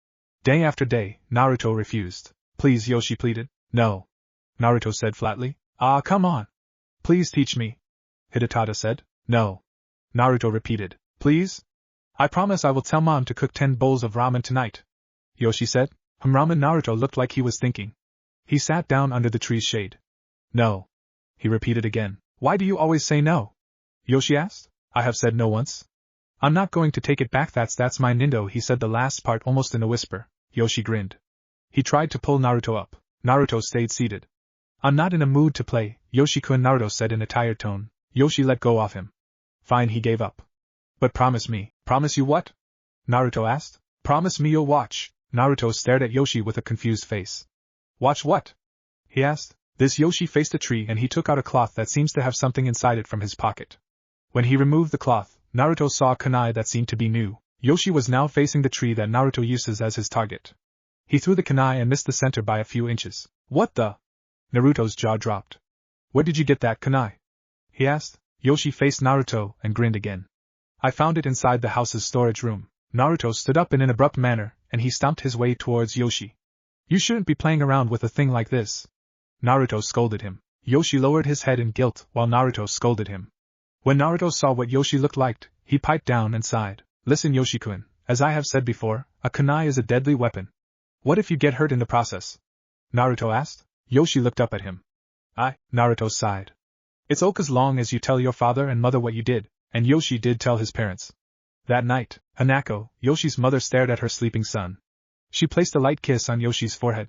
Day after day, Naruto refused. Please, Yoshi pleaded. No. Naruto said flatly. Come on. Please teach me. Hidetada said. No. Naruto repeated. Please? I promise I will tell Mom to cook 10 bowls of ramen tonight. Yoshi said. Ramen. Naruto looked like he was thinking. He sat down under the tree's shade. No. He repeated again. Why do you always say no? Yoshi asked. I have said no once. I'm not going to take it back. That's my nindo. He said the last part almost in a whisper. Yoshi grinned. He tried to pull Naruto up. Naruto stayed seated. I'm not in a mood to play, Yoshi-kun, Naruto said in a tired tone. Yoshi let go of him. Fine, he gave up. But promise me. Promise you what? Naruto asked. Promise me you'll watch. Naruto stared at Yoshi with a confused face. Watch what? He asked. This Yoshi faced a tree and he took out a cloth that seems to have something inside it from his pocket. When he removed the cloth, Naruto saw a kunai that seemed to be new. Yoshi was now facing the tree that Naruto uses as his target. He threw the kunai and missed the center by a few inches. What the? Naruto's jaw dropped. Where did you get that kunai? He asked. Yoshi faced Naruto and grinned again. I found it inside the house's storage room. Naruto stood up in an abrupt manner, and he stomped his way towards Yoshi. You shouldn't be playing around with a thing like this. Naruto scolded him. Yoshi lowered his head in guilt while Naruto scolded him. When Naruto saw what Yoshi looked like, he piped down and sighed. Listen, Yoshi-kun, as I have said before, a kunai is a deadly weapon. What if you get hurt in the process? Naruto asked. Yoshi looked up at him. Naruto sighed. It's okay as long as you tell your father and mother what you did, and Yoshi did tell his parents. That night, Hanako, Yoshi's mother, stared at her sleeping son. She placed a light kiss on Yoshi's forehead.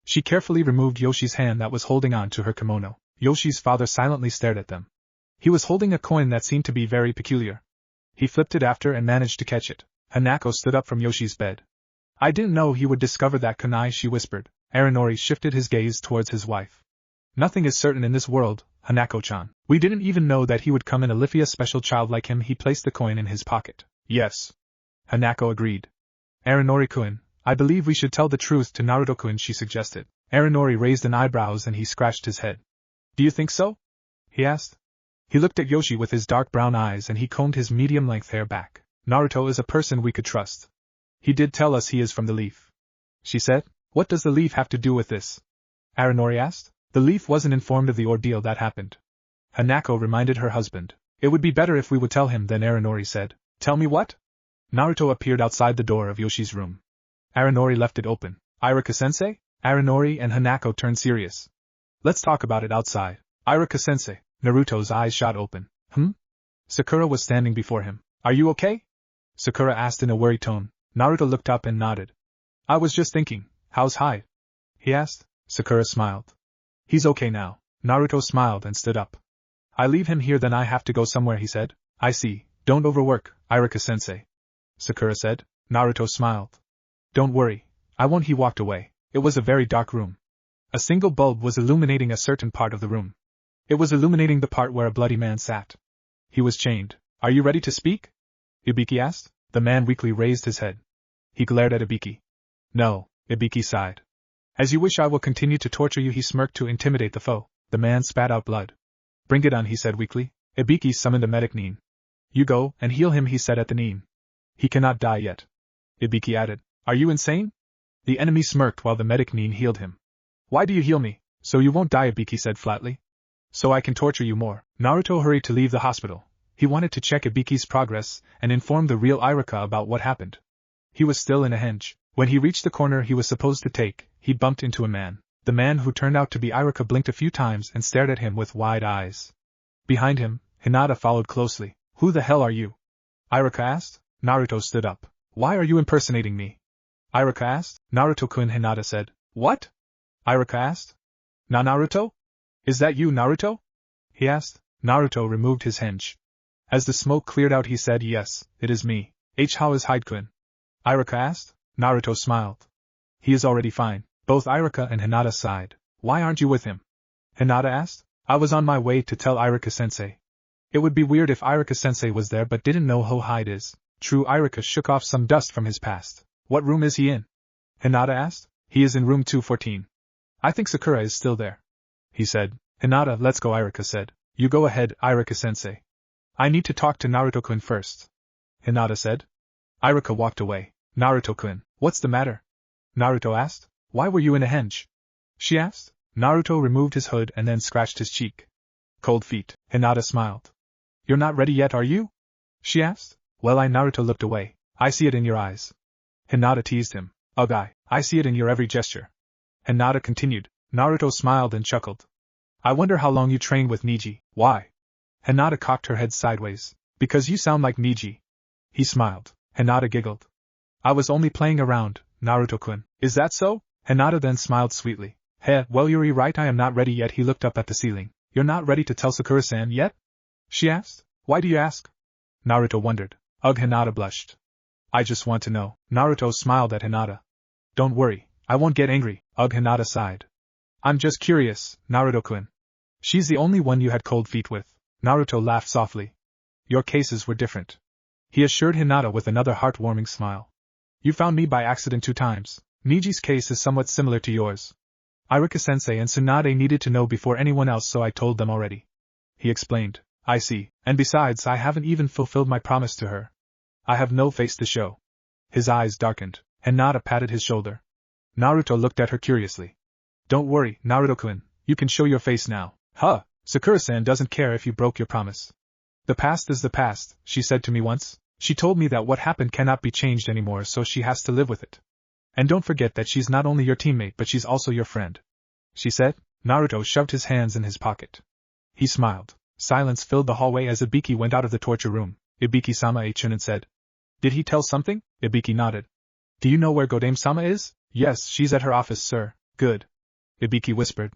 She carefully removed Yoshi's hand that was holding on to her kimono. Yoshi's father silently stared at them. He was holding a coin that seemed to be very peculiar. He flipped it after and managed to catch it. Hanako stood up from Yoshi's bed. I didn't know he would discover that kunai, she whispered. Aranori shifted his gaze towards his wife. Nothing is certain in this world, Hanako-chan. We didn't even know that he would come in a special child like him. He placed the coin in his pocket. Yes. Hanako agreed. Aranori-kun, I believe we should tell the truth to Naruto-kun, she suggested. Aranori raised an eyebrows and he scratched his head. Do you think so? He asked. He looked at Yoshi with his dark brown eyes and he combed his medium-length hair back. Naruto is a person we could trust. He did tell us he is from the leaf. She said. What does the leaf have to do with this? Aranori asked. The leaf wasn't informed of the ordeal that happened. Hanako reminded her husband. It would be better if we would tell him, then Aranori said. Tell me what? Naruto appeared outside the door of Yoshi's room. Aranori left it open. Iruka-sensei? Aranori and Hanako turned serious. Let's talk about it outside. Iruka-sensei. Naruto's eyes shot open. Sakura was standing before him. Are you okay? Sakura asked in a worried tone. Naruto looked up and nodded. I was just thinking, how's Hyde? He asked. Sakura smiled. He's okay now. Naruto smiled and stood up. I leave him here, then I have to go somewhere, he said. I see. Don't overwork, Iruka-sensei. Sakura said. Naruto smiled. Don't worry, I won't. He walked away. It was a very dark room. A single bulb was illuminating a certain part of the room. It was illuminating the part where a bloody man sat. He was chained. Are you ready to speak? Ibiki asked. The man weakly raised his head. He glared at Ibiki. No, Ibiki sighed. As you wish, I will continue to torture you, he smirked to intimidate the foe. The man spat out blood. Bring it on, he said weakly. Ibiki summoned a medic nin. You go and heal him, he said at the nin. He cannot die yet. Ibiki added. Are you insane? The enemy smirked while the medic nin healed him. Why do you heal me? So you won't die, Ibiki said flatly. So I can torture you more. Naruto hurried to leave the hospital. He wanted to check Ibiki's progress and inform the real Iruka about what happened. He was still in a henge. When he reached the corner he was supposed to take, he bumped into a man. The man, who turned out to be Iruka, blinked a few times and stared at him with wide eyes. Behind him, Hinata followed closely. Who the hell are you? Iruka asked. Naruto stood up. Why are you impersonating me? Iruka asked. Naruto-kun, Hinata said. What? Iruka asked. Naruto? Is that you, Naruto? He asked. Naruto removed his henge. As the smoke cleared out he said, yes, it is me. How is Hyde-kun? Iruka asked. Naruto smiled. He is already fine. Both Iruka and Hinata sighed. Why aren't you with him? Hinata asked. I was on my way to tell Iruka-sensei. It would be weird if Iruka-sensei was there but didn't know who Hyde is. True. Iruka shook off some dust from his past. What room is he in? Hinata asked. He is in room 214. I think Sakura is still there. He said. Hinata, let's go, Iruka said. You go ahead, Iruka-sensei. I need to talk to Naruto-kun first. Hinata said. Iruka walked away. Naruto-kun, what's the matter? Naruto asked. Why were you in a henge? She asked. Naruto removed his hood and then scratched his cheek. Cold feet. Hinata smiled. You're not ready yet, are you? She asked. Well, Naruto looked away. I see it in your eyes. Hinata teased him. Ugh, I see it in your every gesture. Hinata continued. Naruto smiled and chuckled. I wonder how long you trained with Niji. Why? Hinata cocked her head sideways. Because you sound like Niji. He smiled. Hinata giggled. I was only playing around, Naruto-kun. Is that so? Hinata then smiled sweetly. Well, you're right, I am not ready yet. He looked up at the ceiling. You're not ready to tell Sakura-san yet? She asked. Why do you ask? Naruto wondered. Ugh, Hinata blushed. I just want to know. Naruto smiled at Hinata. Don't worry, I won't get angry. Ugh, Hinata sighed. I'm just curious, Naruto-kun. She's the only one you had cold feet with. Naruto laughed softly. Your cases were different. He assured Hinata with another heartwarming smile. You found me by accident 2 times. Niji's case is somewhat similar to yours. Iruka-sensei and Tsunade needed to know before anyone else, so I told them already. He explained. I see, and besides, I haven't even fulfilled my promise to her. I have no face to show. His eyes darkened. Hinata patted his shoulder. Naruto looked at her curiously. Don't worry, Naruto-kun, you can show your face now. Huh, Sakura-san doesn't care if you broke your promise. The past is the past, she said to me once. She told me that what happened cannot be changed anymore, so she has to live with it. And don't forget that she's not only your teammate but she's also your friend. She said. Naruto shoved his hands in his pocket. He smiled. Silence filled the hallway as Ibiki went out of the torture room. Ibiki-sama Chunin said. Did he tell something? Ibiki nodded. Do you know where Godame-sama is? Yes, she's at her office, sir. Good. Ibiki whispered.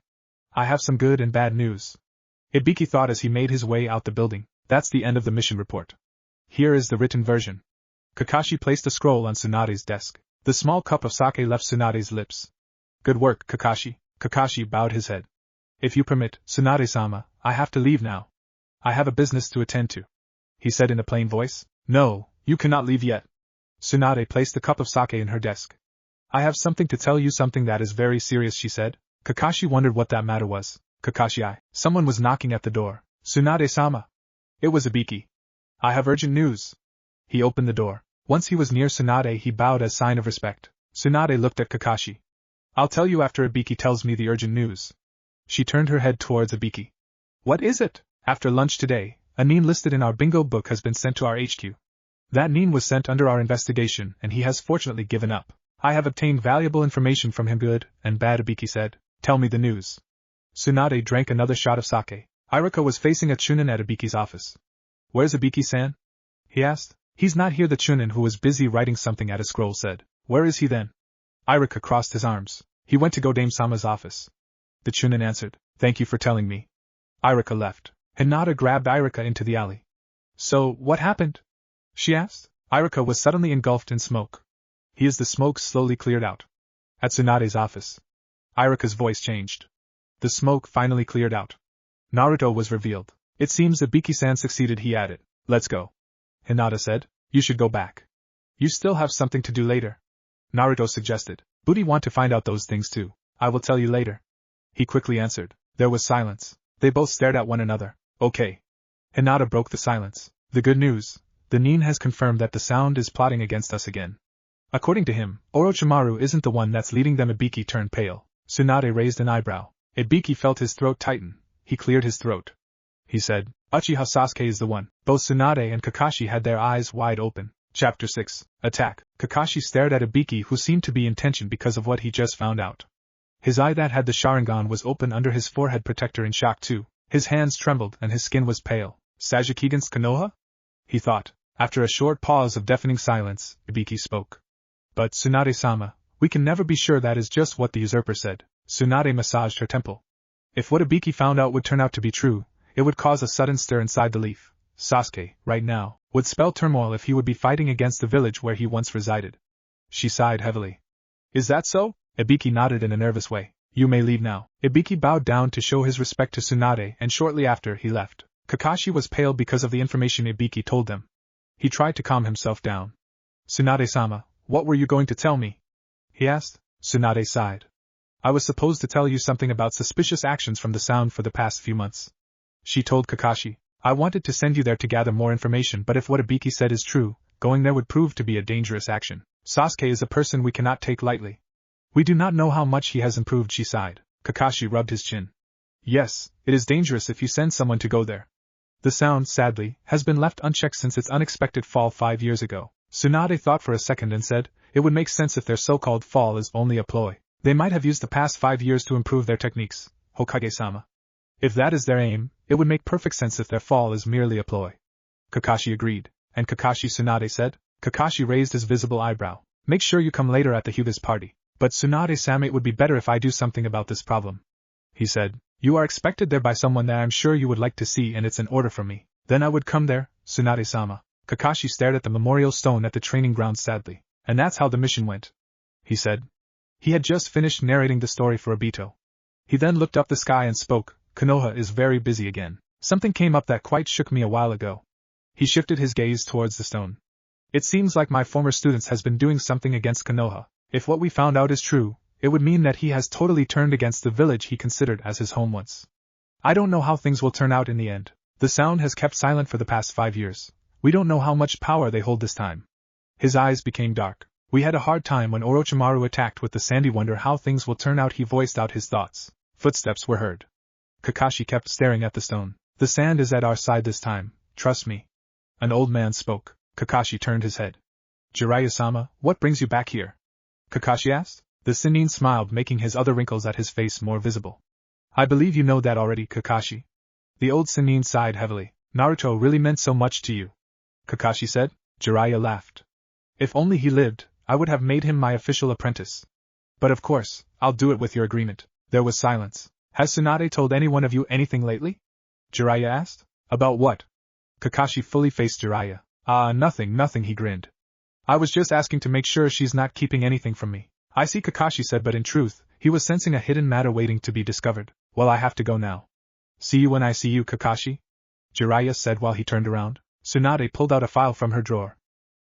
I have some good and bad news. Ibiki thought as he made his way out the building. That's the end of the mission report. Here is the written version. Kakashi placed a scroll on Tsunade's desk. The small cup of sake left Tsunade's lips. Good work, Kakashi. Kakashi bowed his head. If you permit, Tsunade-sama, I have to leave now. I have a business to attend to. He said in a plain voice. No, you cannot leave yet. Tsunade placed the cup of sake in her desk. I have something to tell you, something that is very serious, she said. Kakashi wondered what that matter was. Kakashi, someone was knocking at the door. Tsunade-sama. It was Ibiki. I have urgent news. He opened the door. Once he was near Tsunade, he bowed as sign of respect. Tsunade looked at Kakashi. I'll tell you after Ibiki tells me the urgent news. She turned her head towards Ibiki. What is it? After lunch today, a nin listed in our bingo book has been sent to our HQ. That nin was sent under our investigation and he has fortunately given up. I have obtained valuable information from him. Good and bad, Ibiki said. Tell me the news. Tsunade drank another shot of sake. Iruka was facing a Chunin at Ibiki's office. Where's Ibiki-san? He asked. He's not here, the Chunin, who was busy writing something at a scroll, said. Where is he then? Iruka crossed his arms. He went to Godame-sama's office. The Chunin answered. Thank you for telling me. Iruka left. Hinata grabbed Iruka into the alley. So, what happened? She asked. Iruka was suddenly engulfed in smoke. The smoke slowly cleared out. At Tsunade's office. Iruka's voice changed. The smoke finally cleared out. Naruto was revealed. It seems Ibiki-san succeeded, he added. Let's go. Hinata said. You should go back. You still have something to do later, Naruto suggested. Booty want to find out those things too. I will tell you later, he quickly answered. There was silence. They both stared at one another. Okay. Hinata broke the silence. The good news. The Nin has confirmed that the sound is plotting against us again. According to him, Orochimaru isn't the one that's leading them. Ibiki turned pale. Tsunade raised an eyebrow. Ibiki felt his throat tighten. He cleared his throat. He said, Uchiha Sasuke is the one. Both Tsunade and Kakashi had their eyes wide open. Chapter 6. Attack. Kakashi stared at Ibiki, who seemed to be in tension because of what he just found out. His eye that had the Sharingan was open under his forehead protector in shock too. His hands trembled and his skin was pale. Sasuke against Konoha? He thought. After a short pause of deafening silence, Ibiki spoke. But Tsunade-sama, we can never be sure. That is just what the usurper said. Tsunade massaged her temple. If what Ibiki found out would turn out to be true, it would cause a sudden stir inside the leaf. Sasuke, right now, would spell turmoil if he would be fighting against the village where he once resided. She sighed heavily. Is that so? Ibiki nodded in a nervous way. You may leave now. Ibiki bowed down to show his respect to Tsunade, and shortly after he left. Kakashi was pale because of the information Ibiki told them. He tried to calm himself down. Tsunade-sama, what were you going to tell me? He asked. Tsunade sighed. I was supposed to tell you something about suspicious actions from the sound for the past few months. She told Kakashi. I wanted to send you there to gather more information, but if what Ibiki said is true, going there would prove to be a dangerous action. Sasuke is a person we cannot take lightly. We do not know how much he has improved, she sighed. Kakashi rubbed his chin. Yes, it is dangerous if you send someone to go there. The sound, sadly, has been left unchecked since its unexpected fall 5 years ago. Tsunade thought for a second and said, it would make sense if their so-called fall is only a ploy. They might have used the past 5 years to improve their techniques, Hokage-sama. If that is their aim, it would make perfect sense if their fall is merely a ploy. Kakashi agreed. And Kakashi, Tsunade said. Kakashi raised his visible eyebrow. Make sure you come later at the Hyuga's party. But Tsunade-sama, it would be better if I do something about this problem. He said. You are expected there by someone that I'm sure you would like to see, and it's an order from me. Then I would come there, Tsunade-sama. Kakashi stared at the memorial stone at the training ground sadly. And that's how the mission went, he said. He had just finished narrating the story for Obito. He then looked up the sky and spoke. Konoha is very busy again. Something came up that quite shook me a while ago. He shifted his gaze towards the stone. It seems like my former students has been doing something against Konoha. If what we found out is true, it would mean that he has totally turned against the village he considered as his home once. I don't know how things will turn out in the end. The sound has kept silent for the past 5 years. We don't know how much power they hold this time. His eyes became dark. We had a hard time when Orochimaru attacked with the sandy. Wonder how things will turn out. He voiced out his thoughts. Footsteps were heard. Kakashi kept staring at the stone. The sand is at our side this time, trust me. An old man spoke. Kakashi turned his head. Jiraiya-sama, what brings you back here? Kakashi asked. The Sennin smiled, making his other wrinkles at his face more visible. I believe you know that already, Kakashi. The old Sennin sighed heavily. Naruto really meant so much to you, Kakashi said. Jiraiya laughed. If only he lived, I would have made him my official apprentice. But of course, I'll do it with your agreement. There was silence. Has Tsunade told any one of you anything lately? Jiraiya asked. About what? Kakashi fully faced Jiraiya. Nothing, he grinned. I was just asking to make sure she's not keeping anything from me. I see, Kakashi said, but in truth, he was sensing a hidden matter waiting to be discovered. Well, I have to go now. See you when I see you, Kakashi, Jiraiya said while he turned around. Tsunade pulled out a file from her drawer.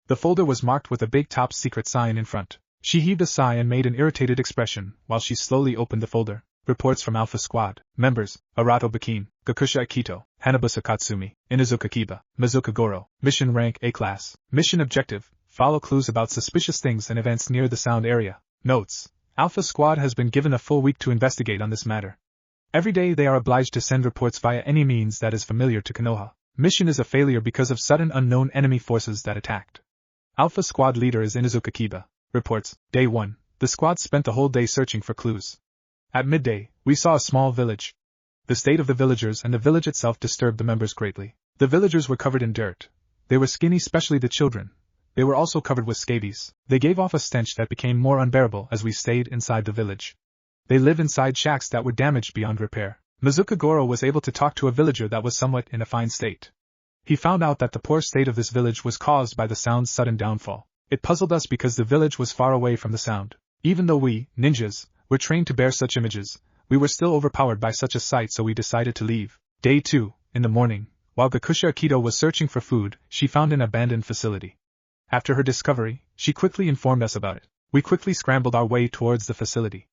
The folder was marked with a big top secret sign in front. She heaved a sigh and made an irritated expression while she slowly opened the folder. Reports from Alpha Squad. Members, Arato Bakin, Gakusha Akito, Hanabusa Katsumi, Inuzuka Kiba, Mizuka Goro. Mission rank A-class. Mission objective, follow clues about suspicious things and events near the sound area. Notes. Alpha Squad has been given a full week to investigate on this matter. Every day they are obliged to send reports via any means that is familiar to Konoha. Mission is a failure because of sudden unknown enemy forces that attacked. Alpha Squad leader is Inuzuka Kiba. Reports. Day 1. The squad spent the whole day searching for clues. At midday, we saw a small village. The state of the villagers and the village itself disturbed the members greatly. The villagers were covered in dirt. They were skinny, especially the children. They were also covered with scabies. They gave off a stench that became more unbearable as we stayed inside the village. They lived inside shacks that were damaged beyond repair. Mizuka Goro was able to talk to a villager that was somewhat in a fine state. He found out that the poor state of this village was caused by the sound's sudden downfall. It puzzled us because the village was far away from the sound. Even though we, ninjas, were trained to bear such images, we were still overpowered by such a sight, so we decided to leave. Day 2, in the morning, while Gakusha Akito was searching for food, she found an abandoned facility. After her discovery, she quickly informed us about it. We quickly scrambled our way towards the facility.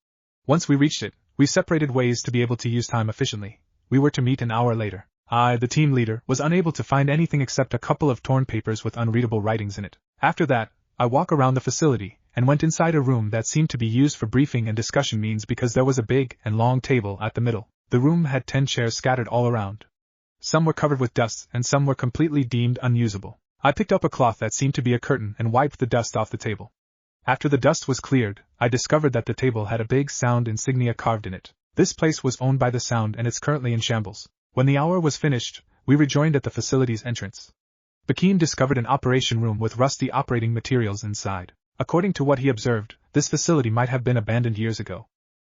Once we reached it, we separated ways to be able to use time efficiently. We were to meet an hour later. I, the team leader, was unable to find anything except a couple of torn papers with unreadable writings in it. After that, I walked around the facility and went inside a room that seemed to be used for briefing and discussion meetings because there was a big and long table at the middle. The room had 10 chairs scattered all around. Some were covered with dust and some were completely deemed unusable. I picked up a cloth that seemed to be a curtain and wiped the dust off the table. After the dust was cleared, I discovered that the table had a big sound insignia carved in it. This place was owned by the sound and it's currently in shambles. When the hour was finished, we rejoined at the facility's entrance. Bakim discovered an operation room with rusty operating materials inside. According to what he observed, this facility might have been abandoned years ago.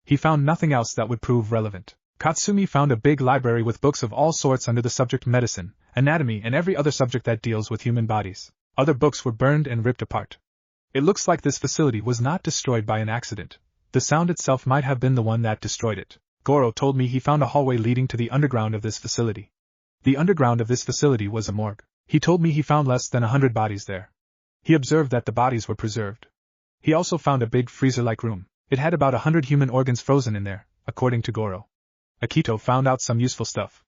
He found nothing else that would prove relevant. Katsumi found a big library with books of all sorts under the subject medicine, anatomy and every other subject that deals with human bodies. Other books were burned and ripped apart. It looks like this facility was not destroyed by an accident. The sound itself might have been the one that destroyed it. Goro told me he found a hallway leading to the underground of this facility. The underground of this facility was a morgue. He told me he found less than 100 bodies there. He observed that the bodies were preserved. He also found a big freezer-like room. It had about 100 human organs frozen in there, according to Goro. Akito found out some useful stuff.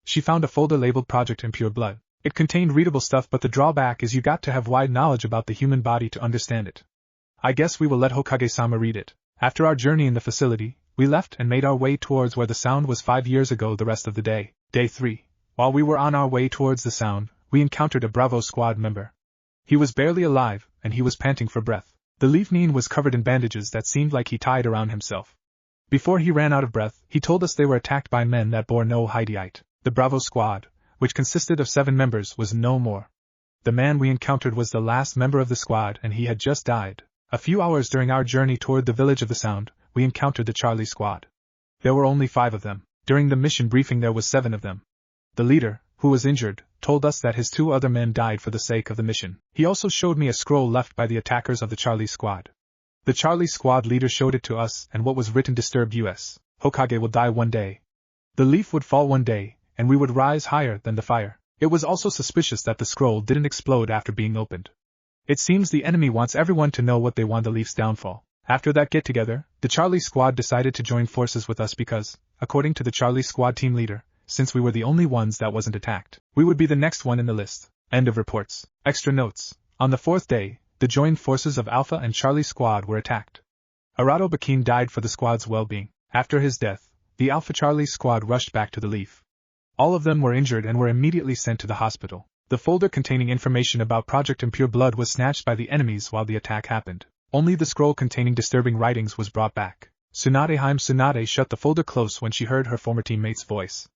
She found a folder labeled Project Impure Blood. It contained readable stuff, but the drawback is you got to have wide knowledge about the human body to understand it. I guess we will let Hokage-sama read it. After our journey in the facility, we left and made our way towards where the sound was 5 years ago the rest of the day. Day 3. While we were on our way towards the sound, we encountered a Bravo squad member. He was barely alive, and he was panting for breath. The Leafnine was covered in bandages that seemed like he tied around himself. Before he ran out of breath, he told us they were attacked by men that bore no Hideite. The Bravo squad, which consisted of 7 members, was no more. The man we encountered was the last member of the squad and he had just died. A few hours during our journey toward the village of the Sound, we encountered the Charlie squad. There were only 5 of them. During the mission briefing there was 7 of them. The leader, who was injured, told us that his 2 other men died for the sake of the mission. He also showed me a scroll left by the attackers of the Charlie squad. The Charlie squad leader showed it to us and what was written disturbed us. Hokage will die one day. The leaf would fall one day, and we would rise higher than the fire. It was also suspicious that the scroll didn't explode after being opened. It seems the enemy wants everyone to know what they want the Leaf's downfall. After that get-together, the Charlie squad decided to join forces with us because, according to the Charlie squad team leader, since we were the only ones that wasn't attacked, we would be the next one in the list. End of reports. Extra notes. On the 4th day, the joined forces of Alpha and Charlie squad were attacked. Arato Bakin died for the squad's well-being. After his death, the Alpha Charlie squad rushed back to the Leaf. All of them were injured and were immediately sent to the hospital. The folder containing information about Project Impure Blood was snatched by the enemies while the attack happened. Only the scroll containing disturbing writings was brought back. Tsunade shut the folder close when she heard her former teammate's voice.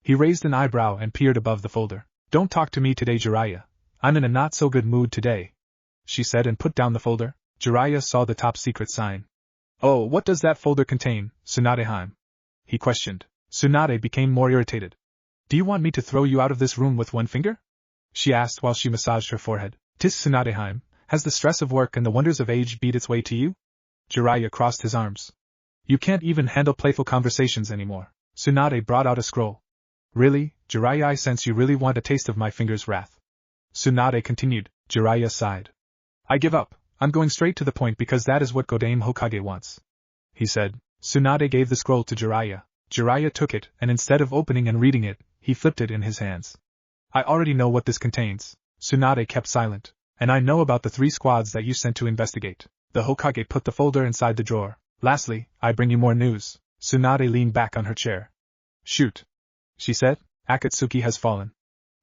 He raised an eyebrow and peered above the folder. "Don't talk to me today, Jiraiya. I'm in a not-so-good mood today," she said and put down the folder. Jiraiya saw the top-secret sign. "Oh, what does that folder contain, Tsunade?" he questioned. Tsunade became more irritated. "Do you want me to throw you out of this room with one finger?" she asked while she massaged her forehead. "Tis Tsunade, has the stress of work and the wonders of age beat its way to you?" Jiraiya crossed his arms. "You can't even handle playful conversations anymore." Tsunade brought out a scroll. "Really, Jiraiya, I sense you really want a taste of my finger's wrath." Tsunade continued. Jiraiya sighed. "I give up, I'm going straight to the point because that is what Godame Hokage wants," he said. Tsunade gave the scroll to Jiraiya. Jiraiya took it, and instead of opening and reading it, he flipped it in his hands. "I already know what this contains." Tsunade kept silent. "And I know about the 3 squads that you sent to investigate." The Hokage put the folder inside the drawer. "Lastly, I bring you more news." Tsunade leaned back on her chair. "Shoot," she said. "Akatsuki has fallen,"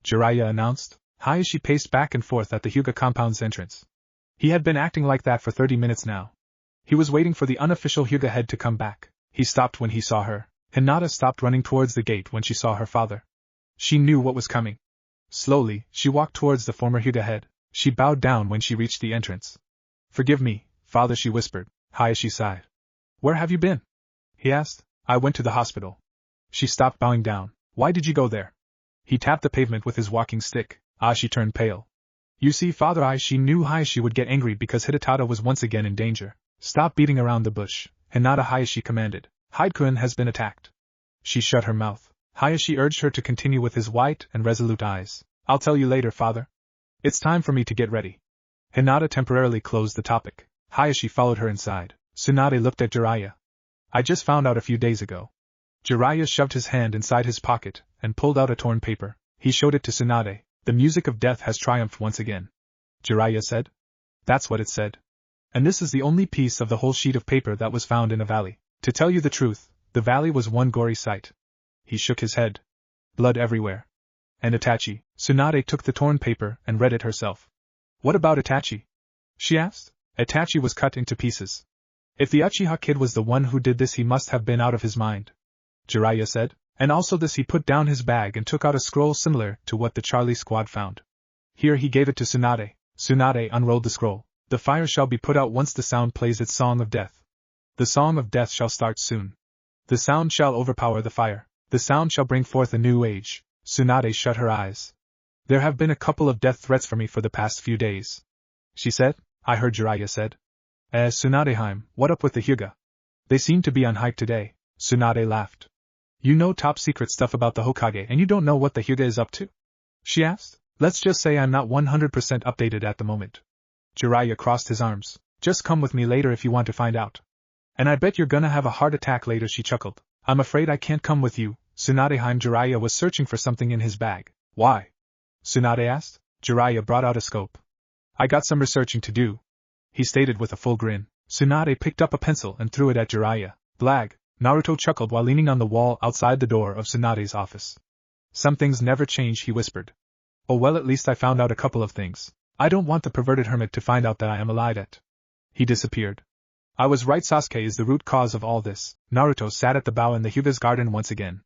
Jiraiya announced. Hayashi paced back and forth at the Hyuga compound's entrance. He had been acting like that for 30 minutes now. He was waiting for the unofficial Hyuga head to come back. He stopped when he saw her. Hinata stopped running towards the gate when she saw her father. She knew what was coming. Slowly, she walked towards the former Hyuga head. She bowed down when she reached the entrance. "Forgive me, father," she whispered. Hayashi sighed. "Where have you been?" he asked. "I went to the hospital." She stopped bowing down. "Why did you go there?" He tapped the pavement with his walking stick. She turned pale. "You see, father," she knew Hayashi would get angry because Hidetada was once again in danger. "Stop beating around the bush," Hinata Hayashi commanded. "Hide-kun has been attacked." She shut her mouth. Hayashi urged her to continue with his white and resolute eyes. "I'll tell you later, father. It's time for me to get ready." Hinata temporarily closed the topic. Hayashi followed her inside. Tsunade looked at Jiraiya. I just found out a few days ago. Jiraiya shoved his hand inside his pocket and pulled out a torn paper. He showed it to Tsunade. The music of death has triumphed once again. Jiraiya said. That's what it said. And this is the only piece of the whole sheet of paper that was found in a valley. To tell you the truth, the valley was one gory sight. He shook his head. Blood everywhere. And Itachi. Tsunade took the torn paper and read it herself. What about Itachi? She asked. Itachi was cut into pieces. If the Uchiha kid was the one who did this, he must have been out of his mind. Jiraiya said. And also this. He put down his bag and took out a scroll similar to what the Charlie squad found. Here he gave it to Tsunade. Tsunade unrolled the scroll. The fire shall be put out once the sound plays its song of death. The song of death shall start soon. The sound shall overpower the fire. The sound shall bring forth a new age. Tsunade shut her eyes. There have been a couple of death threats for me for the past few days. She said. I heard Jiraiya said. Tsunadeheim, what up with the Hyuga? They seem to be on hype today. Tsunade laughed. You know top secret stuff about the Hokage and you don't know what the Hyuga is up to? She asked. Let's just say I'm not 100% updated at the moment. Jiraiya crossed his arms. Just come with me later if you want to find out. And I bet you're gonna have a heart attack later, she chuckled. I'm afraid I can't come with you. Tsunadeheim. Jiraiya was searching for something in his bag. Why? Tsunade asked. Jiraiya brought out a scope. I got some researching to do, he stated with a full grin. Tsunade picked up a pencil and threw it at Jiraiya. Blag. Naruto chuckled while leaning on the wall outside the door of Tsunade's office. Some things never change, he whispered. Oh well, at least I found out a couple of things. I don't want the perverted hermit to find out that I am alive yet. He disappeared. I was right, Sasuke is the root cause of all this. Naruto sat at the bow in the Hyuga's garden once again.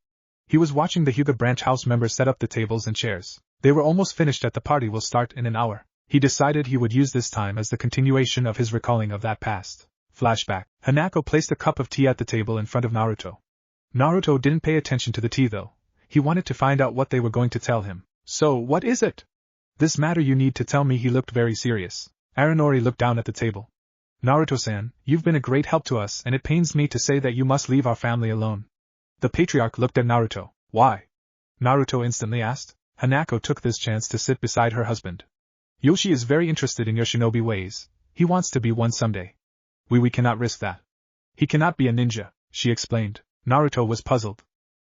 He was watching the Hyuga branch house members set up the tables and chairs. They were almost finished and the party will start in an hour. He decided he would use this time as the continuation of his recalling of that past. Flashback. Hanako placed a cup of tea at the table in front of Naruto. Naruto didn't pay attention to the tea though. He wanted to find out what they were going to tell him. So, what is it? This matter you need to tell me. He looked very serious. Aranori looked down at the table. Naruto-san, you've been a great help to us and it pains me to say that you must leave our family alone. The patriarch looked at Naruto. Why? Naruto instantly asked. Hanako took this chance to sit beside her husband. Yoshi is very interested in your shinobi ways. He wants to be one someday. We cannot risk that. He cannot be a ninja, she explained. Naruto was puzzled.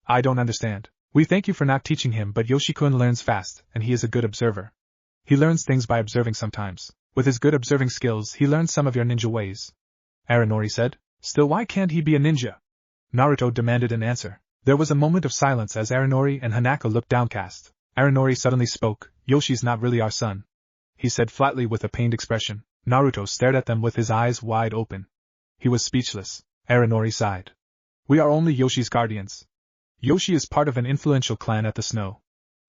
I don't understand. We thank you for not teaching him, but Yoshi-kun learns fast, and he is a good observer. He learns things by observing sometimes. With his good observing skills, he learns some of your ninja ways. Aranori said. Still, why can't he be a ninja? Naruto demanded an answer. There was a moment of silence as Aranori and Hanako looked downcast. Aranori suddenly spoke. Yoshi's not really our son, he said flatly with a pained expression. Naruto stared at them with his eyes wide open. He was speechless. Aranori sighed. We are only Yoshi's guardians. Yoshi is part of an influential clan at the Snow.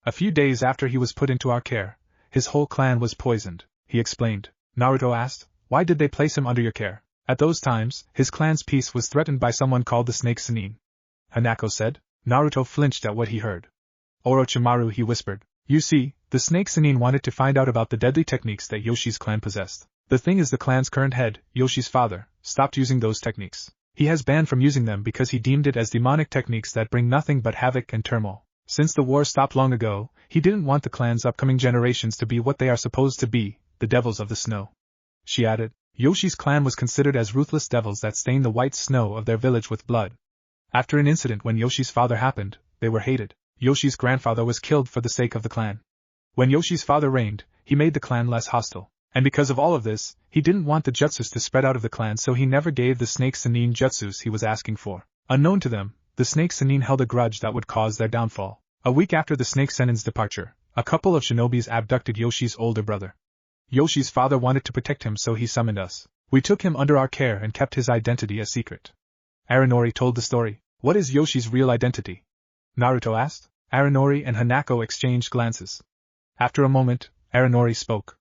A few days after he was put into our care, his whole clan was poisoned, he explained. Naruto asked, why did they place him under your care? At those times, his clan's peace was threatened by someone called the Snake Sannin. Hanako said. Naruto flinched at what he heard. Orochimaru, he whispered. You see, the Snake Sannin wanted to find out about the deadly techniques that Yoshi's clan possessed. The thing is, the clan's current head, Yoshi's father, stopped using those techniques. He has banned from using them because he deemed it as demonic techniques that bring nothing but havoc and turmoil. Since the war stopped long ago, he didn't want the clan's upcoming generations to be what they are supposed to be, the devils of the snow. She added, Yoshi's clan was considered as ruthless devils that stain the white snow of their village with blood. After an incident when Yoshi's father happened, they were hated. Yoshi's grandfather was killed for the sake of the clan. When Yoshi's father reigned, he made the clan less hostile. And because of all of this, he didn't want the jutsus to spread out of the clan, so he never gave the Snake Sannin jutsus he was asking for. Unknown to them, the Snake Sannin held a grudge that would cause their downfall. A week after the Snake Sannin's departure, a couple of shinobis abducted Yoshi's older brother. Yoshi's father wanted to protect him, so he summoned us. We took him under our care and kept his identity a secret. Aranori told the story. What is Yoshi's real identity? Naruto asked. Aranori and Hanako exchanged glances. After a moment, Aranori spoke.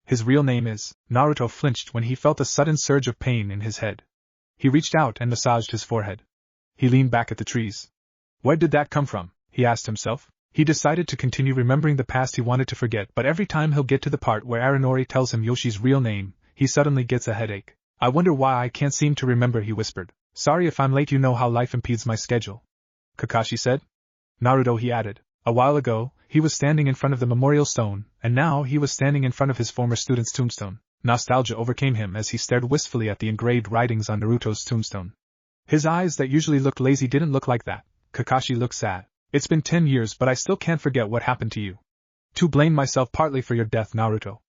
His real name is... Naruto flinched when he felt a sudden surge of pain in his head. He reached out and massaged his forehead. He leaned back at the trees. Where did that come from? He asked himself. He decided to continue remembering the past he wanted to forget, but every time he'll get to the part where Aranori tells him Yoshi's real name, he suddenly gets a headache. I wonder why I can't seem to remember, he whispered. Sorry if I'm late, you know how life impedes my schedule. Kakashi said. Naruto, he added. A while ago, he was standing in front of the memorial stone, and now he was standing in front of his former student's tombstone. Nostalgia overcame him as he stared wistfully at the engraved writings on Naruto's tombstone. His eyes that usually looked lazy didn't look like that. Kakashi looked sad. It's been 10 years but I still can't forget what happened to you. To blame myself partly for your death, Naruto.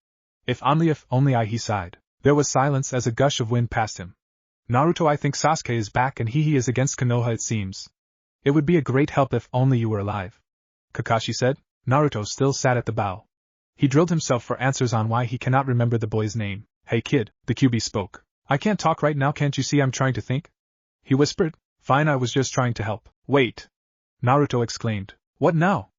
If only I, he sighed. There was silence as a gush of wind passed him. Naruto, I think Sasuke is back and he is against Konoha, it seems. It would be a great help if only you were alive. Kakashi said. Naruto still sat at the bow. He drilled himself for answers on why he cannot remember the boy's name. Hey kid, the QB spoke. I can't talk right now, can't you see I'm trying to think? He whispered. Fine, I was just trying to help. Wait! Naruto exclaimed. What now?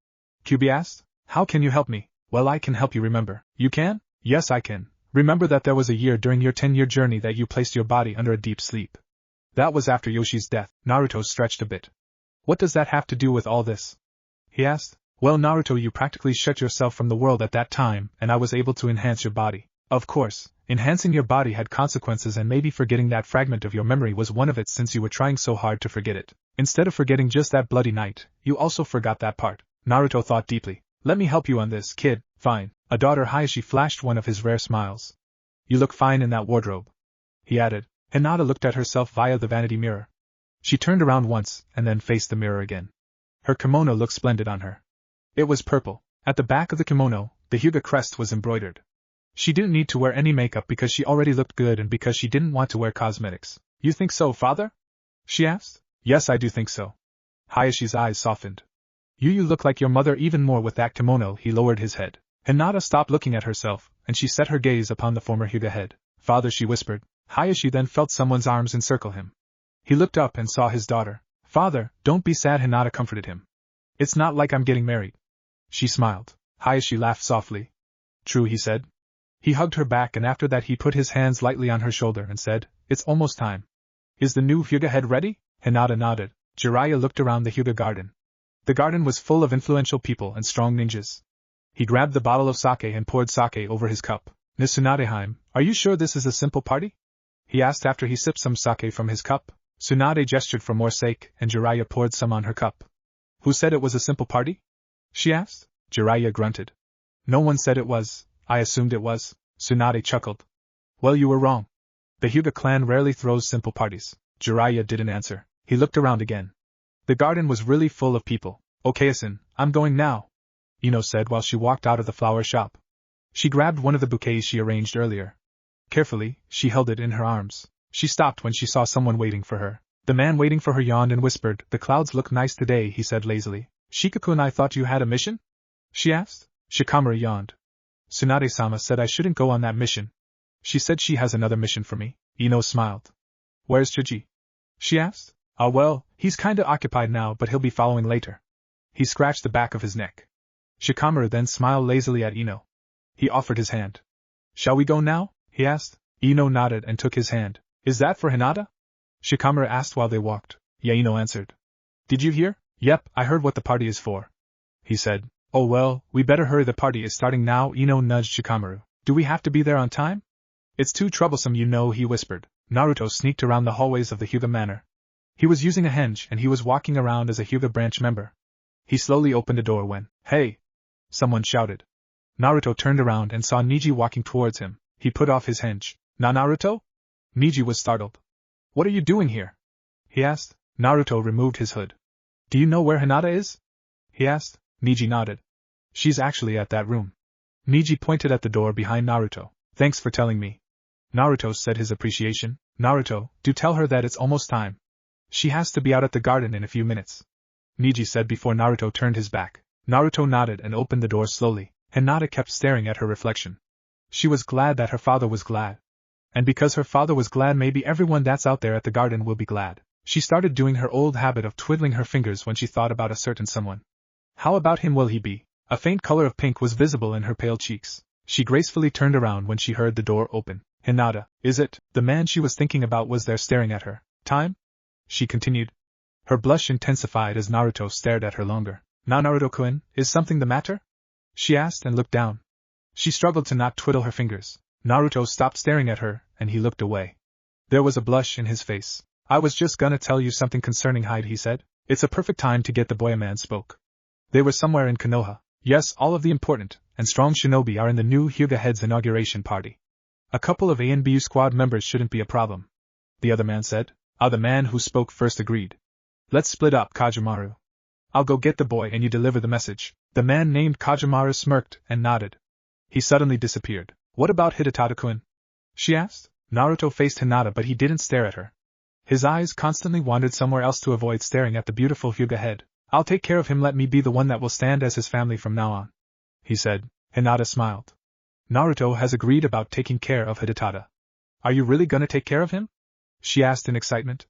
QB asked. How can you help me? Well, I can help you remember. You can? Yes, I can. Remember that there was a year during your 10-year journey that you placed your body under a deep sleep. That was after Yoshi's death. Naruto stretched a bit. What does that have to do with all this? He asked. Well, Naruto, you practically shut yourself from the world at that time, and I was able to enhance your body. Of course, enhancing your body had consequences, and maybe forgetting that fragment of your memory was one of it, since you were trying so hard to forget it. Instead of forgetting just that bloody night, you also forgot that part. Naruto thought deeply. Let me help you on this, kid. Fine. A daughter Hayashi flashed one of his rare smiles. You look fine in that wardrobe, he added. Hinata looked at herself via the vanity mirror. She turned around once, and then faced the mirror again. Her kimono looked splendid on her. It was purple. At the back of the kimono, the Hyuga crest was embroidered. She didn't need to wear any makeup because she already looked good and because she didn't want to wear cosmetics. You think so, father? She asked. Yes, I do think so. Hayashi's eyes softened. You look like your mother even more with that kimono. He lowered his head. Hinata stopped looking at herself, and she set her gaze upon the former Hyuga head. Father, she whispered. Hayashi then felt someone's arms encircle him. He looked up and saw his daughter. Father, don't be sad, Hinata comforted him. It's not like I'm getting married. She smiled. Hayashi laughed softly. True, he said. He hugged her back, and after that he put his hands lightly on her shoulder and said, It's almost time. Is the new Hyuga head ready? Hinata nodded. Jiraiya looked around the Hyuga garden. The garden was full of influential people and strong ninjas. He grabbed the bottle of sake and poured sake over his cup. Tsunadeheim, are you sure this is a simple party? He asked after he sipped some sake from his cup. Tsunade gestured for more sake, and Jiraiya poured some on her cup. Who said it was a simple party? She asked. Jiraiya grunted. No one said it was. I assumed it was. Tsunade chuckled. Well, you were wrong. The Hyuga clan rarely throws simple parties. Jiraiya didn't answer. He looked around again. The garden was really full of people. Okay-san, I'm going now, Ino said while she walked out of the flower shop. She grabbed one of the bouquets she arranged earlier. Carefully, she held it in her arms. She stopped when she saw someone waiting for her. The man waiting for her yawned and whispered, The clouds look nice today, he said lazily. Shikaku-kun, I thought you had a mission? She asked. Shikamaru yawned. Tsunade-sama said I shouldn't go on that mission. She said she has another mission for me. Ino smiled. Where's Choji? She asked. Ah well, he's kinda occupied now, but he'll be following later. He scratched the back of his neck. Shikamaru then smiled lazily at Ino. He offered his hand. Shall we go now? He asked. Ino nodded and took his hand. Is that for Hinata? Shikamaru asked while they walked. Yeah, Ino answered. Did you hear? Yep, I heard what the party is for, he said. Oh well, we better hurry, the party is starting now. Ino nudged Shikamaru. Do we have to be there on time? It's too troublesome, you know, he whispered. Naruto sneaked around the hallways of the Hyuga manor. He was using a henge and he was walking around as a Hyuga branch member. He slowly opened a door when, Hey! Someone shouted. Naruto turned around and saw Neji walking towards him. He put off his henge. Naruto? Neji was startled. What are you doing here? He asked. Naruto removed his hood. Do you know where Hinata is? He asked. Neji nodded. She's actually at that room. Neji pointed at the door behind Naruto. Thanks for telling me. Naruto said his appreciation. Naruto, do tell her that it's almost time. She has to be out at the garden in a few minutes. Neji said before Naruto turned his back. Naruto nodded and opened the door slowly. Hinata kept staring at her reflection. She was glad that her father was glad. And because her father was glad, maybe everyone that's out there at the garden will be glad. She started doing her old habit of twiddling her fingers when she thought about a certain someone. How about him will he be? A faint color of pink was visible in her pale cheeks. She gracefully turned around when she heard the door open. Hinata, is it? The man she was thinking about was there staring at her. Time? She continued. Her blush intensified as Naruto stared at her longer. Now Naruto-kun, is something the matter? She asked and looked down. She struggled to not twiddle her fingers. Naruto stopped staring at her, and he looked away. There was a blush in his face. I was just gonna tell you something concerning Hyde, he said. It's a perfect time to get the boy. A man spoke. They were somewhere in Konoha. Yes, all of the important and strong shinobi are in the new Hyuga head's inauguration party. A couple of ANBU squad members shouldn't be a problem, the other man said. The man who spoke first agreed. Let's split up, Kajamaru. I'll go get the boy and you deliver the message. The man named Kajamaru smirked and nodded. He suddenly disappeared. What about Hidetada-kun? She asked. Naruto faced Hinata, but he didn't stare at her. His eyes constantly wandered somewhere else to avoid staring at the beautiful Hyuga head. I'll take care of him, let me be the one that will stand as his family from now on, he said. Hinata smiled. Naruto has agreed about taking care of Hidetada. Are you really gonna take care of him? She asked in excitement.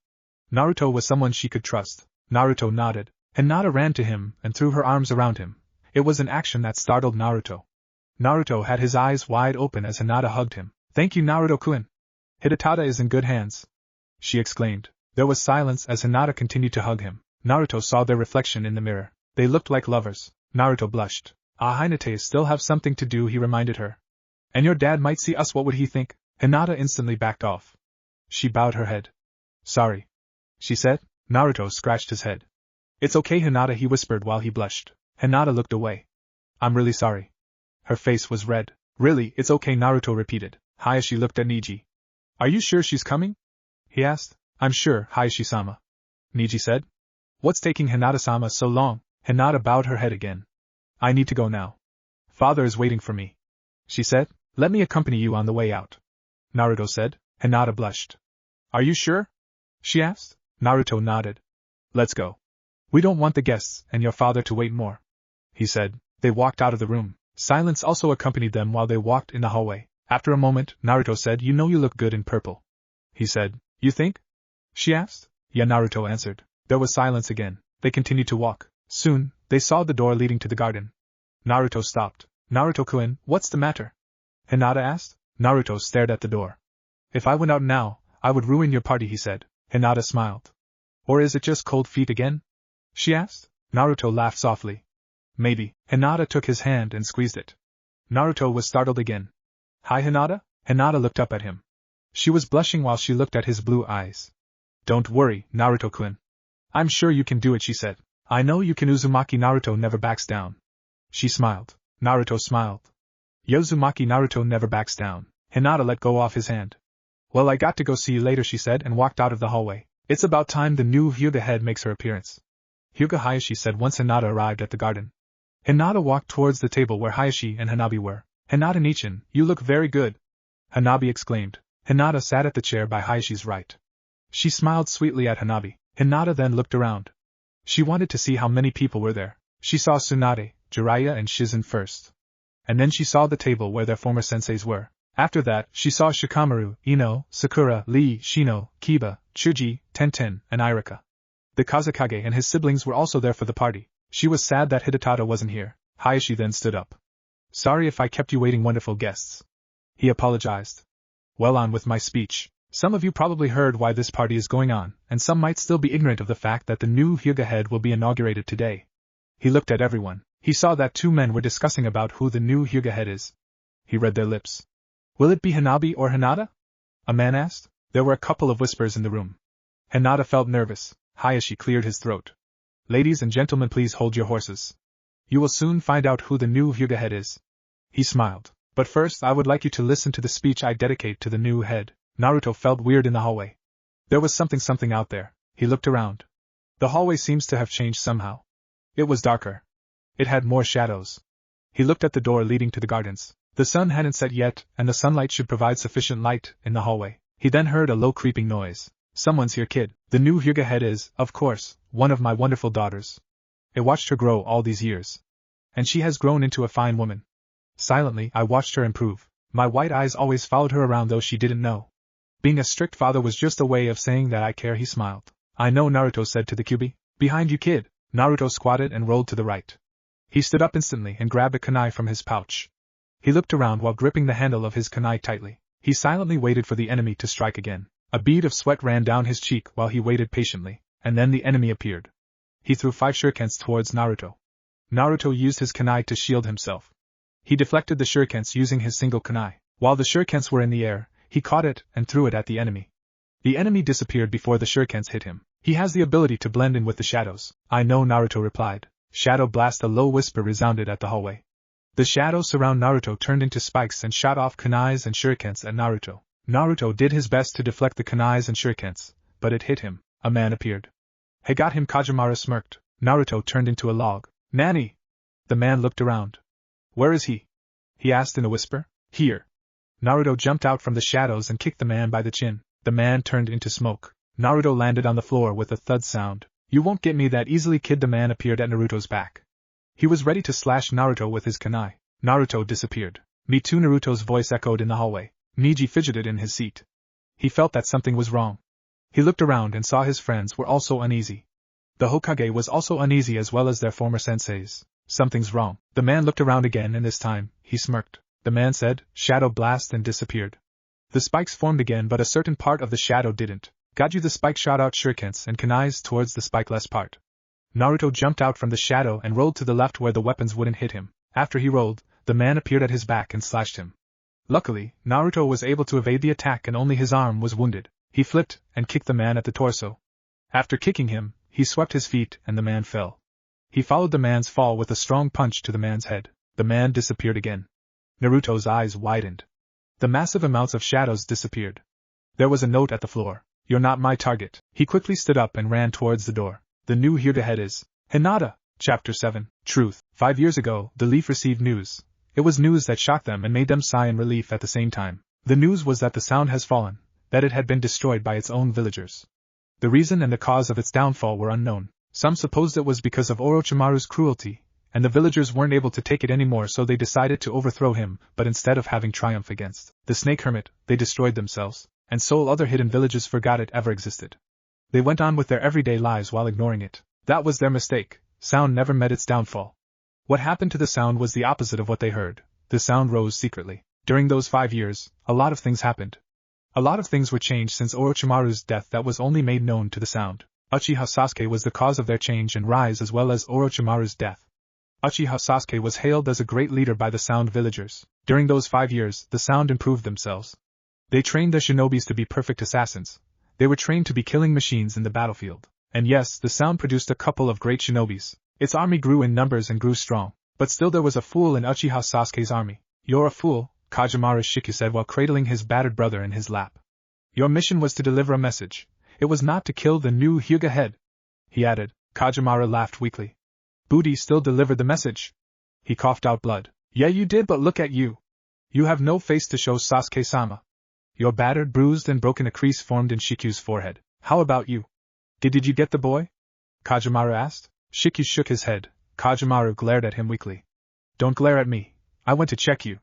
Naruto was someone she could trust. Naruto nodded. Hinata ran to him and threw her arms around him. It was an action that startled Naruto. Naruto had his eyes wide open as Hinata hugged him. Thank you, Naruto-kun. Hidetada is in good hands, she exclaimed. There was silence as Hinata continued to hug him. Naruto saw their reflection in the mirror. They looked like lovers. Naruto blushed. Hinata still have something to do, he reminded her. And your dad might see us, what would he think? Hinata instantly backed off. She bowed her head. Sorry, she said. Naruto scratched his head. It's okay, Hinata, he whispered while he blushed. Hinata looked away. I'm really sorry. Her face was red. Really, it's okay, Naruto repeated. Hayashi looked at Niji. Are you sure she's coming? He asked. I'm sure, Hayashi-sama, Niji said. What's taking Hinata-sama so long? Hinata bowed her head again. I need to go now. Father is waiting for me, she said. Let me accompany you on the way out, Naruto said. Hinata blushed. Are you sure? She asked. Naruto nodded. Let's go. We don't want the guests and your father to wait more, he said. They walked out of the room. Silence also accompanied them while they walked in the hallway. After a moment, Naruto said, You know you look good in purple, he said. You think? She asked. Yeah, Naruto answered. There was silence again. They continued to walk. Soon, they saw the door leading to the garden. Naruto stopped. Naruto-kun, what's the matter? Hinata asked. Naruto stared at the door. If I went out now, I would ruin your party, he said. Hinata smiled. Or is it just cold feet again? She asked. Naruto laughed softly. Maybe. Hinata took his hand and squeezed it. Naruto was startled again. Hi, Hinata? Hinata looked up at him. She was blushing while she looked at his blue eyes. Don't worry, Naruto-kun. I'm sure you can do it, she said. I know you can. Uzumaki. Naruto never backs down. She smiled. Naruto smiled. Uzumaki. Naruto never backs down. Hinata let go off his hand. Well, I got to go, see you later, she said, and walked out of the hallway. It's about time the new Hyuga head makes her appearance. Hyuga, Hayashi said once Hinata arrived at the garden. Hinata walked towards the table where Hayashi and Hanabi were. Hinata-nichan, you look very good, Hanabi exclaimed. Hinata sat at the chair by Hayashi's right. She smiled sweetly at Hanabi. Hinata then looked around. She wanted to see how many people were there. She saw Tsunade, Jiraiya and Shizen first. And then she saw the table where their former senseis were. After that, she saw Shikamaru, Ino, Sakura, Lee, Shino, Kiba, Chuji, Tenten, and Irika. The Kazekage and his siblings were also there for the party. She was sad that Hidetada wasn't here. Hayashi then stood up. Sorry if I kept you waiting, wonderful guests, he apologized. Well, on with my speech. Some of you probably heard why this party is going on, and some might still be ignorant of the fact that the new Hyuga head will be inaugurated today. He looked at everyone. He saw that two men were discussing about who the new Hyuga head is. He read their lips. Will it be Hanabi or Hinata? A man asked. There were a couple of whispers in the room. Hinata felt nervous. Hayashi cleared his throat. Ladies and gentlemen, please hold your horses. You will soon find out who the new Hyuga head is. He smiled. But first I would like you to listen to the speech I dedicate to the new head. Naruto felt weird in the hallway. There was something out there. He looked around. The hallway seems to have changed somehow. It was darker. It had more shadows. He looked at the door leading to the gardens. The sun hadn't set yet, and the sunlight should provide sufficient light in the hallway. He then heard a low creeping noise. Someone's here, kid. The new Hyuga head is, of course, one of my wonderful daughters. I watched her grow all these years. And she has grown into a fine woman. Silently, I watched her improve. My white eyes always followed her around, though she didn't know. Being a strict father was just a way of saying that I care, he smiled. I know, Naruto said to the Kyuubi. Behind you, kid. Naruto squatted and rolled to the right. He stood up instantly and grabbed a kunai from his pouch. He looked around while gripping the handle of his kunai tightly. He silently waited for the enemy to strike again. A bead of sweat ran down his cheek while he waited patiently, and then the enemy appeared. He threw 5 shurikens towards Naruto. Naruto used his kunai to shield himself. He deflected the shurikens using his single kunai. While the shurikens were in the air, he caught it and threw it at the enemy. The enemy disappeared before the shurikens hit him. He has the ability to blend in with the shadows. I know, Naruto replied. Shadow blast. A low whisper resounded at the hallway. The shadows surround Naruto turned into spikes and shot off kunais and shurikens at Naruto. Naruto did his best to deflect the kunais and shurikens, but it hit him. A man appeared. Hey, got him, Kajimara smirked. Naruto turned into a log. Nanny! The man looked around. Where is he? He asked in a whisper. Here. Naruto jumped out from the shadows and kicked the man by the chin. The man turned into smoke. Naruto landed on the floor with a thud sound. You won't get me that easily, kid. The man appeared at Naruto's back. He was ready to slash Naruto with his kunai. Naruto disappeared. Me too, Naruto's voice echoed in the hallway. Neji fidgeted in his seat. He felt that something was wrong. He looked around and saw his friends were also uneasy. The Hokage was also uneasy as well as their former senseis. Something's wrong. The man looked around again and this time, he smirked. The man said, Shadow Blast, and disappeared. The spikes formed again, but a certain part of the shadow didn't. Got you. The spike shot out shurikens and kunais towards the spikeless part. Naruto jumped out from the shadow and rolled to the left where the weapons wouldn't hit him. After he rolled, the man appeared at his back and slashed him. Luckily, Naruto was able to evade the attack and only his arm was wounded. He flipped and kicked the man at the torso. After kicking him, he swept his feet and the man fell. He followed the man's fall with a strong punch to the man's head. The man disappeared again. Naruto's eyes widened. The massive amounts of shadows disappeared. There was a note at the floor. You're not my target. He quickly stood up and ran towards the door. The new Hyuga is Hinata. Chapter 7. Truth. 5 years ago, the Leaf received news. It was news that shocked them and made them sigh in relief at the same time. The news was that the sound has fallen, that it had been destroyed by its own villagers. The reason and the cause of its downfall were unknown. Some supposed it was because of Orochimaru's cruelty, and the villagers weren't able to take it anymore, so they decided to overthrow him, but instead of having triumph against the Snake Hermit, they destroyed themselves, and so other hidden villages forgot it ever existed. They went on with their everyday lives while ignoring it. That was their mistake. Sound never met its downfall. What happened to the sound was the opposite of what they heard. The sound rose secretly. During those 5 years, a lot of things happened. A lot of things were changed since Orochimaru's death that was only made known to the sound. Uchiha Sasuke was the cause of their change and rise as well as Orochimaru's death. Uchiha Sasuke was hailed as a great leader by the sound villagers. During those 5 years, the sound improved themselves. They trained their shinobis to be perfect assassins. They were trained to be killing machines in the battlefield. And yes, the sound produced a couple of great shinobis. Its army grew in numbers and grew strong. But still there was a fool in Uchiha Sasuke's army. You're a fool, Kajimara Shikyu said while cradling his battered brother in his lap. Your mission was to deliver a message. It was not to kill the new Hyuga head. He added. Kajimara laughed weakly. Booty still delivered the message. He coughed out blood. Yeah, you did, but look at you. You have no face to show, Sasuke-sama. Your battered, bruised and broken, a crease formed in Shikyu's forehead. How about you? Did you get the boy? Kajimara asked. Shikyu shook his head. Kajimara glared at him weakly. Don't glare at me. I went to check you.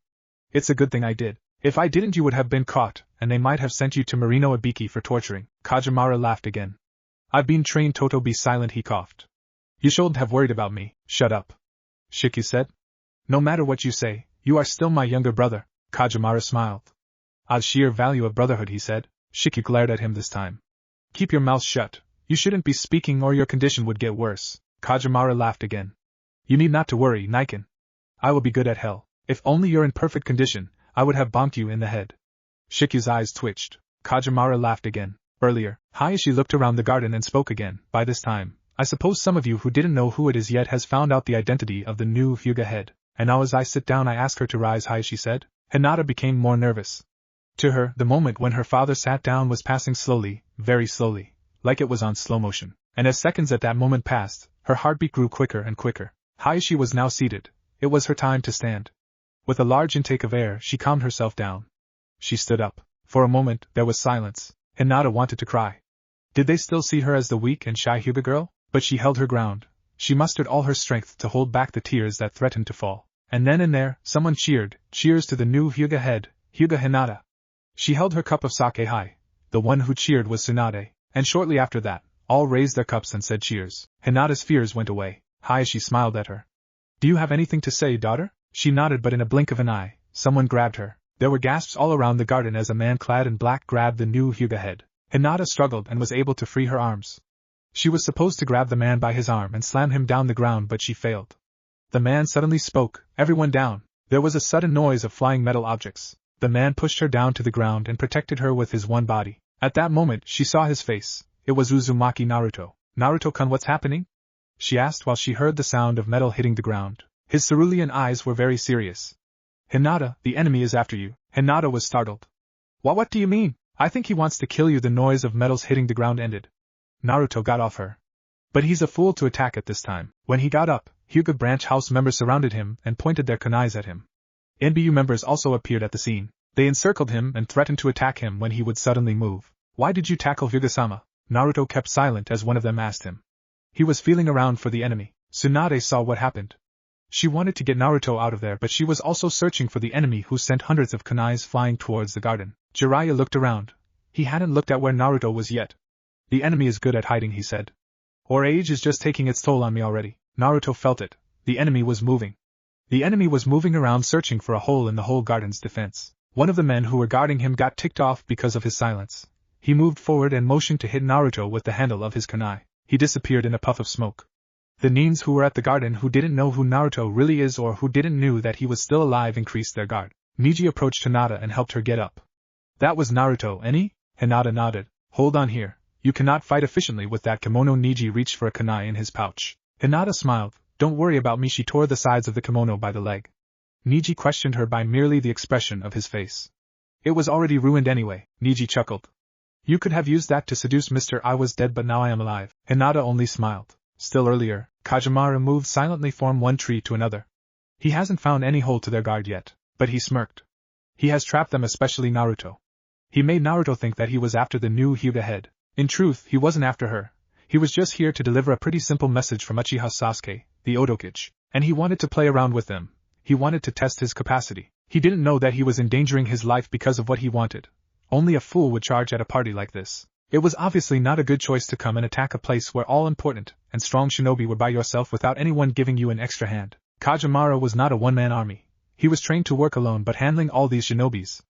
It's a good thing I did. If I didn't, you would have been caught, and they might have sent you to Marino Ibiki for torturing. Kajimara laughed again. I've been trained. Toto, be silent, he coughed. You shouldn't have worried about me. Shut up. Shikyu said. No matter what you say, you are still my younger brother. Kajimara smiled. Odd sheer value of brotherhood, he said. Shikyu glared at him this time. Keep your mouth shut. You shouldn't be speaking or your condition would get worse. Kajimara laughed again. You need not to worry, Niken. I will be good at hell. If only you're in perfect condition, I would have bonked you in the head. Shikyu's eyes twitched. Kajimara laughed again. Earlier, Hayashi looked around the garden and spoke again. By this time, I suppose some of you who didn't know who it is yet has found out the identity of the new Hyuga head. And now as I sit down I ask her to rise, Hayashi said. Hinata became more nervous. To her, the moment when her father sat down was passing slowly, very slowly, like it was on slow motion. And as seconds at that moment passed, her heartbeat grew quicker and quicker. Hayashi was now seated. It was her time to stand. With a large intake of air, she calmed herself down. She stood up. For a moment, there was silence. Hinata wanted to cry. Did they still see her as the weak and shy Hyuga girl? But she held her ground. She mustered all her strength to hold back the tears that threatened to fall. And then and there, someone cheered. Cheers to the new Hyuga head, Hyuga Hinata. She held her cup of sake high. The one who cheered was Tsunade. And shortly after that, all raised their cups and said cheers. Hinata's fears went away. Hayashi smiled at her. Do you have anything to say, daughter? She nodded, but in a blink of an eye, someone grabbed her. There were gasps all around the garden as a man clad in black grabbed the new Hyuga head. Hinata struggled and was able to free her arms. She was supposed to grab the man by his arm and slam him down the ground, but she failed. The man suddenly spoke. Everyone down. There was a sudden noise of flying metal objects. The man pushed her down to the ground and protected her with his one body. At that moment, she saw his face. It was Uzumaki Naruto. Naruto-kun, what's happening? She asked while she heard the sound of metal hitting the ground. His cerulean eyes were very serious. Hinata, the enemy is after you. Hinata was startled. What do you mean? I think he wants to kill you. The noise of metals hitting the ground ended. Naruto got off her. But he's a fool to attack at this time. When he got up, Hyuga branch house members surrounded him and pointed their kunais at him. NBU members also appeared at the scene. They encircled him and threatened to attack him when he would suddenly move. Why did you tackle Hyuga-sama? Naruto kept silent as one of them asked him. He was feeling around for the enemy. Tsunade saw what happened. She wanted to get Naruto out of there, but she was also searching for the enemy who sent hundreds of kunais flying towards the garden. Jiraiya looked around. He hadn't looked at where Naruto was yet. The enemy is good at hiding, he said. Or age is just taking its toll on me already. Naruto felt it. The enemy was moving. The enemy was moving around searching for a hole in the whole garden's defense. One of the men who were guarding him got ticked off because of his silence. He moved forward and motioned to hit Naruto with the handle of his kunai. He disappeared in a puff of smoke. The nins who were at the garden who didn't know who Naruto really is or who didn't knew that he was still alive increased their guard. Niji approached Hinata and helped her get up. That was Naruto, any? Hinata nodded. Hold on here. You cannot fight efficiently with that kimono. Niji reached for a kunai in his pouch. Hinata smiled. Don't worry about me. She tore the sides of the kimono by the leg. Niji questioned her by merely the expression of his face. It was already ruined anyway. Niji chuckled. You could have used that to seduce Mr. I was dead but now I am alive. Hinata only smiled. Still earlier, Kajimara moved silently from one tree to another. He hasn't found any hole to their guard yet, but he smirked. He has trapped them, especially Naruto. He made Naruto think that he was after the new Hyuga head. In truth, he wasn't after her. He was just here to deliver a pretty simple message from Uchiha Sasuke, the Otokichi, and he wanted to play around with them. He wanted to test his capacity. He didn't know that he was endangering his life because of what he wanted. Only a fool would charge at a party like this. It was obviously not a good choice to come and attack a place where all important and strong shinobi were by yourself without anyone giving you an extra hand. Kajimara was not a one-man army. He was trained to work alone, but handling all these shinobis,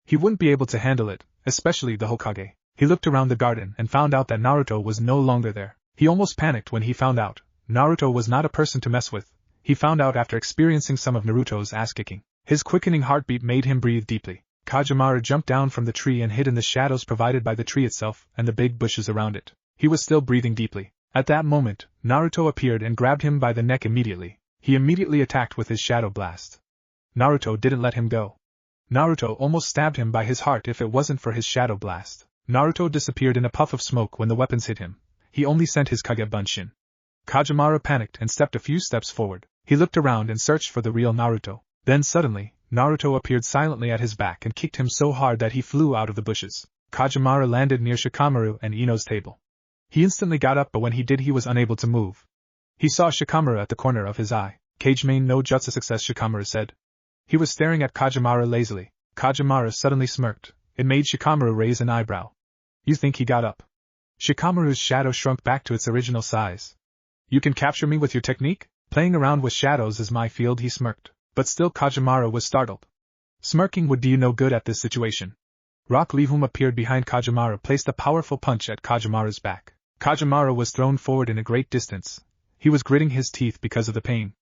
he wouldn't be able to handle it, especially the Hokage. He looked around the garden and found out that Naruto was no longer there. He almost panicked when he found out. Naruto was not a person to mess with. He found out after experiencing some of Naruto's ass-kicking. His quickening heartbeat made him breathe deeply. Kajimara jumped down from the tree and hid in the shadows provided by the tree itself and the big bushes around it. He was still breathing deeply. At that moment, Naruto appeared and grabbed him by the neck immediately. He immediately attacked with his shadow blast. Naruto didn't let him go. Naruto almost stabbed him by his heart if it wasn't for his shadow blast. Naruto disappeared in a puff of smoke when the weapons hit him. He only sent his Kage Bunshin. Kajimara panicked and stepped a few steps forward. He looked around and searched for the real Naruto. Then suddenly, Naruto appeared silently at his back and kicked him so hard that he flew out of the bushes. Kajimara landed near Shikamaru and Ino's table. He instantly got up, but when he did he was unable to move. He saw Shikamaru at the corner of his eye. Kage main no jutsu success, Shikamaru said. He was staring at Kajimara lazily. Kajimara suddenly smirked. It made Shikamaru raise an eyebrow. You think he got up? Shikamaru's shadow shrunk back to its original size. You can capture me with your technique? Playing around with shadows is my field, he smirked. But still Kajimara was startled. Smirking would do you no good at this situation. Rock Lee, whom appeared behind Kajimara, placed a powerful punch at Kajimara's back. Kajimara was thrown forward in a great distance. He was gritting his teeth because of the pain.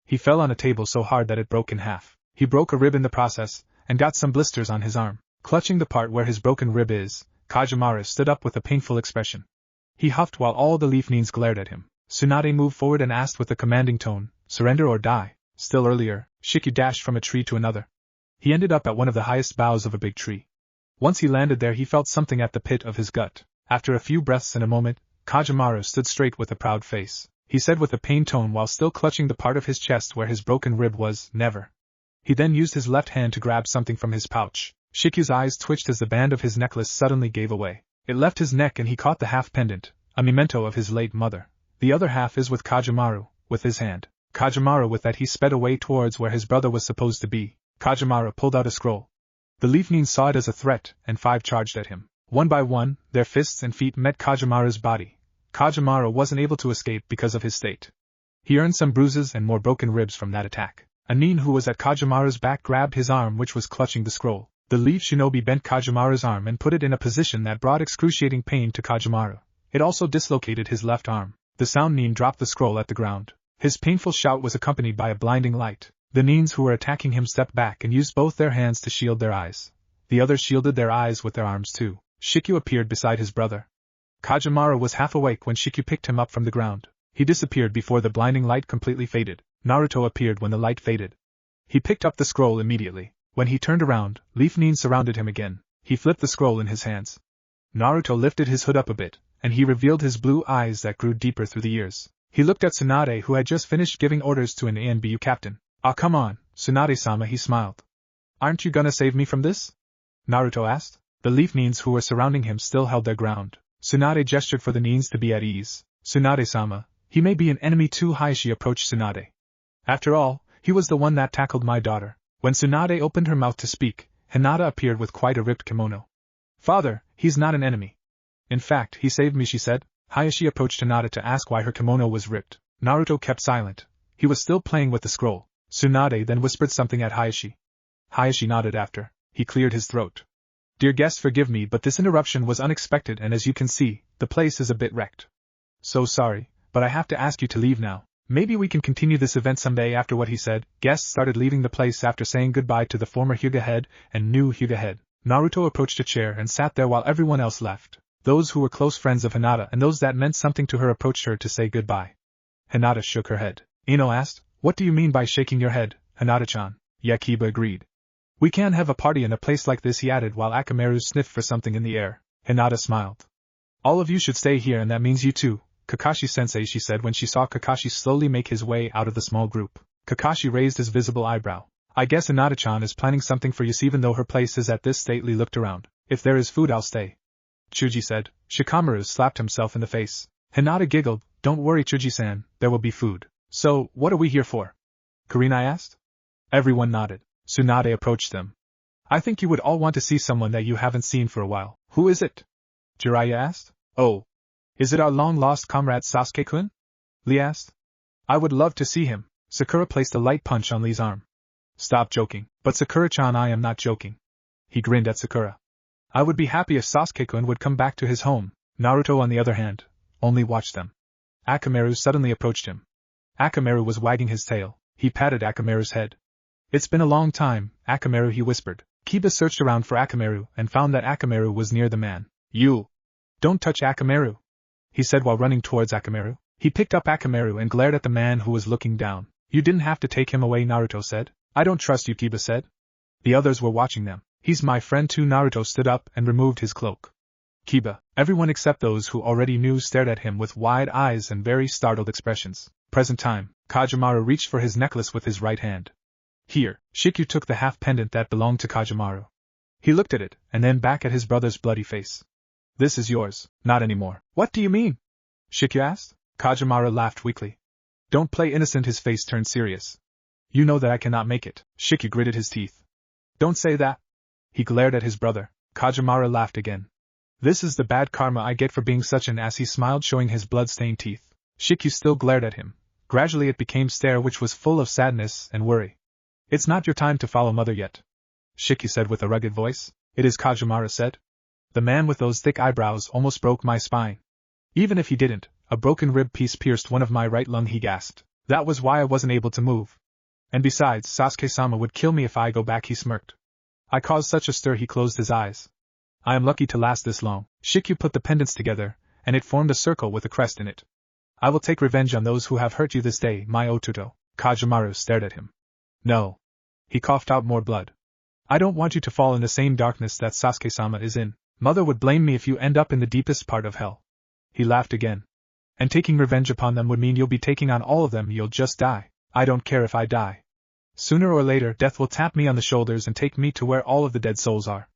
He fell on a table so hard that it broke in half. He broke a rib in the process, and got some blisters on his arm. Clutching the part where his broken rib is, Kajimara stood up with a painful expression. He huffed while all the leaf nins glared at him. Tsunade moved forward and asked with a commanding tone, surrender or die. Still earlier, Shiki dashed from a tree to another. He ended up at one of the highest boughs of a big tree. Once he landed there, he felt something at the pit of his gut. After a few breaths and a moment, Kajimara stood straight with a proud face. He said with a pained tone while still clutching the part of his chest where his broken rib was, never. He then used his left hand to grab something from his pouch. Shikyu's eyes twitched as the band of his necklace suddenly gave away. It left his neck and he caught the half pendant, a memento of his late mother. The other half is with Kajimara, with his hand. Kajimara with that he sped away towards where his brother was supposed to be. Kajimara pulled out a scroll. The leaf nins saw it as a threat, and 5 charged at him. One by one, their fists and feet met Kajimara's body. Kajimara wasn't able to escape because of his state. He earned some bruises and more broken ribs from that attack. A nin who was at Kajimara's back grabbed his arm, which was clutching the scroll. The leaf shinobi bent Kajimara's arm and put it in a position that brought excruciating pain to Kajimara. It also dislocated his left arm. The sound nin dropped the scroll at the ground. His painful shout was accompanied by a blinding light. The nins who were attacking him stepped back and used both their hands to shield their eyes. The others shielded their eyes with their arms too. Shikyu appeared beside his brother. Kajimara was half awake when Shikyu picked him up from the ground. He disappeared before the blinding light completely faded. Naruto appeared when the light faded. He picked up the scroll immediately. When he turned around, Leaf Nin surrounded him again. He flipped the scroll in his hands. Naruto lifted his hood up a bit, and he revealed his blue eyes that grew deeper through the years. He looked at Tsunade, who had just finished giving orders to an ANBU captain. "Ah, come on, Tsunade-sama," he smiled. "Aren't you gonna save me from this?" Naruto asked. The Leaf Nins who were surrounding him still held their ground. Tsunade gestured for the Nins to be at ease. "Tsunade-sama, he may be an enemy too." Hayashi approached Tsunade. "After all, he was the one that tackled my daughter." When Tsunade opened her mouth to speak, Hinata appeared with quite a ripped kimono. "Father, he's not an enemy. In fact, he saved me," she said. Hayashi approached Hinata to ask why her kimono was ripped. Naruto kept silent. He was still playing with the scroll. Tsunade then whispered something at Hayashi. Hayashi nodded after. He cleared his throat. "Dear guests, forgive me, but this interruption was unexpected, and as you can see, the place is a bit wrecked. So sorry, but I have to ask you to leave now. Maybe we can continue this event someday." After what he said, guests started leaving the place after saying goodbye to the former Hyuga head and new Hyuga head. Naruto approached a chair and sat there while everyone else left. Those who were close friends of Hinata and those that meant something to her approached her to say goodbye. Hinata shook her head. Ino asked, "What do you mean by shaking your head, Hinata-chan?" Yakiba agreed. "We can't have a party in a place like this," he added while Akamaru sniffed for something in the air. Hinata smiled. "All of you should stay here, and that means you too, Kakashi-sensei," she said when she saw Kakashi slowly make his way out of the small group. Kakashi raised his visible eyebrow. "I guess Hinata-chan is planning something for use even though her place is at this stately." Looked around. "If there is food, I'll stay," Chuji said. Shikamaru slapped himself in the face. Hinata giggled. "Don't worry, Chuji-san, there will be food." "So, what are we here for?" Kurenai asked. Everyone nodded. Tsunade approached them. "I think you would all want to see someone that you haven't seen for a while." "Who is it?" Jiraiya asked. "Oh. Is it our long-lost comrade Sasuke-kun?" Lee asked. "I would love to see him." Sakura placed a light punch on Lee's arm. "Stop joking." "But Sakura-chan, I am not joking." He grinned at Sakura. "I would be happy if Sasuke-kun would come back to his home." Naruto, on the other hand, only watched them. Akamaru suddenly approached him. Akamaru was wagging his tail. He patted Akamaru's head. "It's been a long time, Akamaru," he whispered. Kiba searched around for Akamaru and found that Akamaru was near the man. "You! Don't touch Akamaru!" he said while running towards Akamaru. He picked up Akamaru and glared at the man who was looking down. "You didn't have to take him away," Naruto said. "I don't trust you," Kiba said. The others were watching them. "He's my friend too." Naruto stood up and removed his cloak. Kiba, everyone except those who already knew, stared at him with wide eyes and very startled expressions. Present time, Kajamaru reached for his necklace with his right hand. "Here." Shikyu took the half pendant that belonged to Kajamaru. He looked at it, and then back at his brother's bloody face. "This is yours." "Not anymore." "What do you mean?" Shikyu asked. Kajamaru laughed weakly. "Don't play innocent." His face turned serious. "You know that I cannot make it." Shikyu gritted his teeth. "Don't say that." He glared at his brother. Kajamaru laughed again. "This is the bad karma I get for being such an ass." He smiled, showing his blood-stained teeth. Shikyu still glared at him. Gradually it became stare which was full of sadness and worry. "It's not your time to follow mother yet," Shikyu said with a rugged voice. "It is," Kajamaru said. "The man with those thick eyebrows almost broke my spine. Even if he didn't, a broken rib piece pierced one of my right lung," he gasped. "That was why I wasn't able to move. And besides, Sasuke-sama would kill me if I go back." He smirked. "I caused such a stir." He closed his eyes. "I am lucky to last this long." Shikyu put the pendants together, and it formed a circle with a crest in it. "I will take revenge on those who have hurt you this day, my Otuto." Kajamaru stared at him. "No." He coughed out more blood. "I don't want you to fall in the same darkness that Sasuke-sama is in. Mother would blame me if you end up in the deepest part of hell." He laughed again. "And taking revenge upon them would mean you'll be taking on all of them. You'll just die." "I don't care if I die. Sooner or later death will tap me on the shoulders and take me to where all of the dead souls are."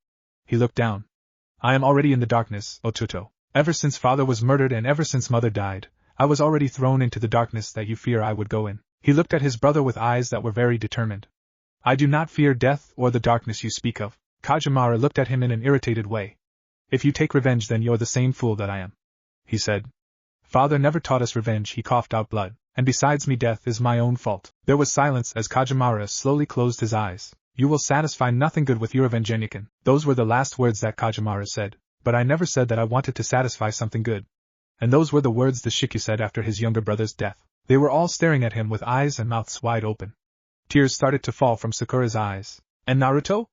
He looked down. "I am already in the darkness, Otuto. Ever since father was murdered and ever since mother died, I was already thrown into the darkness that you fear I would go in." He looked at his brother with eyes that were very determined. "I do not fear death or the darkness you speak of." Kajamaru looked at him in an irritated way. "If you take revenge, then you're the same fool that I am," he said. "Father never taught us revenge." He coughed out blood. "And besides me, death is my own fault." There was silence as Kajamaru slowly closed his eyes. "You will satisfy nothing good with your revenge, Enikin." Those were the last words that Kajamaru said. "But I never said that I wanted to satisfy something good." And those were the words the Shikyu said after his younger brother's death. They were all staring at him with eyes and mouths wide open. Tears started to fall from Sakura's eyes. "And Naruto?"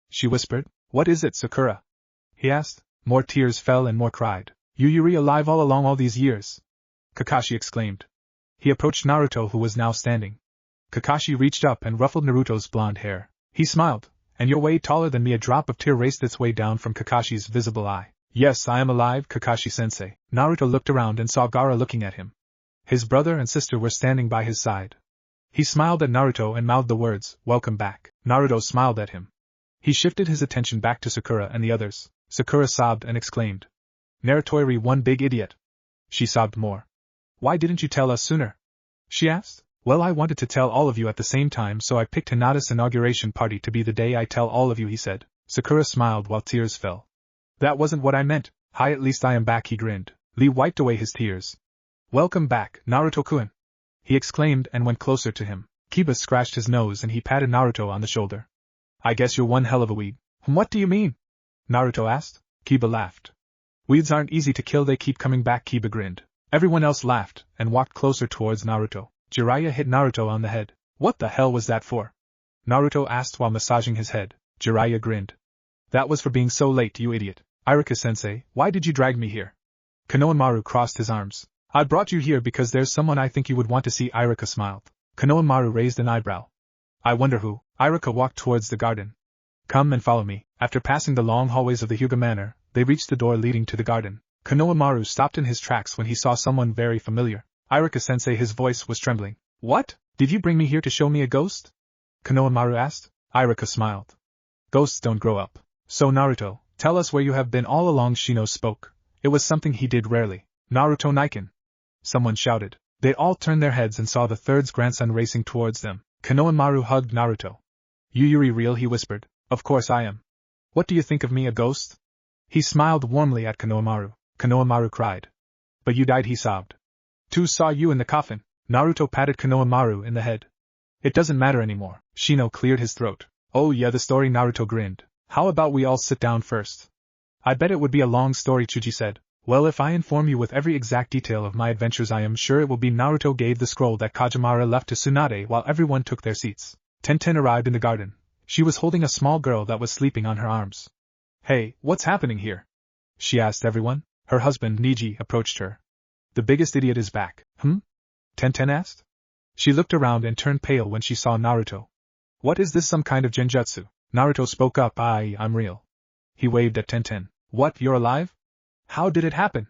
she whispered. "What is it, Sakura?" he asked. More tears fell and more cried. "Yuri alive all along all these years!" Kakashi exclaimed. He approached Naruto, who was now standing. Kakashi reached up and ruffled Naruto's blonde hair. He smiled. And you're way taller than me. A drop of tear raced its way down from Kakashi's visible eye. Yes, I am alive, Kakashi-sensei. Naruto looked around and saw Gaara looking at him. His brother and sister were standing by his side. He smiled at Naruto and mouthed the words, "Welcome back." Naruto smiled at him. He shifted his attention back to Sakura and the others. Sakura sobbed and exclaimed, "Narutoiri, one big idiot." She sobbed more. "Why didn't you tell us sooner?" she asked. "Well, I wanted to tell all of you at the same time, so I picked Hinata's inauguration party to be the day I tell all of you," he said. Sakura smiled while tears fell. "That wasn't what I meant. Hi, at least I am back," he grinned. Lee wiped away his tears. "Welcome back, Naruto-kun," he exclaimed and went closer to him. Kiba scratched his nose and he patted Naruto on the shoulder. "I guess you're one hell of a weed." "What do you mean?" Naruto asked. Kiba laughed. "Weeds aren't easy to kill, they keep coming back," Kiba grinned. Everyone else laughed and walked closer towards Naruto. Jiraiya hit Naruto on the head. "What the hell was that for?" Naruto asked while massaging his head. Jiraiya grinned. "That was for being so late, you idiot. Iruka-sensei, why did you drag me here?" Konohamaru crossed his arms. "I brought you here because there's someone I think you would want to see." Iruka smiled. Konohamaru raised an eyebrow. "I wonder who?" Iruka walked towards the garden. "Come and follow me." After passing the long hallways of the Hyuga Manor, they reached the door leading to the garden. Konohamaru stopped in his tracks when he saw someone very familiar. "Iruka-sensei," his voice was trembling. "What? Did you bring me here to show me a ghost?" Konohamaru asked. Iruka smiled. "Ghosts don't grow up. So Naruto, tell us where you have been all along." Shino spoke. It was something he did rarely. "Naruto Naikin!" someone shouted. They all turned their heads and saw the third's grandson racing towards them. Konohamaru hugged Naruto. "You Yuri real?" he whispered. "Of course I am. What do you think of me, a ghost?" He smiled warmly at Konohamaru. Konohamaru cried. "But you died," he sobbed. "Two saw you in the coffin." Naruto patted Konohamaru in the head. "It doesn't matter anymore." Shino cleared his throat. "Oh yeah, the story." Naruto grinned. "How about we all sit down first?" "I bet it would be a long story," Chuji said. "Well, if I inform you with every exact detail of my adventures, I am sure it will be." Naruto gave the scroll that Kajimara left to Tsunade while everyone took their seats. Tenten arrived in the garden. She was holding a small girl that was sleeping on her arms. "Hey, what's happening here?" she asked everyone. Her husband, Niji, approached her. "The biggest idiot is back." Tenten asked. She looked around and turned pale when she saw Naruto. "What is this, some kind of genjutsu?" Naruto spoke up. I'm real." He waved at Tenten. "What, you're alive? How did it happen?"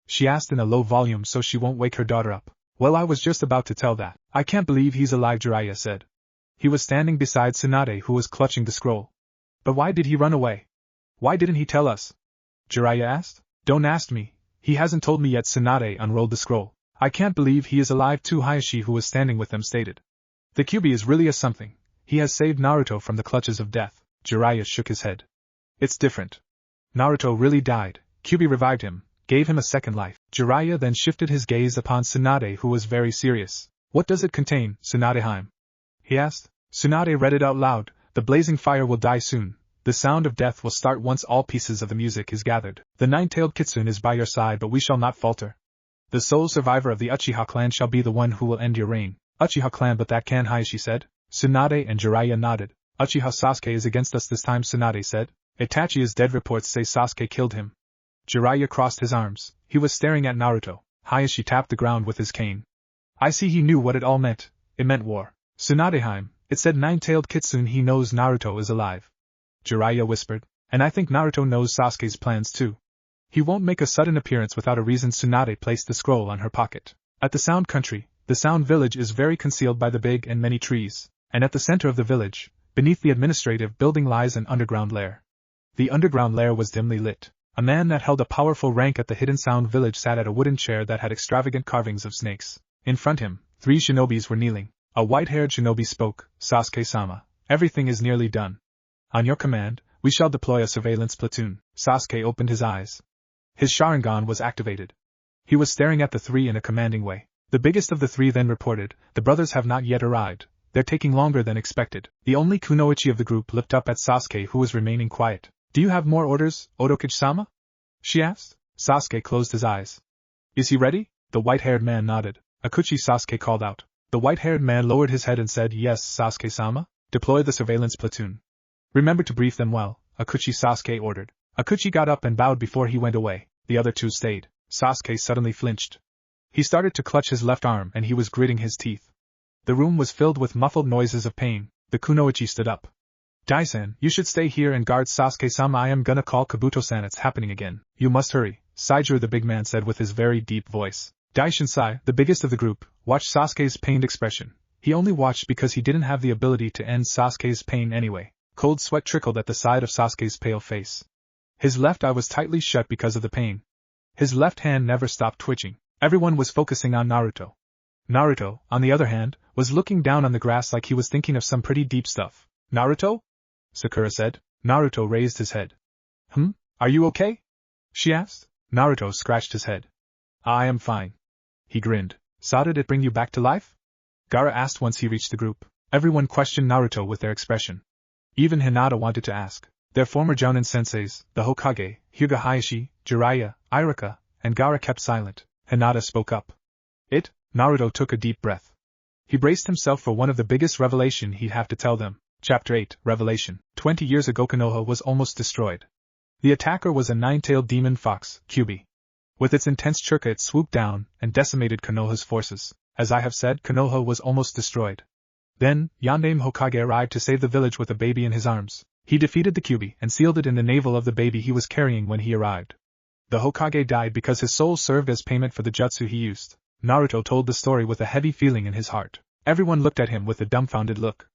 she asked in a low volume so she won't wake her daughter up. "Well, I was just about to tell that." "I can't believe he's alive," Jiraiya said. He was standing beside Tsunade, who was clutching the scroll. "But why did he run away? Why didn't he tell us?" Jiraiya asked. "Don't ask me. He hasn't told me yet." Tsunade unrolled the scroll. "I can't believe he is alive too," Hayashi, who was standing with them, stated. "The Kyuubi is really a something. He has saved Naruto from the clutches of death." Jiraiya shook his head. "It's different. Naruto really died. Kyuubi revived him, gave him a second life." Jiraiya then shifted his gaze upon Tsunade, who was very serious. "What does it contain, Tsunadeheim?" he asked. Tsunade read it out loud. "The blazing fire will die soon. The sound of death will start once all pieces of the music is gathered. The nine-tailed kitsune is by your side, but we shall not falter. The sole survivor of the Uchiha clan shall be the one who will end your reign." "Uchiha clan, but that can," Hayashi said. Tsunade and Jiraiya nodded. "Uchiha Sasuke is against us this time," Tsunade said. "Itachi is dead. Reports say Sasuke killed him." Jiraiya crossed his arms. He was staring at Naruto. Hayashi tapped the ground with his cane. "I see he knew what it all meant. It meant war." "Tsunadeheim, it said nine-tailed kitsune. He knows Naruto is alive," Jiraiya whispered. "And I think Naruto knows Sasuke's plans too. He won't make a sudden appearance without a reason." Tsunade placed the scroll on her pocket. "At the Sound Country, the Sound Village is very concealed by the big and many trees, and at the center of the village, beneath the administrative building, lies an underground lair." The underground lair was dimly lit. A man that held a powerful rank at the hidden Sound Village sat at a wooden chair that had extravagant carvings of snakes. In front him, 3 shinobis were kneeling. A white-haired shinobi spoke. "Sasuke-sama, everything is nearly done. On your command, we shall deploy a surveillance platoon." Sasuke opened his eyes. His Sharingan was activated. He was staring at the 3 in a commanding way. The biggest of the 3 then reported, "The brothers have not yet arrived. They're taking longer than expected." The only kunoichi of the group looked up at Sasuke, who was remaining quiet. "Do you have more orders, Otokichi-sama?" she asked. Sasuke closed his eyes. "Is he ready?" The white-haired man nodded. "Akuchi," Sasuke called out. The white-haired man lowered his head and said, "Yes, Sasuke-sama. Deploy the surveillance platoon. Remember to brief them well," Akuchi, Sasuke ordered. Akuchi got up and bowed before he went away. The other 2 stayed. Sasuke suddenly flinched. He started to clutch his left arm and he was gritting his teeth. The room was filled with muffled noises of pain. The kunoichi stood up. Dai-san, you should stay here and guard Sasuke-sama. I am gonna call Kabuto-san. It's happening again. You must hurry, Saijiro the big man said with his very deep voice. Dai-shinsai, the biggest of the group, watched Sasuke's pained expression. He only watched because he didn't have the ability to end Sasuke's pain anyway. Cold sweat trickled at the side of Sasuke's pale face. His left eye was tightly shut because of the pain. His left hand never stopped twitching. Everyone was focusing on Naruto. Naruto, on the other hand, was looking down on the grass like he was thinking of some pretty deep stuff. Naruto? Sakura said. Naruto raised his head. Are you okay? She asked. Naruto scratched his head. I am fine. He grinned. So did it bring you back to life? Gaara asked once he reached the group. Everyone questioned Naruto with their expression. Even Hinata wanted to ask. Their former Jounin senseis, the Hokage, Hyuga Hayashi, Jiraiya, Iruka, and Gaara kept silent. Hinata spoke up. Naruto took a deep breath. He braced himself for one of the biggest revelation he'd have to tell them. Chapter 8, Revelation. 20 years ago Konoha was almost destroyed. The attacker was a nine-tailed demon fox, Kyuubi. With its intense churka it swooped down and decimated Konoha's forces. As I have said, Konoha was almost destroyed. Then, Yondaime Hokage arrived to save the village with a baby in his arms. He defeated the Kyuubi and sealed it in the navel of the baby he was carrying when he arrived. The Hokage died because his soul served as payment for the jutsu he used. Naruto told the story with a heavy feeling in his heart. Everyone looked at him with a dumbfounded look.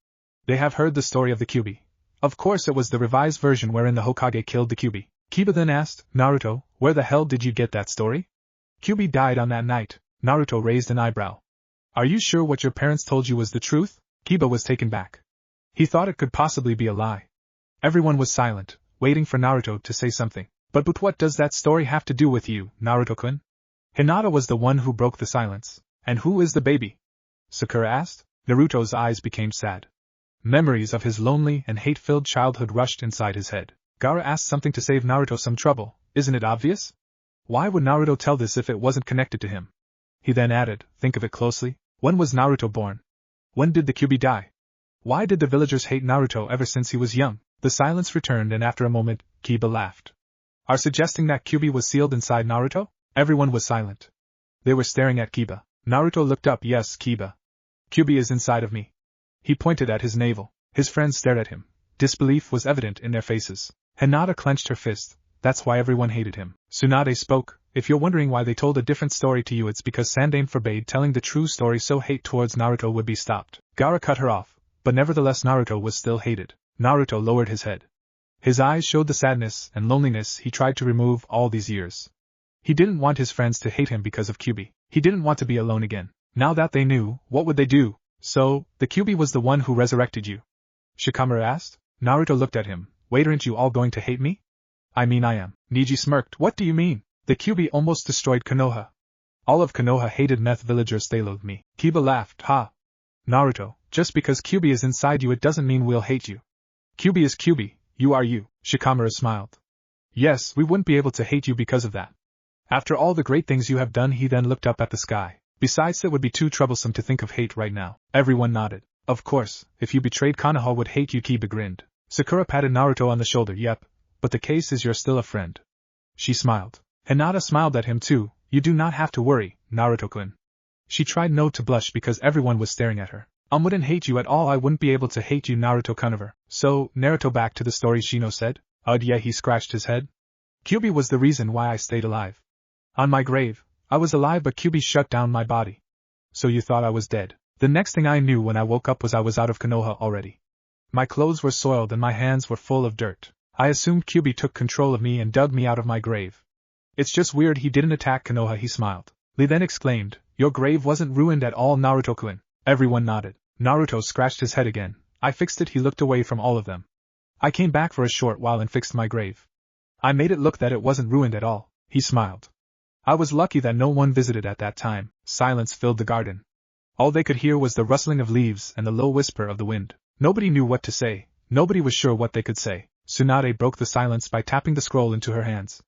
They have heard the story of the Kyuubi. Of course it was the revised version wherein the Hokage killed the Kyuubi. Kiba then asked, Naruto, where the hell did you get that story? Kyuubi died on that night. Naruto raised an eyebrow. Are you sure what your parents told you was the truth? Kiba was taken back. He thought it could possibly be a lie. Everyone was silent, waiting for Naruto to say something. But what does that story have to do with you, Naruto-kun? Hinata was the one who broke the silence. And who is the baby? Sakura asked. Naruto's eyes became sad. Memories of his lonely and hate-filled childhood rushed inside his head. Gaara asked something to save Naruto some trouble. Isn't it obvious? Why would Naruto tell this if it wasn't connected to him? He then added, think of it closely. When was Naruto born? When did the Kyuubi die? Why did the villagers hate Naruto ever since he was young? The silence returned and after a moment, Kiba laughed. Are suggesting that Kyuubi was sealed inside Naruto? Everyone was silent. They were staring at Kiba. Naruto looked up. Yes, Kiba. Kyuubi is inside of me. He pointed at his navel. His friends stared at him. Disbelief was evident in their faces. Hinata clenched her fist. That's why everyone hated him. Tsunade spoke. If you're wondering why they told a different story to you, it's because Sandaime forbade telling the true story so hate towards Naruto would be stopped. Gaara cut her off, but nevertheless Naruto was still hated. Naruto lowered his head. His eyes showed the sadness and loneliness he tried to remove all these years. He didn't want his friends to hate him because of Kyuubi. He didn't want to be alone again. Now that they knew, what would they do? So, the Kyuubi was the one who resurrected you? Shikamaru asked. Naruto looked at him. Wait, aren't you all going to hate me? I mean I am. Neji smirked. What do you mean? The Kyuubi almost destroyed Konoha. All of Konoha hated meth villagers, they loathed me. Kiba laughed. Ha! Naruto, just because Kyuubi is inside you it doesn't mean we'll hate you. Kyuubi is Kyuubi, you are you. Shikamaru smiled. Yes, we wouldn't be able to hate you because of that. After all the great things you have done. He then looked up at the sky. Besides, it would be too troublesome to think of hate right now. Everyone nodded. Of course, if you betrayed Konoha would hate you. Kiba grinned. Sakura patted Naruto on the shoulder. Yep, but the case is you're still a friend. She smiled. Hinata smiled at him too. You do not have to worry, Naruto-kun. She tried not to blush because everyone was staring at her. I wouldn't hate you at all. I wouldn't be able to hate you, Naruto-kun. So, Naruto, back to the story, Shino said. Yeah, he scratched his head. Kyuubi was the reason why I stayed alive. On my grave, I was alive but Kyuubi shut down my body. So you thought I was dead. The next thing I knew when I woke up was I was out of Konoha already. My clothes were soiled and my hands were full of dirt. I assumed Kyuubi took control of me and dug me out of my grave. It's just weird he didn't attack Konoha. He smiled. Lee then exclaimed, your grave wasn't ruined at all, Naruto-kun. Everyone nodded. Naruto scratched his head again. I fixed it. He looked away from all of them. I came back for a short while and fixed my grave. I made it look that it wasn't ruined at all. He smiled. I was lucky that no one visited at that time. Silence filled the garden. All they could hear was the rustling of leaves and the low whisper of the wind. Nobody knew what to say. Nobody was sure what they could say. Tsunade broke the silence by tapping the scroll into her hands.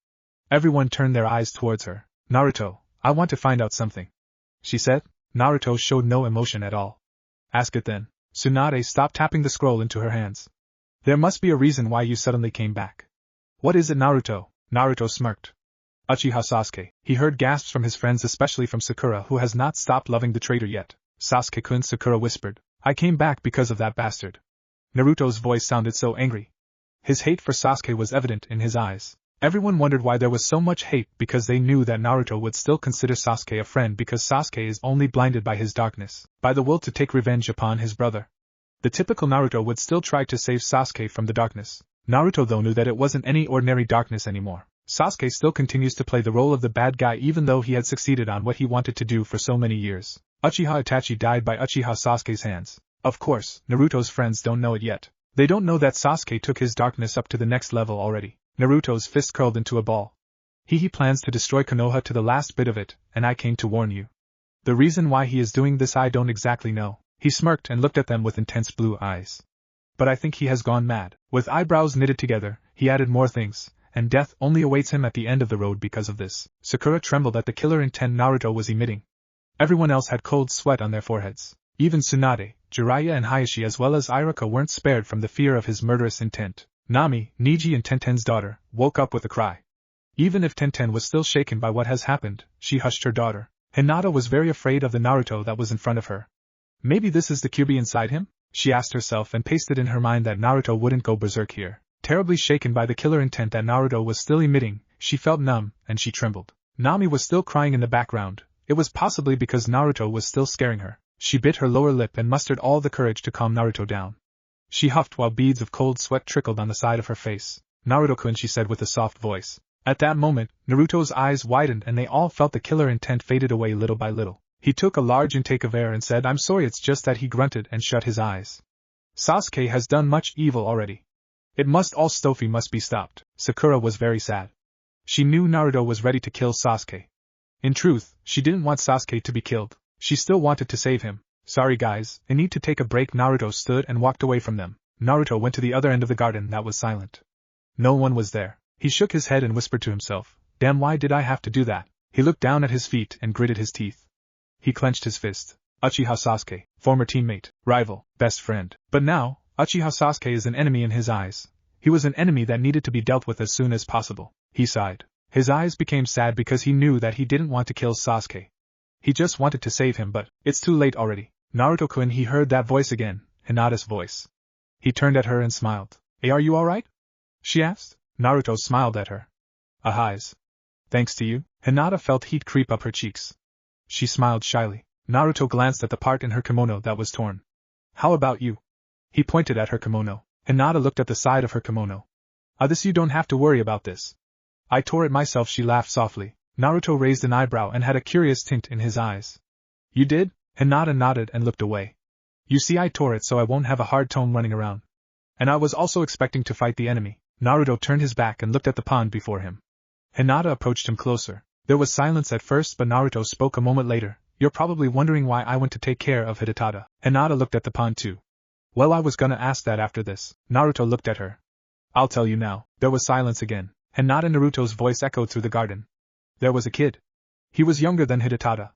Everyone turned their eyes towards her. Naruto, I want to find out something, she said. Naruto showed no emotion at all. Ask it then. Tsunade stopped tapping the scroll into her hands. There must be a reason why you suddenly came back. What is it, Naruto? Naruto smirked. Uchiha Sasuke. He heard gasps from his friends, especially from Sakura, who has not stopped loving the traitor yet. Sasuke-kun, Sakura whispered. I came back because of that bastard. Naruto's voice sounded so angry. His hate for Sasuke was evident in his eyes. Everyone wondered why there was so much hate, because they knew that Naruto would still consider Sasuke a friend because Sasuke is only blinded by his darkness, by the will to take revenge upon his brother. The typical Naruto would still try to save Sasuke from the darkness. Naruto though knew that it wasn't any ordinary darkness anymore. Sasuke still continues to play the role of the bad guy even though he had succeeded on what he wanted to do for so many years. Uchiha Itachi died by Uchiha Sasuke's hands. Of course, Naruto's friends don't know it yet. They don't know that Sasuke took his darkness up to the next level already. Naruto's fist curled into a ball. He plans to destroy Konoha to the last bit of it, and I came to warn you. The reason why he is doing this I don't exactly know. He smirked and looked at them with intense blue eyes. But I think he has gone mad. With eyebrows knitted together, he added more things, and death only awaits him at the end of the road because of this. Sakura trembled at the killer intent Naruto was emitting. Everyone else had cold sweat on their foreheads. Even Tsunade, Jiraiya and Hayashi as well as Iruka weren't spared from the fear of his murderous intent. Nami, Niji and Tenten's daughter, woke up with a cry. Even if Tenten was still shaken by what has happened, she hushed her daughter. Hinata was very afraid of the Naruto that was in front of her. Maybe this is the Kyuubi inside him? She asked herself and pasted in her mind that Naruto wouldn't go berserk here. Terribly shaken by the killer intent that Naruto was still emitting, she felt numb, and she trembled. Nami was still crying in the background. It was possibly because Naruto was still scaring her. She bit her lower lip and mustered all the courage to calm Naruto down. She huffed while beads of cold sweat trickled on the side of her face. Naruto-kun, she said with a soft voice. At that moment, Naruto's eyes widened and they all felt the killer intent faded away little by little. He took a large intake of air and said, I'm sorry, it's just that he grunted and shut his eyes. Sasuke has done much evil already. It must all Stoffy must be stopped. Sakura was very sad. She knew Naruto was ready to kill Sasuke. In truth, she didn't want Sasuke to be killed. She still wanted to save him. Sorry guys, I need to take a break. Naruto stood and walked away from them. Naruto went to the other end of the garden that was silent. No one was there. He shook his head and whispered to himself, damn, why did I have to do that? He looked down at his feet and gritted his teeth. He clenched his fist. Uchiha Sasuke, former teammate, rival, best friend. But now, Uchiha Sasuke is an enemy in his eyes. He was an enemy that needed to be dealt with as soon as possible. He sighed. His eyes became sad because he knew that he didn't want to kill Sasuke. He just wanted to save him, but it's too late already. Naruto-kun, he heard that voice again, Hinata's voice. He turned at her and smiled. Hey, are you alright? She asked. Naruto smiled at her. Highs. Thanks to you. Hinata felt heat creep up her cheeks. She smiled shyly. Naruto glanced at the part in her kimono that was torn. How about you? He pointed at her kimono. Hinata looked at the side of her kimono. This you don't have to worry about this. I tore it myself, she laughed softly. Naruto raised an eyebrow and had a curious tint in his eyes. You did? Hinata nodded and looked away. You see, I tore it so I won't have a hard time running around. And I was also expecting to fight the enemy. Naruto turned his back and looked at the pond before him. Hinata approached him closer. There was silence at first, but Naruto spoke a moment later. You're probably wondering why I went to take care of Hidetada. Hinata looked at the pond too. Well, I was gonna ask that after this. Naruto looked at her. I'll tell you now. There was silence again. Hinata Naruto's voice echoed through the garden. There was a kid. He was younger than Hidetada.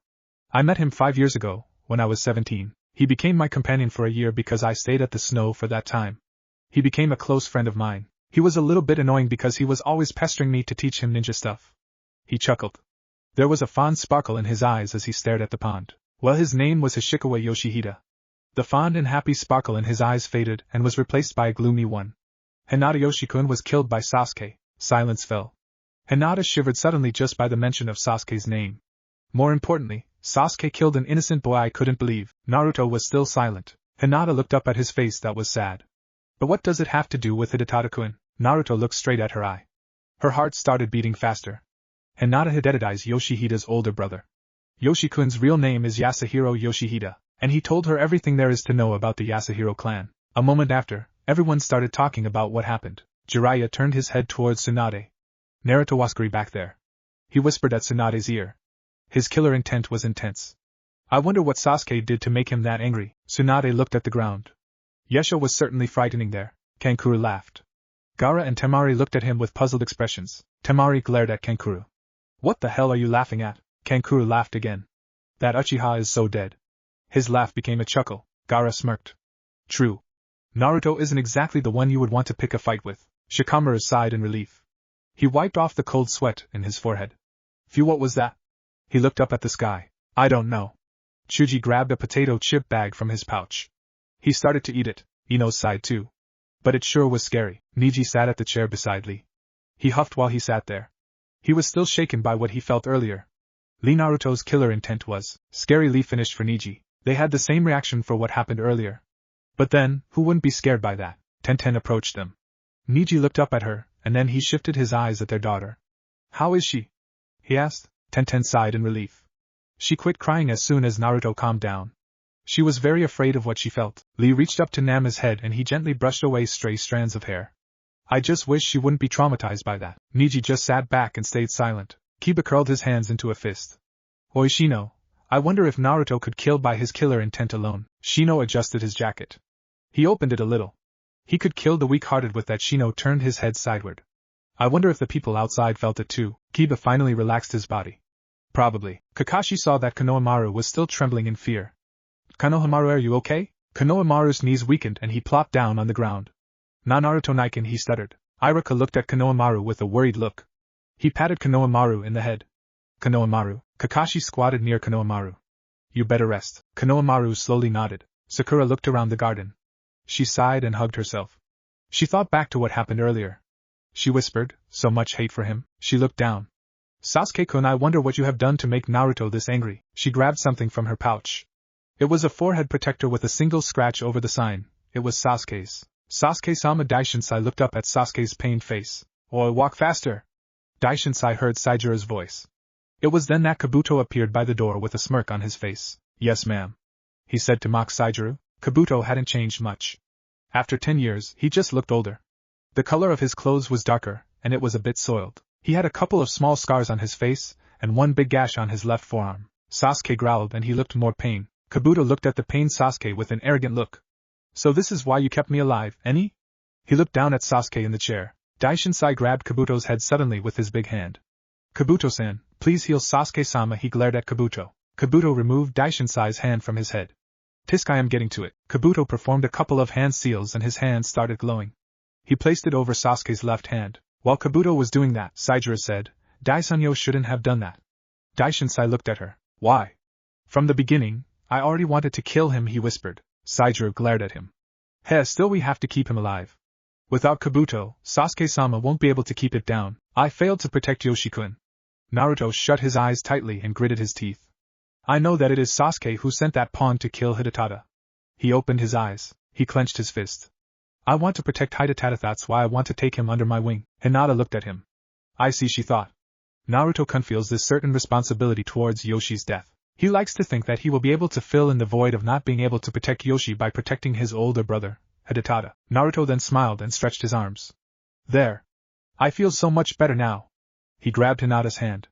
I met him 5 years ago, when I was 17. He became my companion for a year because I stayed at the snow for that time. He became a close friend of mine. He was a little bit annoying because he was always pestering me to teach him ninja stuff. He chuckled. There was a fond sparkle in his eyes as he stared at the pond. Well, his name was Hishikawa Yoshihida. The fond and happy sparkle in his eyes faded and was replaced by a gloomy one. Hinata Yoshikun was killed by Sasuke. Silence fell. Hinata shivered suddenly just by the mention of Sasuke's name. More importantly, Sasuke killed an innocent boy. I couldn't believe. Naruto was still silent. Hinata looked up at his face that was sad. But what does it have to do with Hidetada-kun? Naruto looked straight at her eye. Her heart started beating faster. Hinata Hidetada is Yoshihida's older brother. Yoshi-kun's real name is Yasuhiro Yoshihida, and he told her everything there is to know about the Yasuhiro clan. A moment after, everyone started talking about what happened. Jiraiya turned his head towards Tsunade. Naruto was back there. He whispered at Tsunade's ear. His killer intent was intense. I wonder what Sasuke did to make him that angry. Tsunade looked at the ground. Yesha was certainly frightening there. Kankuro laughed. Gaara and Temari looked at him with puzzled expressions. Temari glared at Kankuro. What the hell are you laughing at? Kankuro laughed again. That Uchiha is so dead. His laugh became a chuckle. Gaara smirked. True. Naruto isn't exactly the one you would want to pick a fight with. Shikamaru sighed in relief. He wiped off the cold sweat in his forehead. Phew, what was that? He looked up at the sky. I don't know. Chuji grabbed a potato chip bag from his pouch. He started to eat it. Ino sighed too. But it sure was scary. Niji sat at the chair beside Lee. He huffed while he sat there. He was still shaken by what he felt earlier. Lee Naruto's killer intent was scary. Lee finished for Niji. They had the same reaction for what happened earlier. But then, who wouldn't be scared by that? Tenten approached them. Niji looked up at her, and then he shifted his eyes at their daughter. How is she? He asked. Tenten sighed in relief. She quit crying as soon as Naruto calmed down. She was very afraid of what she felt. Lee reached up to Nama's head and he gently brushed away stray strands of hair. I just wish she wouldn't be traumatized by that. Niji just sat back and stayed silent. Kiba curled his hands into a fist. Oi Shino, I wonder if Naruto could kill by his killer intent alone. Shino adjusted his jacket. He opened it a little. He could kill the weak-hearted with that. Shino turned his head sideward. I wonder if the people outside felt it too. Kiba finally relaxed his body. Probably. Kakashi saw that Konohamaru was still trembling in fear. Konohamaru, are you okay? Konohamaru's knees weakened and he plopped down on the ground. Na Naruto Naiken, he stuttered. Iruka looked at Konohamaru with a worried look. He patted Konohamaru in the head. Konohamaru. Kakashi squatted near Konohamaru. You better rest. Konohamaru slowly nodded. Sakura looked around the garden. She sighed and hugged herself. She thought back to what happened earlier. She whispered, so much hate for him. She looked down. Sasuke-kun, I wonder what you have done to make Naruto this angry. She grabbed something from her pouch. It was a forehead protector with a single scratch over the sign. It was Sasuke's. Sasuke-sama. Daishinsai looked up at Sasuke's pained face. Oi, walk faster. Daishinsai heard Saijira's voice. It was then that Kabuto appeared by the door with a smirk on his face. Yes, ma'am, he said to mock Saijiro. Kabuto hadn't changed much. After 10 years, he just looked older. The color of his clothes was darker, and it was a bit soiled. He had a couple of small scars on his face, and one big gash on his left forearm. Sasuke growled and he looked more pain. Kabuto looked at the pained Sasuke with an arrogant look. So this is why you kept me alive, Eni? He looked down at Sasuke in the chair. Daishinsai grabbed Kabuto's head suddenly with his big hand. Kabuto-san, please heal Sasuke-sama. He glared at Kabuto. Kabuto removed Daishinsai's hand from his head. Tisk, I am getting to it. Kabuto performed a couple of hand seals and his hand started glowing. He placed it over Sasuke's left hand. While Kabuto was doing that, Saijiro said, Daisanyo shouldn't have done that. Daishinsai looked at her. Why? From the beginning, I already wanted to kill him, he whispered. Saijiro glared at him. Heh, still we have to keep him alive. Without Kabuto, Sasuke-sama won't be able to keep it down. I failed to protect Yoshi-kun. Naruto shut his eyes tightly and gritted his teeth. I know that it is Sasuke who sent that pawn to kill Hidetada. He opened his eyes. He clenched his fist. I want to protect Hidetada, that's why I want to take him under my wing. Hinata looked at him. I see, she thought. Naruto-kun feels this certain responsibility towards Yoshi's death. He likes to think that he will be able to fill in the void of not being able to protect Yoshi by protecting his older brother, Hidetada. Naruto then smiled and stretched his arms. There. I feel so much better now. He grabbed Hinata's hand.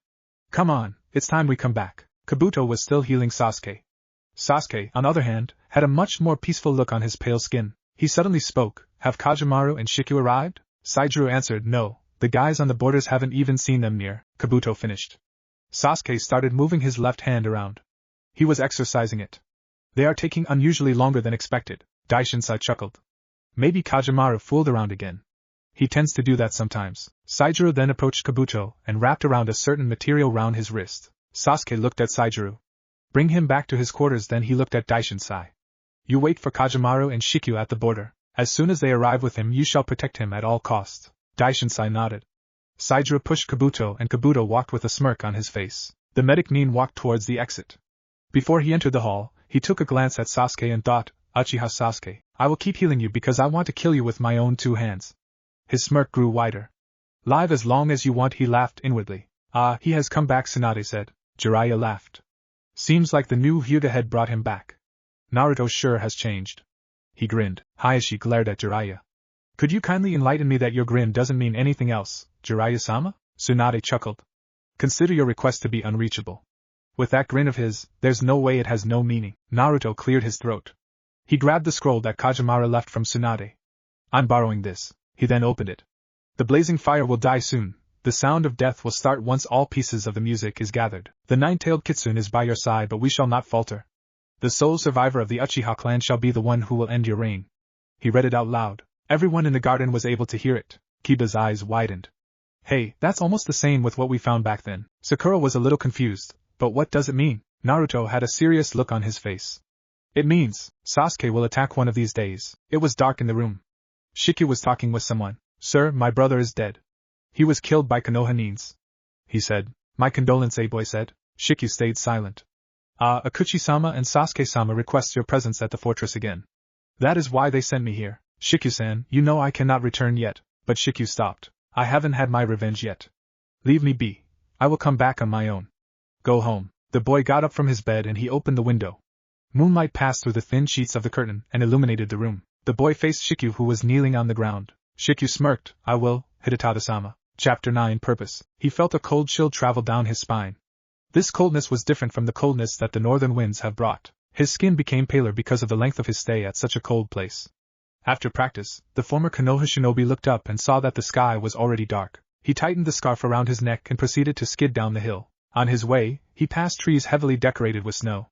Come on, it's time we come back. Kabuto was still healing Sasuke. Sasuke, on the other hand, had a much more peaceful look on his pale skin. He suddenly spoke. Have Kajamaru and Shikyu arrived? Saijiro answered, no, the guys on the borders haven't even seen them near. Kabuto finished. Sasuke started moving his left hand around. He was exercising it. They are taking unusually longer than expected. Daishinsai chuckled. Maybe Kajamaru fooled around again. He tends to do that sometimes. Saijiro then approached Kabuto and wrapped around a certain material round his wrist. Sasuke looked at Saijiro. Bring him back to his quarters. Then he looked at Daishinsai. You wait for Kajamaru and Shikyu at the border. As soon as they arrive with him, you shall protect him at all costs. Daishinsai nodded. Saijiro pushed Kabuto and Kabuto walked with a smirk on his face. The medic Nin walked towards the exit. Before he entered the hall, he took a glance at Sasuke and thought, Uchiha Sasuke, I will keep healing you because I want to kill you with my own 2 hands. His smirk grew wider. Live as long as you want, he laughed inwardly. Ah, he has come back, Tsunade said. Jiraiya laughed. Seems like the new Hyuga head brought him back. Naruto sure has changed. He grinned. Hayashi glared at Jiraiya. Could you kindly enlighten me that your grin doesn't mean anything else, Jiraiya-sama? Tsunade chuckled. Consider your request to be unreachable. With that grin of his, there's no way it has no meaning. Naruto cleared his throat. He grabbed the scroll that Kajamaru left from Tsunade. I'm borrowing this. He then opened it. The blazing fire will die soon. The sound of death will start once all pieces of the music is gathered. The 9-tailed kitsune is by your side, but we shall not falter. The sole survivor of the Uchiha clan shall be the one who will end your reign. He read it out loud. Everyone in the garden was able to hear it. Kiba's eyes widened. Hey, that's almost the same with what we found back then. Sakura was a little confused. But what does it mean? Naruto had a serious look on his face. It means, Sasuke will attack one of these days. It was dark in the room. Shikyu was talking with someone. Sir, my brother is dead. He was killed by Konoha ninjas, he said. My condolence, boy said. Shikyu stayed silent. Akuchi-sama and Sasuke-sama request your presence at the fortress again. That is why they sent me here. Shikyu-san, you know I cannot return yet. But Shikyu stopped. I haven't had my revenge yet. Leave me be. I will come back on my own. Go home. The boy got up from his bed and he opened the window. Moonlight passed through the thin sheets of the curtain and illuminated the room. The boy faced Shikyu, who was kneeling on the ground. Shikyu smirked. I will, Hidetada-sama. Chapter 9 Purpose. He felt a cold chill travel down his spine. This coldness was different from the coldness that the northern winds have brought. His skin became paler because of the length of his stay at such a cold place. After practice, the former Konoha shinobi looked up and saw that the sky was already dark. He tightened the scarf around his neck and proceeded to skid down the hill. On his way, he passed trees heavily decorated with snow.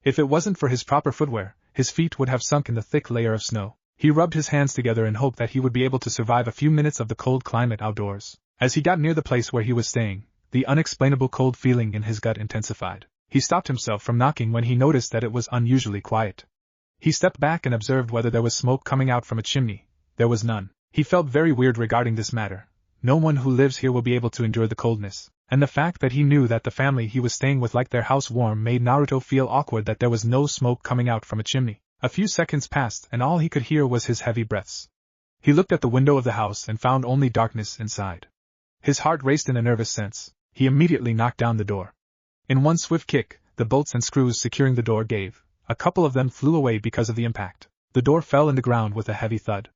If it wasn't for his proper footwear, his feet would have sunk in the thick layer of snow. He rubbed his hands together and hoped that he would be able to survive a few minutes of the cold climate outdoors. As he got near the place where he was staying, the unexplainable cold feeling in his gut intensified. He stopped himself from knocking when he noticed that it was unusually quiet. He stepped back and observed whether there was smoke coming out from a chimney. There was none. He felt very weird regarding this matter. No one who lives here will be able to endure the coldness, and the fact that he knew that the family he was staying with liked their house warm made Naruto feel awkward that there was no smoke coming out from a chimney. A few seconds passed and all he could hear was his heavy breaths. He looked at the window of the house and found only darkness inside. His heart raced in a nervous sense. He immediately knocked down the door. In one swift kick, the bolts and screws securing the door gave. A couple of them flew away because of the impact. The door fell in the ground with a heavy thud.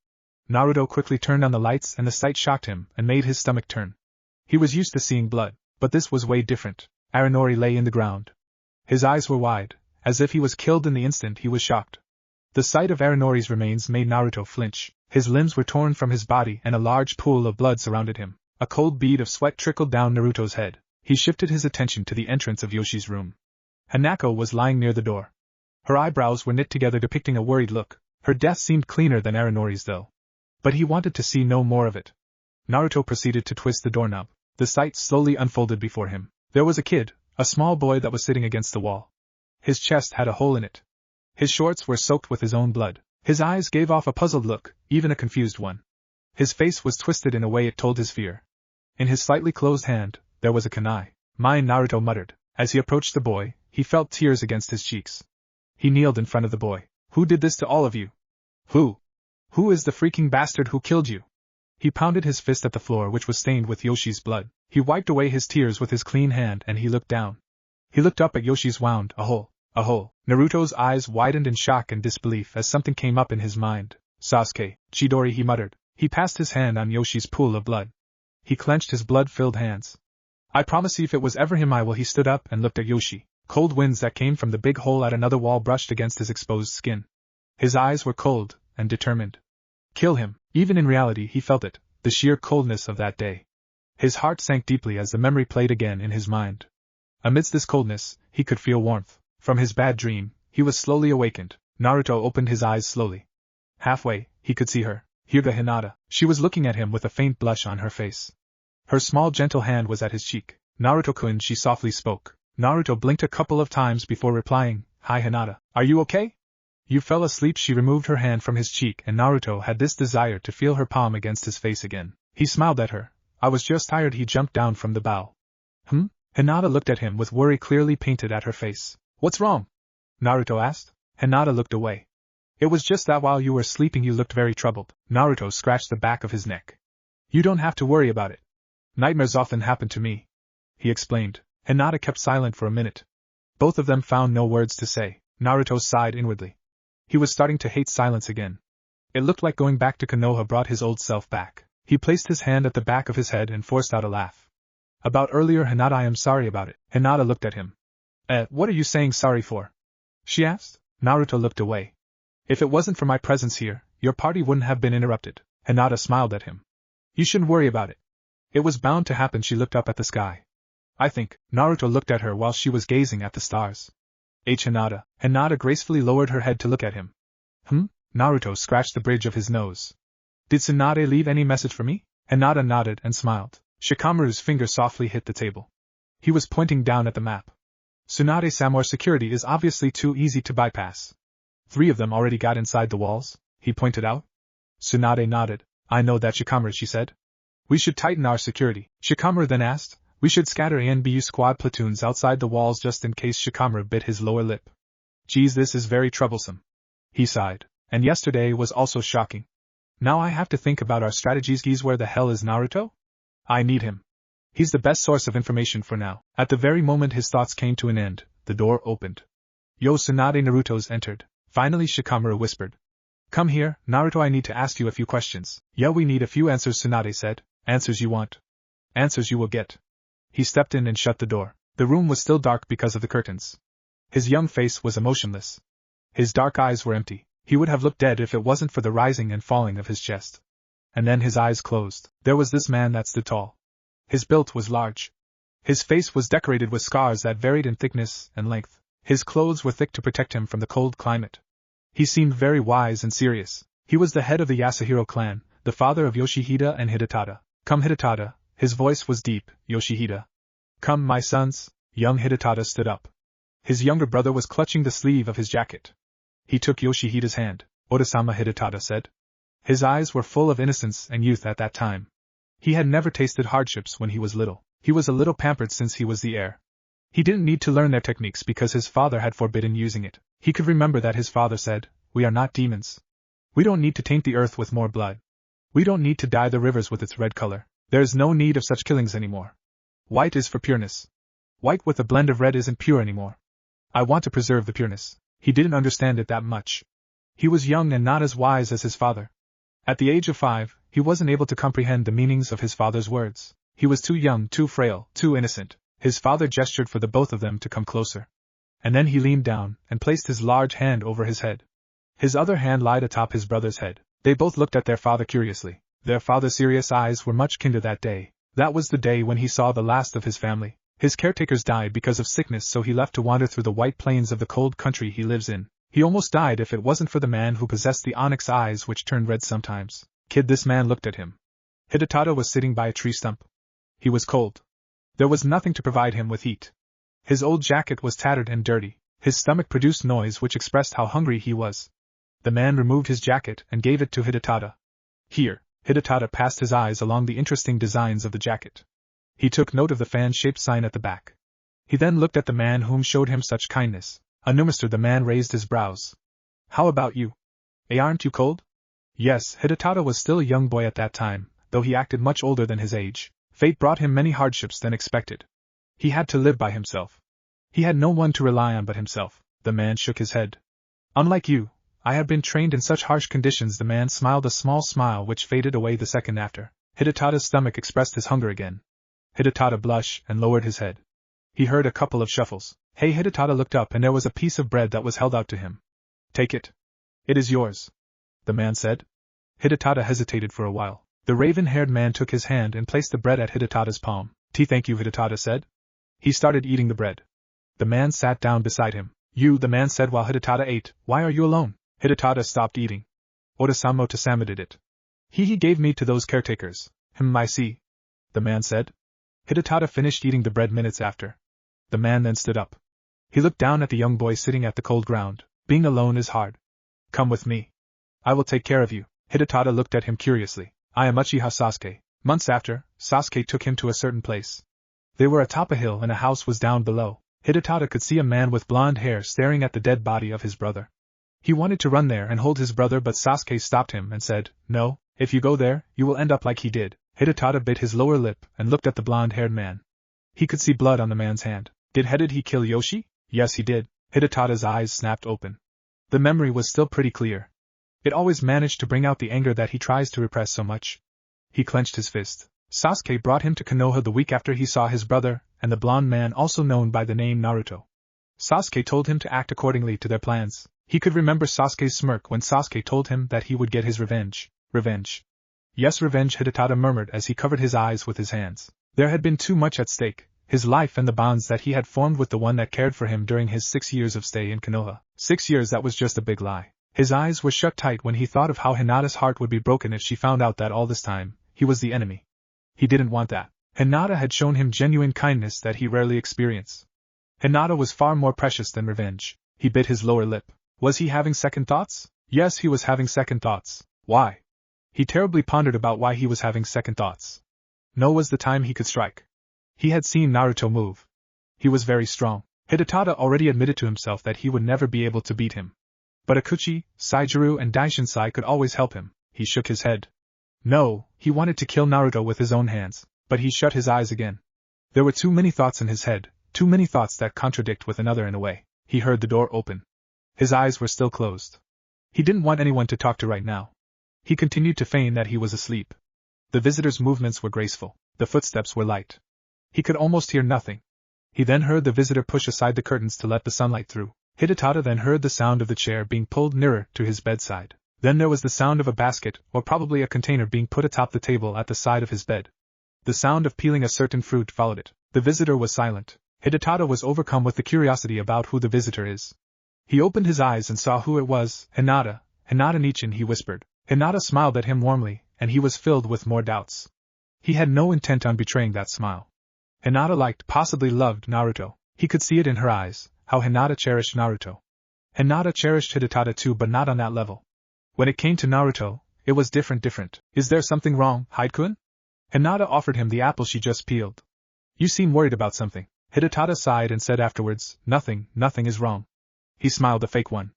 Naruto quickly turned on the lights and the sight shocked him and made his stomach turn. He was used to seeing blood, but this was way different. Aranori lay in the ground. His eyes were wide, as if he was killed in the instant he was shocked. The sight of Aranori's remains made Naruto flinch. His limbs were torn from his body and a large pool of blood surrounded him. A cold bead of sweat trickled down Naruto's head. He shifted his attention to the entrance of Yoshi's room. Hanako was lying near the door. Her eyebrows were knit together depicting a worried look. Her death seemed cleaner than Aranori's though. But he wanted to see no more of it. Naruto proceeded to twist the doorknob. The sight slowly unfolded before him. There was a kid, a small boy that was sitting against the wall. His chest had a hole in it. His shorts were soaked with his own blood. His eyes gave off a puzzled look, even a confused one. His face was twisted in a way it told his fear. In his slightly closed hand, there was a kunai. Mine, Naruto muttered. As he approached the boy, he felt tears against his cheeks. He kneeled in front of the boy. Who did this to all of you? Who? Who is the freaking bastard who killed you? He pounded his fist at the floor which was stained with Yoshi's blood. He wiped away his tears with his clean hand and he looked down. He looked up at Yoshi's wound, a hole. A hole. Naruto's eyes widened in shock and disbelief as something came up in his mind. Sasuke, Chidori, he muttered. He passed his hand on Yoshi's pool of blood. He clenched his blood-filled hands. I promise you if it was ever him I will. He stood up and looked at Yoshi. Cold winds that came from the big hole at another wall brushed against his exposed skin. His eyes were cold and determined. Kill him. Even in reality he felt it, the sheer coldness of that day. His heart sank deeply as the memory played again in his mind. Amidst this coldness, he could feel warmth. From his bad dream, he was slowly awakened. Naruto opened his eyes slowly. Halfway, he could see her, Hyuga Hinata. She was looking at him with a faint blush on her face. Her small gentle hand was at his cheek. Naruto-kun, she softly spoke. Naruto blinked a couple of times before replying, Hi Hinata, are you okay? You fell asleep. She removed her hand from his cheek and Naruto had this desire to feel her palm against his face again. He smiled at her. I was just tired. He jumped down from the bough. Hinata looked at him with worry clearly painted at her face. What's wrong? Naruto asked. Hinata looked away. It was just that while you were sleeping you looked very troubled. Naruto scratched the back of his neck. You don't have to worry about it. Nightmares often happen to me, he explained. Hinata kept silent for a minute. Both of them found no words to say. Naruto sighed inwardly. He was starting to hate silence again. It looked like going back to Konoha brought his old self back. He placed his hand at the back of his head and forced out a laugh. About earlier, Hinata, I am sorry about it. Hinata looked at him. What are you saying sorry for? She asked. Naruto looked away. If it wasn't for my presence here, your party wouldn't have been interrupted. Hinata smiled at him. You shouldn't worry about it. It was bound to happen. She looked up at the sky. I think. Naruto looked at her while she was gazing at the stars. Hinata. Hinata gracefully lowered her head to look at him. Naruto scratched the bridge of his nose. Did Tsunade leave any message for me? Hinata nodded and smiled. Shikamaru's finger softly hit the table. He was pointing down at the map. Tsunade-Samur's security is obviously too easy to bypass. 3 of them already got inside the walls, he pointed out. Tsunade nodded. I know that, Shikamaru, she said. We should tighten our security. Shikamaru then asked. We should scatter ANBU squad platoons outside the walls just in case. Shikamaru bit his lower lip. Geez, this is very troublesome. He sighed. And yesterday was also shocking. Now I have to think about our strategies. Geez, where the hell is Naruto? I need him. He's the best source of information for now. At the very moment his thoughts came to an end, the door opened. Yo, Tsunade Naruto's entered. Finally, Shikamaru whispered. Come here, Naruto, I need to ask you a few questions. Yeah, we need a few answers, Tsunade said. Answers you want. Answers you will get. He stepped in and shut the door. The room was still dark because of the curtains. His young face was emotionless. His dark eyes were empty. He would have looked dead if it wasn't for the rising and falling of his chest. And then his eyes closed. There was this man that stood tall. His build was large. His face was decorated with scars that varied in thickness and length. His clothes were thick to protect him from the cold climate. He seemed very wise and serious. He was the head of the Yasuhiro clan, the father of Yoshihide and Hidetada. Come, Hidetada. His voice was deep. Yoshihide. Come, my sons. Young Hidetada stood up. His younger brother was clutching the sleeve of his jacket. He took Yoshihide's hand. Oda-sama, Hidetada said. His eyes were full of innocence and youth at that time. He had never tasted hardships when he was little. He was a little pampered since he was the heir. He didn't need to learn their techniques because his father had forbidden using it. He could remember that his father said, We are not demons. We don't need to taint the earth with more blood. We don't need to dye the rivers with its red color. There is no need of such killings anymore. White is for pureness. White with a blend of red isn't pure anymore. I want to preserve the pureness. He didn't understand it that much. He was young and not as wise as his father. At the age of 5, he wasn't able to comprehend the meanings of his father's words. He was too young, too frail, too innocent. His father gestured for the both of them to come closer. And then he leaned down and placed his large hand over his head. His other hand lied atop his brother's head. They both looked at their father curiously. Their father's serious eyes were much kinder that day. That was the day when he saw the last of his family. His caretakers died because of sickness, so he left to wander through the white plains of the cold country he lives in. He almost died if it wasn't for the man who possessed the onyx eyes which turned red sometimes. Kid, this man looked at him. Hidetada was sitting by a tree stump. He was cold. There was nothing to provide him with heat. His old jacket was tattered and dirty. His stomach produced noise which expressed how hungry he was. The man removed his jacket and gave it to Hidetada. Here, Hidetada passed his eyes along the interesting designs of the jacket. He took note of the fan-shaped sign at the back. He then looked at the man whom showed him such kindness. Master, the man raised his brows. How about you? Aren't you cold? Yes, Hidetada was still a young boy at that time, though he acted much older than his age. Fate brought him many hardships than expected. He had to live by himself. He had no one to rely on but himself. The man shook his head. Unlike you, I have been trained in such harsh conditions. The man smiled a small smile which faded away the second after. Hidetada's stomach expressed his hunger again. Hidetada blushed and lowered his head. He heard a couple of shuffles. Hey, Hidetada looked up and there was a piece of bread that was held out to him. Take it. It is yours, the man said. Hidetada hesitated for a while. The raven-haired man took his hand and placed the bread at Hidetada's palm. Thank you, Hidetada said. He started eating the bread. The man sat down beside him. You, the man said while Hidetada ate, why are you alone? Hidetada stopped eating. Oda-sama Tosama did it. He gave me to those caretakers. I see, the man said. Hidetada finished eating the bread minutes after. The man then stood up. He looked down at the young boy sitting at the cold ground. Being alone is hard. Come with me. I will take care of you. Hidetada looked at him curiously. I am Uchiha Sasuke. Months after, Sasuke took him to a certain place. They were atop a hill and a house was down below. Hidetada could see a man with blonde hair staring at the dead body of his brother. He wanted to run there and hold his brother, but Sasuke stopped him and said, No, if you go there, you will end up like he did. Hidetada bit his lower lip and looked at the blonde-haired man. He could see blood on the man's hand. Did he kill Yoshi? Yes, he did. Hidetada's eyes snapped open. The memory was still pretty clear. It always managed to bring out the anger that he tries to repress so much. He clenched his fist. Sasuke brought him to Konoha the week after he saw his brother, and the blonde man also known by the name Naruto. Sasuke told him to act accordingly to their plans. He could remember Sasuke's smirk when Sasuke told him that he would get his revenge. Revenge. Yes, revenge, Hidetada murmured as he covered his eyes with his hands. There had been too much at stake, his life and the bonds that he had formed with the one that cared for him during his 6 years of stay in Konoha. 6 years, that was just a big lie. His eyes were shut tight when he thought of how Hinata's heart would be broken if she found out that all this time, he was the enemy. He didn't want that. Hinata had shown him genuine kindness that he rarely experienced. Hinata was far more precious than revenge. He bit his lower lip. Was he having second thoughts? Yes, he was having second thoughts. Why? He terribly pondered about why he was having second thoughts. No was the time he could strike. He had seen Naruto move. He was very strong. Hidetada already admitted to himself that he would never be able to beat him. But Akuchi, Saijiro and Daishinsai could always help him. He shook his head. No, he wanted to kill Naruto with his own hands, but he shut his eyes again. There were too many thoughts in his head, too many thoughts that contradict with another in a way. He heard the door open. His eyes were still closed. He didn't want anyone to talk to right now. He continued to feign that he was asleep. The visitor's movements were graceful. The footsteps were light. He could almost hear nothing. He then heard the visitor push aside the curtains to let the sunlight through. Hidetada then heard the sound of the chair being pulled nearer to his bedside. Then there was the sound of a basket, or probably a container, being put atop the table at the side of his bed. The sound of peeling a certain fruit followed it. The visitor was silent. Hidetada was overcome with the curiosity about who the visitor is. He opened his eyes and saw who it was. Hinata. Hinata Nichan, he whispered. Hinata smiled at him warmly, and he was filled with more doubts. He had no intent on betraying that smile. Hinata liked, possibly loved, Naruto. He could see it in her eyes, how Hinata cherished Naruto. Hinata cherished Hidetada too, but not on that level. When it came to Naruto, it was different. Is there something wrong, Hyde-kun? Hinata offered him the apple she just peeled. You seem worried about something. Hidetada sighed and said afterwards, nothing is wrong. He smiled, a fake one.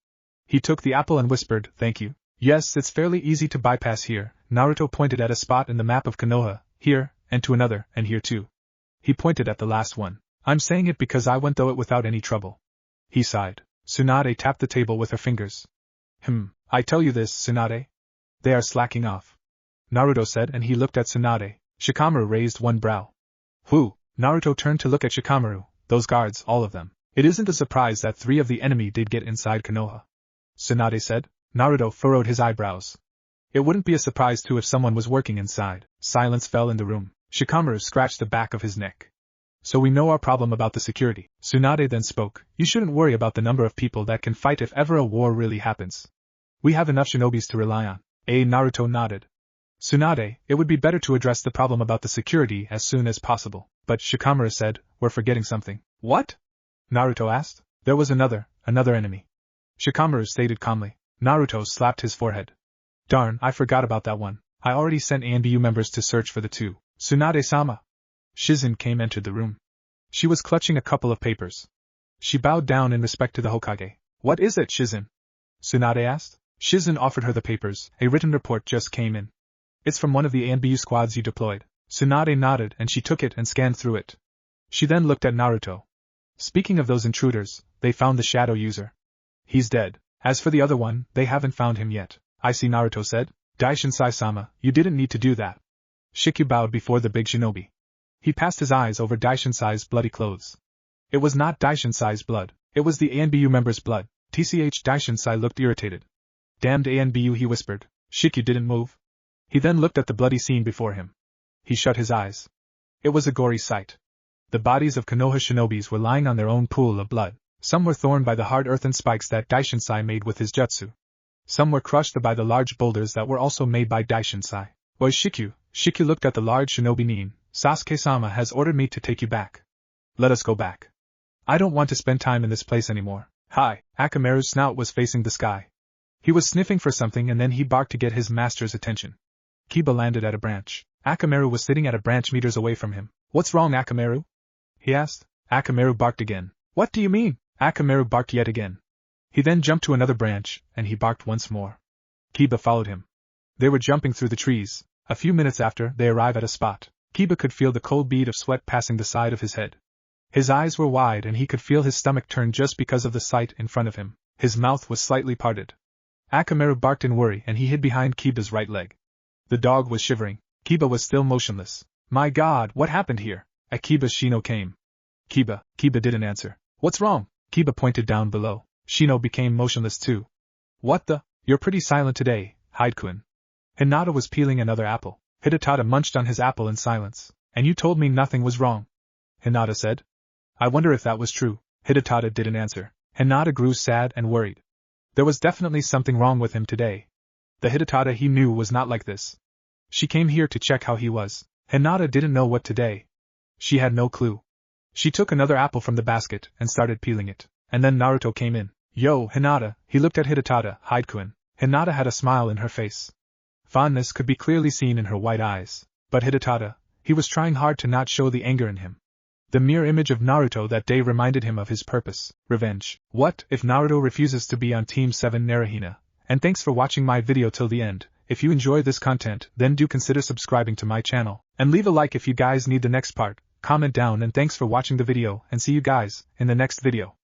He took the apple and whispered, thank you. Yes, it's fairly easy to bypass here. Naruto pointed at a spot in the map of Konoha, here, and to another, and here too. He pointed at the last one. I'm saying it because I went through it without any trouble. He sighed. Tsunade tapped the table with her fingers. I tell you this, Tsunade. They are slacking off. Naruto said, and he looked at Tsunade. Shikamaru raised one brow. Who? Naruto turned to look at Shikamaru. Those guards, all of them. It isn't a surprise that 3 of the enemy did get inside Konoha. Tsunade said. Naruto furrowed his eyebrows. It wouldn't be a surprise too if someone was working inside. Silence fell in the room. Shikamaru scratched the back of his neck. So we know our problem about the security. Tsunade then spoke. You shouldn't worry about the number of people that can fight if ever a war really happens. We have enough shinobis to rely on. Naruto nodded. Tsunade, it would be better to address the problem about the security as soon as possible. But Shikamaru said, we're forgetting something. What? Naruto asked. There was another enemy. Shikamaru stated calmly. Naruto slapped his forehead. Darn, I forgot about that one. I already sent ANBU members to search for the 2. Tsunade-sama. Shizen entered the room. She was clutching a couple of papers. She bowed down in respect to the Hokage. What is it, Shizen? Tsunade asked. Shizen offered her the papers. A written report just came in. It's from one of the ANBU squads you deployed. Tsunade nodded and she took it and scanned through it. She then looked at Naruto. Speaking of those intruders, they found the shadow user. He's dead. As for the other one, they haven't found him yet. I see, Naruto said. Daishinsai-sama, you didn't need to do that. Shikyu bowed before the big shinobi. He passed his eyes over Daishinsai's bloody clothes. It was not Daishinsai's blood. It was the ANBU member's blood. TCH Daishinsai looked irritated. Damned ANBU, he whispered. Shikyu didn't move. He then looked at the bloody scene before him. He shut his eyes. It was a gory sight. The bodies of Konoha shinobis were lying on their own pool of blood. Some were thorn by the hard earthen spikes that Daishinsai made with his jutsu. Some were crushed by the large boulders that were also made by Daishinsai. Oi Shikyu. Shikyu looked at the large shinobi Nin. Sasuke-sama has ordered me to take you back. Let us go back. I don't want to spend time in this place anymore. Hi. Akamaru's snout was facing the sky. He was sniffing for something and then he barked to get his master's attention. Kiba landed at a branch. Akamaru was sitting at a branch meters away from him. What's wrong, Akamaru? He asked. Akamaru barked again. What do you mean? Akamaru barked yet again. He then jumped to another branch, and he barked once more. Kiba followed him. They were jumping through the trees. A few minutes after, they arrived at a spot. Kiba could feel the cold bead of sweat passing the side of his head. His eyes were wide and he could feel his stomach turn just because of the sight in front of him. His mouth was slightly parted. Akamaru barked in worry and he hid behind Kiba's right leg. The dog was shivering. Kiba was still motionless. My God, what happened here? Akiba's Shino came. Kiba didn't answer. What's wrong? Kiba pointed down below. Shino became motionless too. What the? You're pretty silent today, Hyde-kun. Hinata was peeling another apple. Hidetada munched on his apple in silence. And you told me nothing was wrong. Hinata said. I wonder if that was true. Hidetada didn't answer. Hinata grew sad and worried. There was definitely something wrong with him today. The Hidetada he knew was not like this. She came here to check how he was. Hinata didn't know what today. She had no clue. She took another apple from the basket and started peeling it. And then Naruto came in. Yo, Hinata, he looked at Hidetada, Hide-kun. Hinata had a smile in her face. Fondness could be clearly seen in her white eyes. But Hidetada, he was trying hard to not show the anger in him. The mere image of Naruto that day reminded him of his purpose, revenge. What if Naruto refuses to be on Team 7 NaruHina? And thanks for watching my video till the end. If you enjoy this content, then do consider subscribing to my channel. And leave a like if you guys need the next part. Comment down and thanks for watching the video and see you guys in the next video.